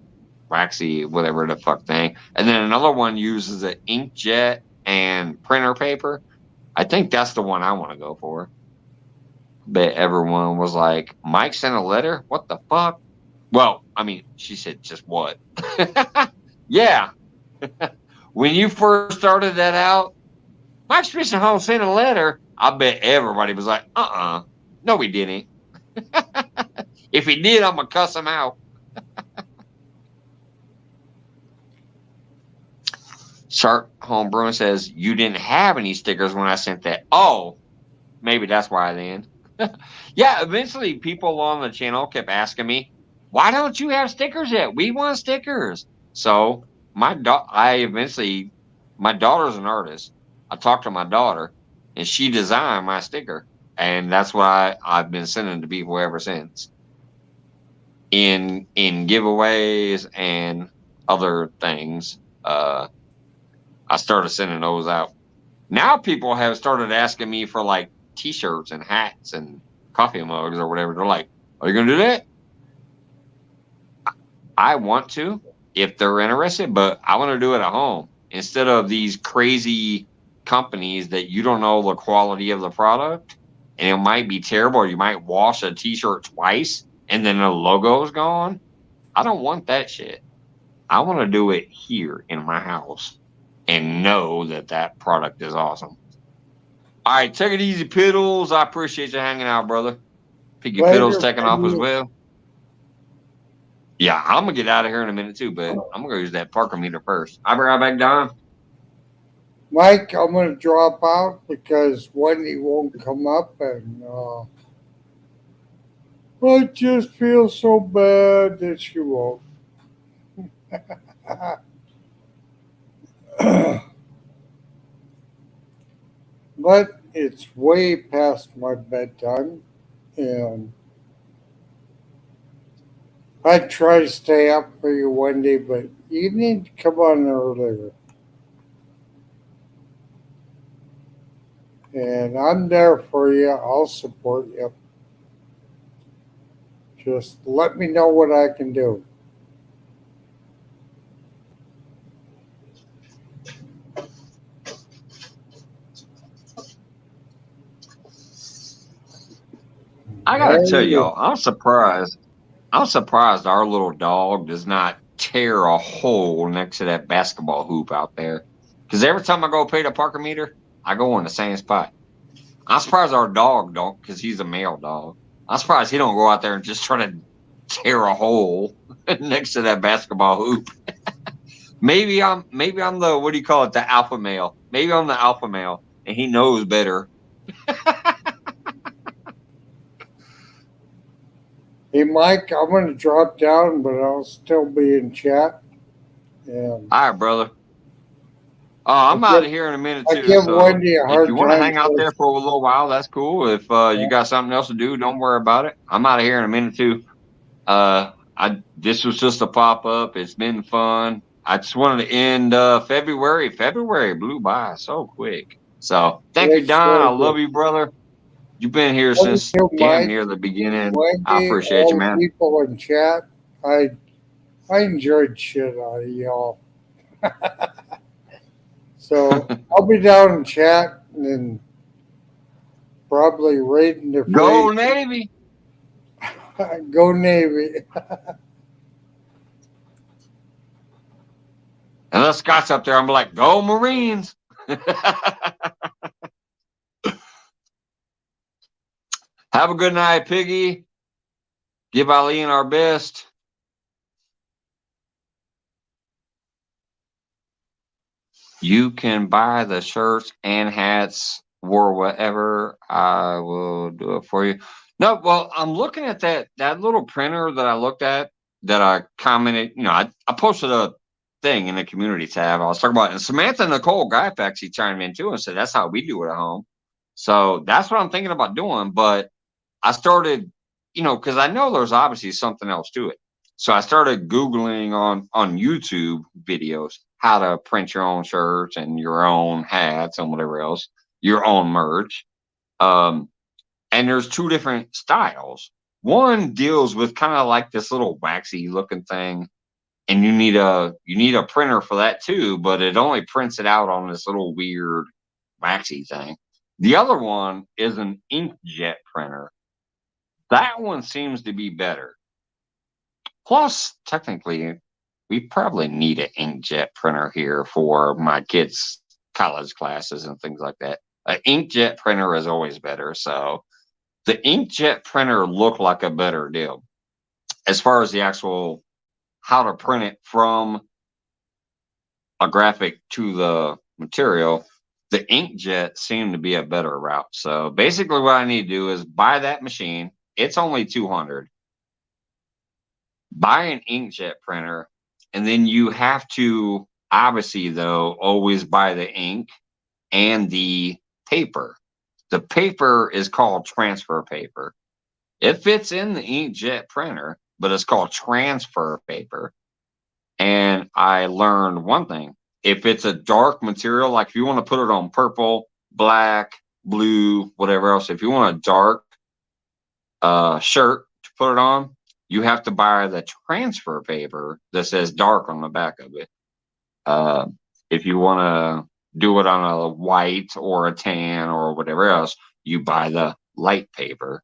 waxy whatever the fuck thing, and then another one uses an inkjet and printer paper. I think that's the one I want to go for. But everyone was like, Mike sent a letter? What the fuck? Well, I mean, she said, just what? Yeah. When you first started that out, Mike's Fishing Home sent a letter. I bet everybody was like, no, he didn't. If he did, I'm going to cuss him out. Shark Home Brewing says, you didn't have any stickers when I sent that. Oh, maybe that's why then. Yeah, eventually people on the channel kept asking me, why don't you have stickers yet? We want stickers. So my daughter's an artist. I talked to my daughter, and she designed my sticker. And that's why I've been sending to people ever since. In giveaways and other things, I started sending those out. Now people have started asking me for like T-shirts and hats and coffee mugs or whatever. They're like, "Are you gonna do that?" I want to if they're interested, but I want to do it at home instead of these crazy companies that you don't know the quality of the product, and it might be terrible. Or you might wash a T-shirt twice and then the logo's gone. I don't want that shit. I want to do it here in my house and know that that product is awesome. All right, take it easy, Piddles. I appreciate you hanging out, brother. Piggy Piddles taking off as well. Yeah, I'm going to get out of here in a minute, too, but I'm going to go use that Parker meter first. I'll be right back, Don. Mike, I'm going to drop out because Wendy won't come up, and I just feel so bad that she won't. But it's way past my bedtime, and I try to stay up for you, Wendy, but you need to come on earlier. And I'm there for you. I'll support you. Just let me know what I can do. I got to tell y'all, I'm surprised. I'm surprised our little dog does not tear a hole next to that basketball hoop out there. Because every time I go pay the Parker meter, I go in the same spot. I'm surprised our dog don't, because he's a male dog. I'm surprised he don't go out there and just try to tear a hole next to that basketball hoop. maybe I'm the, what do you call it, the alpha male. Maybe I'm the alpha male, and he knows better. Hey, Mike, I'm going to drop down, but I'll still be in chat. And All right, brother. Oh, I I'm out give, of here in a minute I too. give So Wendy a if you hard want to time. hang out there for a little while, that's cool. If you got something else to do, don't worry about it. I'm out of here in a minute too. This was just a pop up. It's been fun. I just wanted to end February. February blew by so quick. So thank you, It's Don. I really love good. you, brother. You've been here Love since you, damn Mike, near the beginning. I Wendy, appreciate you, all the man. people in chat. I enjoyed shit out of y'all. So I'll be down in chat and probably raiding the Go freight. Navy. Go Navy. Unless Scott's up there, I'm like, go Marines. Have a good night, Piggy. Give Eileen our best. You can buy the shirts and hats or whatever. I will do it for you. No, well, I'm looking at that little printer that I looked at that I commented. I posted a thing in the community tab. I was talking about it. And Samantha Nicole Guy actually chimed in too and said that's how we do it at home. So that's what I'm thinking about doing. But I started, because I know there's obviously something else to it. So I started Googling on YouTube videos how to print your own shirts and your own hats and whatever else, your own merch. And there's two different styles. One deals with kind of like this little waxy looking thing, and you need a printer for that too, but it only prints it out on this little weird waxy thing. The other one is an inkjet printer. That one seems to be better. Plus, technically, we probably need an inkjet printer here for my kids' college classes and things like that. An inkjet printer is always better. So the inkjet printer looked like a better deal. As far as the actual how to print it from a graphic to the material, the inkjet seemed to be a better route. So basically what I need to do is buy that machine. It's only 200. Buy an inkjet printer, and then you have to obviously though always buy the ink and the paper. The paper is called transfer paper. It fits in the inkjet printer, but it's called transfer paper. And I learned one thing. If it's a dark material, like if you want to put it on purple, black, blue, whatever else, if you want a dark shirt to put it on, you have to buy the transfer paper that says dark on the back of it. Uh, if you want to do it on a white or a tan or whatever else, you buy the light paper.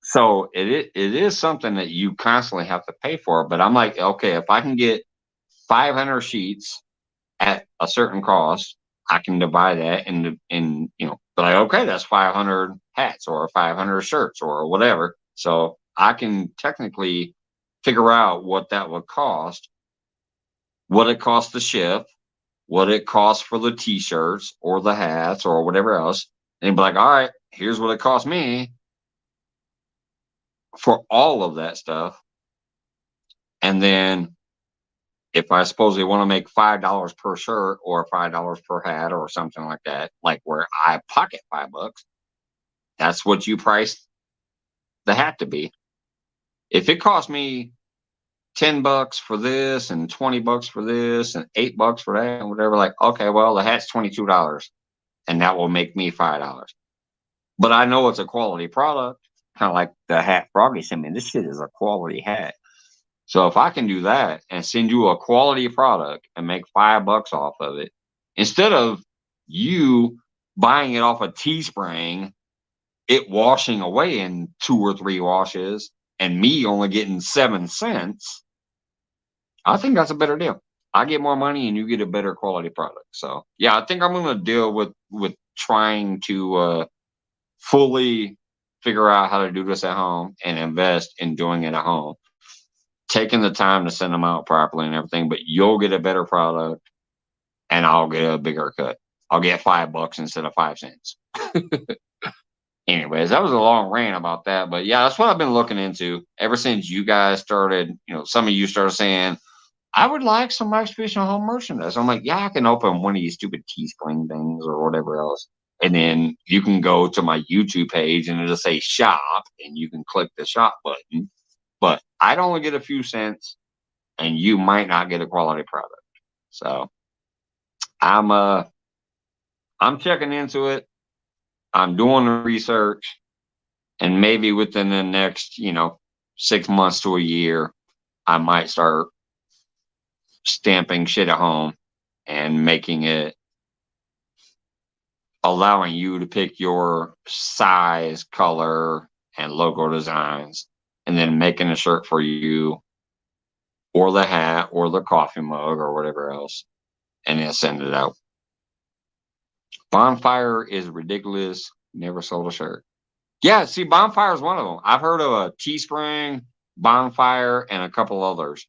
So it is something that you constantly have to pay for. But I'm like, okay, if I can get 500 sheets at a certain cost, I can divide that but like, okay, that's 500 hats or 500 shirts or whatever. So I can technically figure out what that would cost, what it costs to ship, what it costs for the t-shirts or the hats or whatever else. And be like, all right, here's what it cost me for all of that stuff. And then if I supposedly want to make $5 per shirt or $5 per hat or something like that, like where I pocket $5, that's what you price the hat to be. If it costs me $10 for this and $20 for this and $8 for that and whatever, like, okay, well, the hat's $22 and that will make me $5. But I know it's a quality product, kind of like the hat Froggy sent me. This shit is a quality hat. So if I can do that and send you a quality product and make $5 off of it, instead of you buying it off a Teespring, it washing away in 2 or 3 washes, and me only getting 7 cents, I think that's a better deal. I get more money and you get a better quality product. So yeah, I think I'm going to deal with trying to fully figure out how to do this at home and invest in doing it at home. Taking the time to send them out properly and everything, but you'll get a better product and I'll get a bigger cut. I'll get $5 instead of 5 cents. Anyways, that was a long rant about that, but yeah, that's what I've been looking into ever since you guys started. Some of you started saying, I would like some Mike's Fishing Home merchandise. I'm like, yeah, I can open one of these stupid Teespring things or whatever else. And then you can go to my YouTube page and it'll say shop and you can click the shop button. But I'd only get a few cents and you might not get a quality product. So I'm checking into it. I'm doing the research, and maybe within the next, 6 months to a year, I might start stamping shit at home and making it, allowing you to pick your size, color, and logo designs, and then making a shirt for you, or the hat, or the coffee mug, or whatever else, and then send it out. Bonfire is ridiculous. Never sold a shirt. Yeah, see, Bonfire is one of them. I've heard of a Teespring, Bonfire, and a couple others.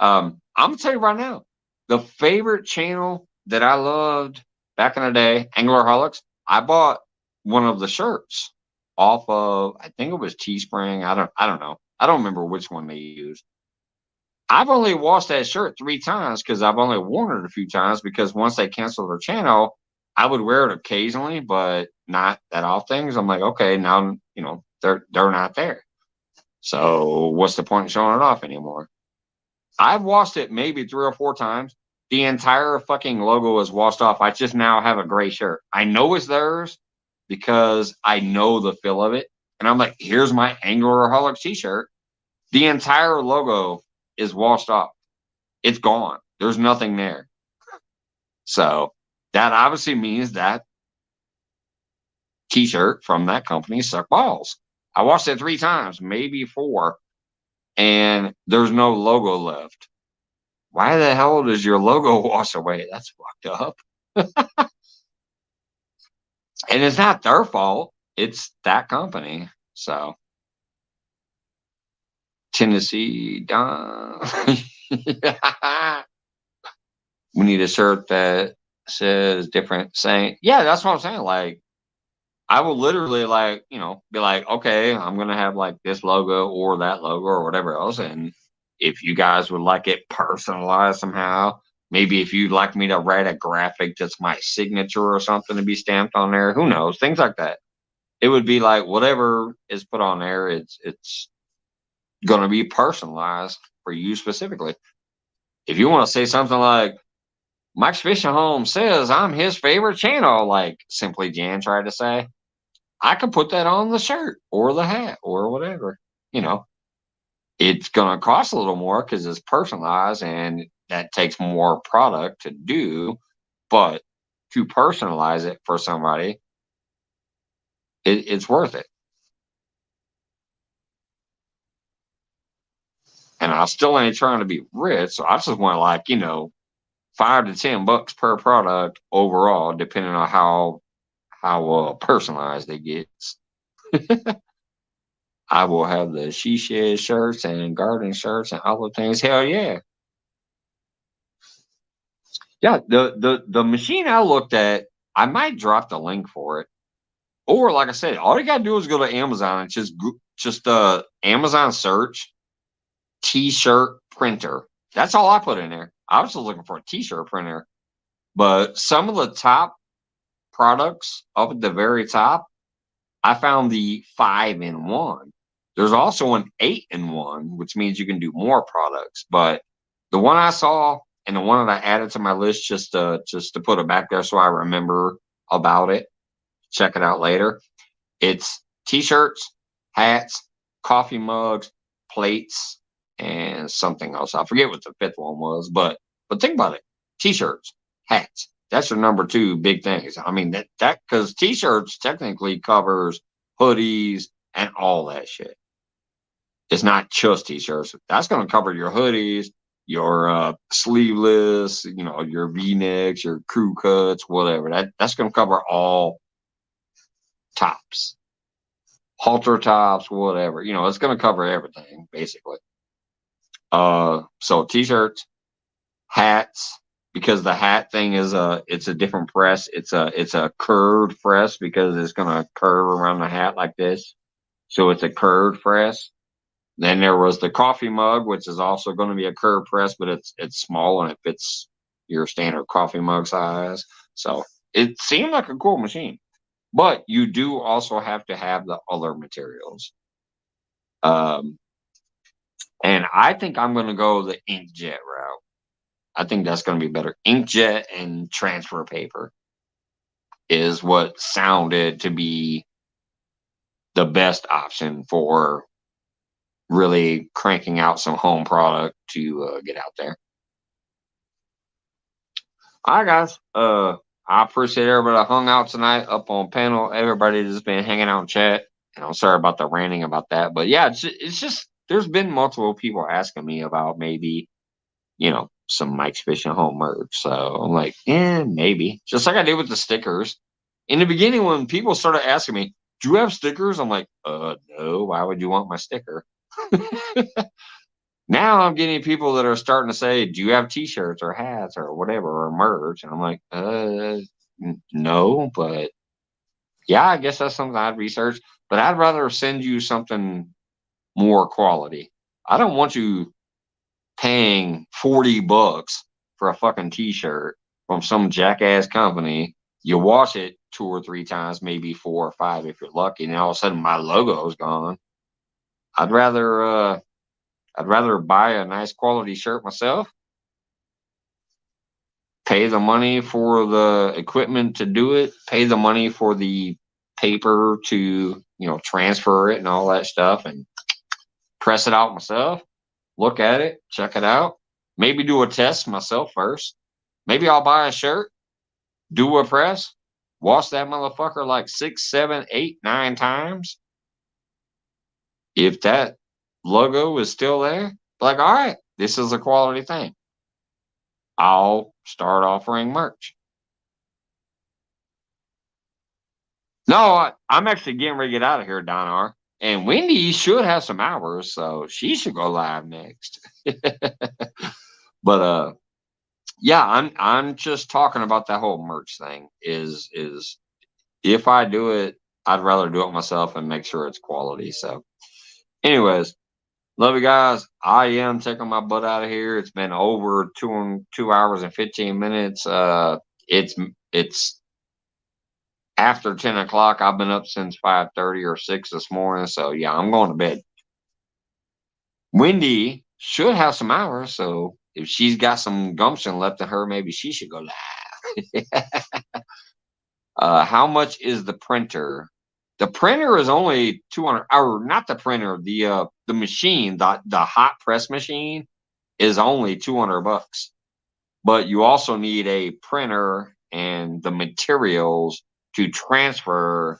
I'm gonna tell you right now, the favorite channel that I loved back in the day, Anglerholics. I bought one of the shirts off of, I think it was Teespring. I don't know. I don't remember which one they used. I've only washed that shirt 3 times because I've only worn it a few times, because once they canceled their channel, I would wear it occasionally, but not that often. Because I'm like, okay, now they're not there. So what's the point in showing it off anymore? I've washed it maybe 3 or 4 times. The entire fucking logo is washed off. I just now have a gray shirt. I know it's theirs because I know the feel of it. And I'm like, here's my Angleraholic t-shirt. The entire logo is washed off. It's gone. There's nothing there. So that obviously means that t-shirt from that company sucked balls. I washed it 3 times, maybe 4, and there's no logo left. Why the hell does your logo wash away? That's fucked up. And it's not their fault. It's that company. So Tennessee, Don. We need a shirt that says different saying. Yeah, that's what I'm saying. Like, I will literally be like, okay, I'm going to have like this logo or that logo or whatever else. And if you guys would like it personalized somehow, maybe if you'd like me to write a graphic that's my signature or something to be stamped on there, who knows, things like that. It would be like whatever is put on there, it's going to be personalized for you specifically. If you want to say something like, Mike's Fishing Home says I'm his favorite channel, like Simply Jan tried to say, I could put that on the shirt or the hat or whatever. It's going to cost a little more because it's personalized and that takes more product to do. But to personalize it for somebody, it's worth it. And I still ain't trying to be rich. So I just want $5 to $10 per product overall, depending on how personalized it gets. I will have the she shed shirts and garden shirts and all the things. Hell yeah. Yeah, the machine I looked at, I might drop the link for it. Or like I said, all you gotta do is go to Amazon and just Amazon search t-shirt printer. That's all I put in there. I was just looking for a t-shirt printer. But some of the top products up at the very top, I found the 5-in-1. There's also an 8-in-1, which means you can do more products. But the one I saw and the one that I added to my list just to put it back there so I remember about it, check it out later. It's t-shirts, hats, coffee mugs, plates, and something else. I forget what the 5th one was, but think about it. T-shirts, hats. That's your number 2 big things. I mean, that because t-shirts technically covers hoodies and all that shit. It's not just t-shirts. That's going to cover your hoodies, your sleeveless, your V-necks, your crew cuts, whatever. That's going to cover all tops, halter tops, whatever. It's going to cover everything basically. So t-shirts, hats, because the hat thing is it's a different press. It's a curved press because it's going to curve around the hat like this. So it's a curved press. Then there was the coffee mug, which is also going to be a curve press, but it's small and it fits your standard coffee mug size. So it seemed like a cool machine. But you do also have to have the other materials. And I think I'm going to go the inkjet route. I think that's going to be better. Inkjet and transfer paper is what sounded to be the best option for really cranking out some home product to get out there. All right, guys. I appreciate everybody that hung out tonight up on panel. Everybody that's been hanging out in chat. And I'm sorry about the ranting about that. But yeah, it's just there's been multiple people asking me about maybe, some Mike's Fishing Home merch. So I'm like, maybe. Just like I did with the stickers. In the beginning, when people started asking me, do you have stickers? I'm like, no, why would you want my sticker? Now I'm getting people that are starting to say, do you have t-shirts or hats or whatever or merch? And I'm like, no, but yeah, I guess that's something I'd research. But I'd rather send you something more quality. I don't want you paying $40 for a fucking t-shirt from some jackass company. You wash it 2 or 3 times, maybe 4 or 5 if you're lucky, and all of a sudden my logo's gone. I'd rather buy a nice quality shirt myself, pay the money for the equipment to do it, pay the money for the paper to, transfer it and all that stuff, and press it out myself, look at it, check it out, maybe do a test myself first. Maybe I'll buy a shirt, do a press, wash that motherfucker like 6, 7, 8, 9 times. If that logo is still there, like, all right, this is a quality thing. I'll start offering merch. No, I'm actually getting ready to get out of here, Donar. And Wendy should have some hours, so she should go live next. But yeah, I'm just talking about that whole merch thing. Is if I do it, I'd rather do it myself and make sure it's quality. So, anyways, love you guys. I am taking my butt out of here. It's been over 2 hours and 15 minutes. It's after 10 o'clock. I've been up since 5:30 or 6 this morning. So yeah, I'm going to bed. Wendy should have some hours. So if she's got some gumption left in her, maybe she should go live. How much is the printer? The printer is only 200, or not the printer, the machine, the hot press machine is only $200. But you also need a printer and the materials to transfer.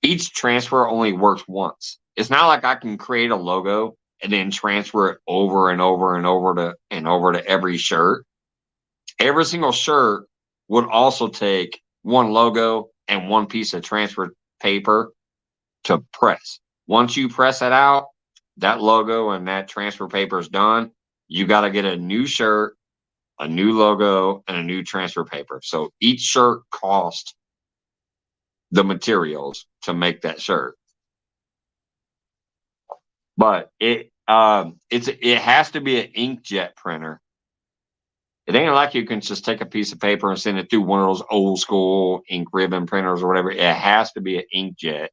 Each transfer only works once. It's not like I can create a logo and then transfer it over and over and over to every shirt. Every single shirt would also take one logo and one piece of transfer paper to press. Once you press it out, that logo and that transfer paper is done. You got to get a new shirt, a new logo, and a new transfer paper. So each shirt costs the materials to make that shirt. But it has to be an inkjet printer. It ain't like you can just take a piece of paper and send it through one of those old school ink ribbon printers or whatever. It has to be an inkjet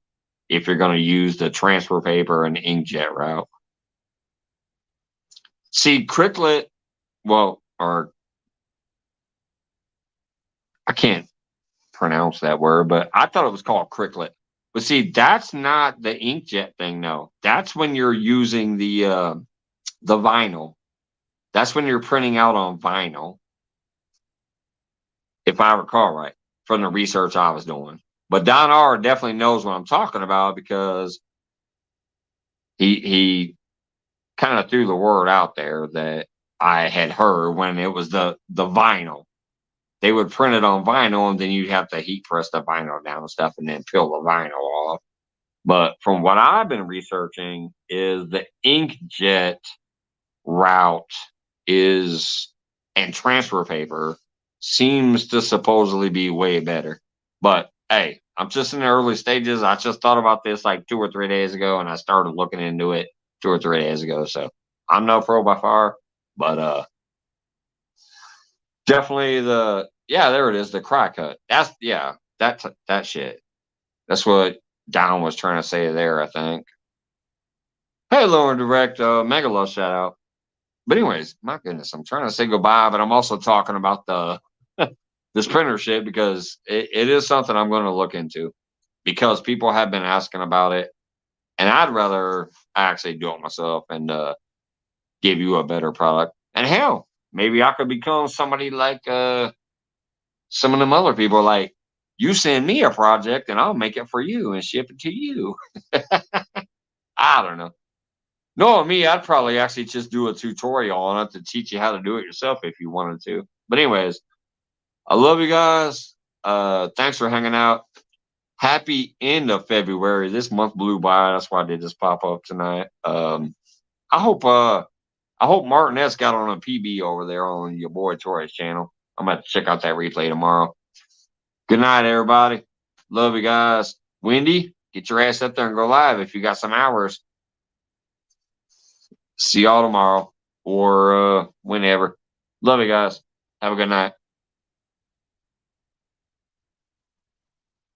if you're going to use the transfer paper and inkjet route. See, Cricklet, or I can't pronounce that word, but I thought it was called Cricklet. But see, that's not the inkjet thing, no. That's when you're using the vinyl. That's when you're printing out on vinyl, if I recall right, from the research I was doing. But Don R definitely knows what I'm talking about because he kind of threw the word out there that I had heard when it was the vinyl. They would print it on vinyl, and then you'd have to heat press the vinyl down and stuff and then peel the vinyl off. But from what I've been researching is the inkjet route and transfer paper seems to supposedly be way better. But hey, I'm just in the early stages. I just thought about this like 2 or 3 days ago, and I started looking into it 2 or 3 days ago. So I'm no pro by far, but definitely there it is, the cry cut. That's that shit. That's what Don was trying to say there, I think. Hey, Lauren Direct, mega love shout out. But anyways, my goodness, I'm trying to say goodbye, but I'm also talking about the this printer shit because it is something I'm going to look into because people have been asking about it, and I'd rather actually do it myself and give you a better product. And hell, maybe I could become somebody like some of them other people. Like, you send me a project and I'll make it for you and ship it to you. I don't know. No, me, I'd probably actually just do a tutorial on it to teach you how to do it yourself if you wanted to. But anyways, I love you guys. Thanks for hanging out. Happy end of February. This month blew by. That's why I did this pop up tonight. I hope Martin S got on a PB over there on your boy Torres channel. I'm about to check out that replay tomorrow. Good night, everybody. Love you guys. Wendy, get your ass up there and go live if you got some hours. See y'all tomorrow or whenever. Love you guys. Have a good night.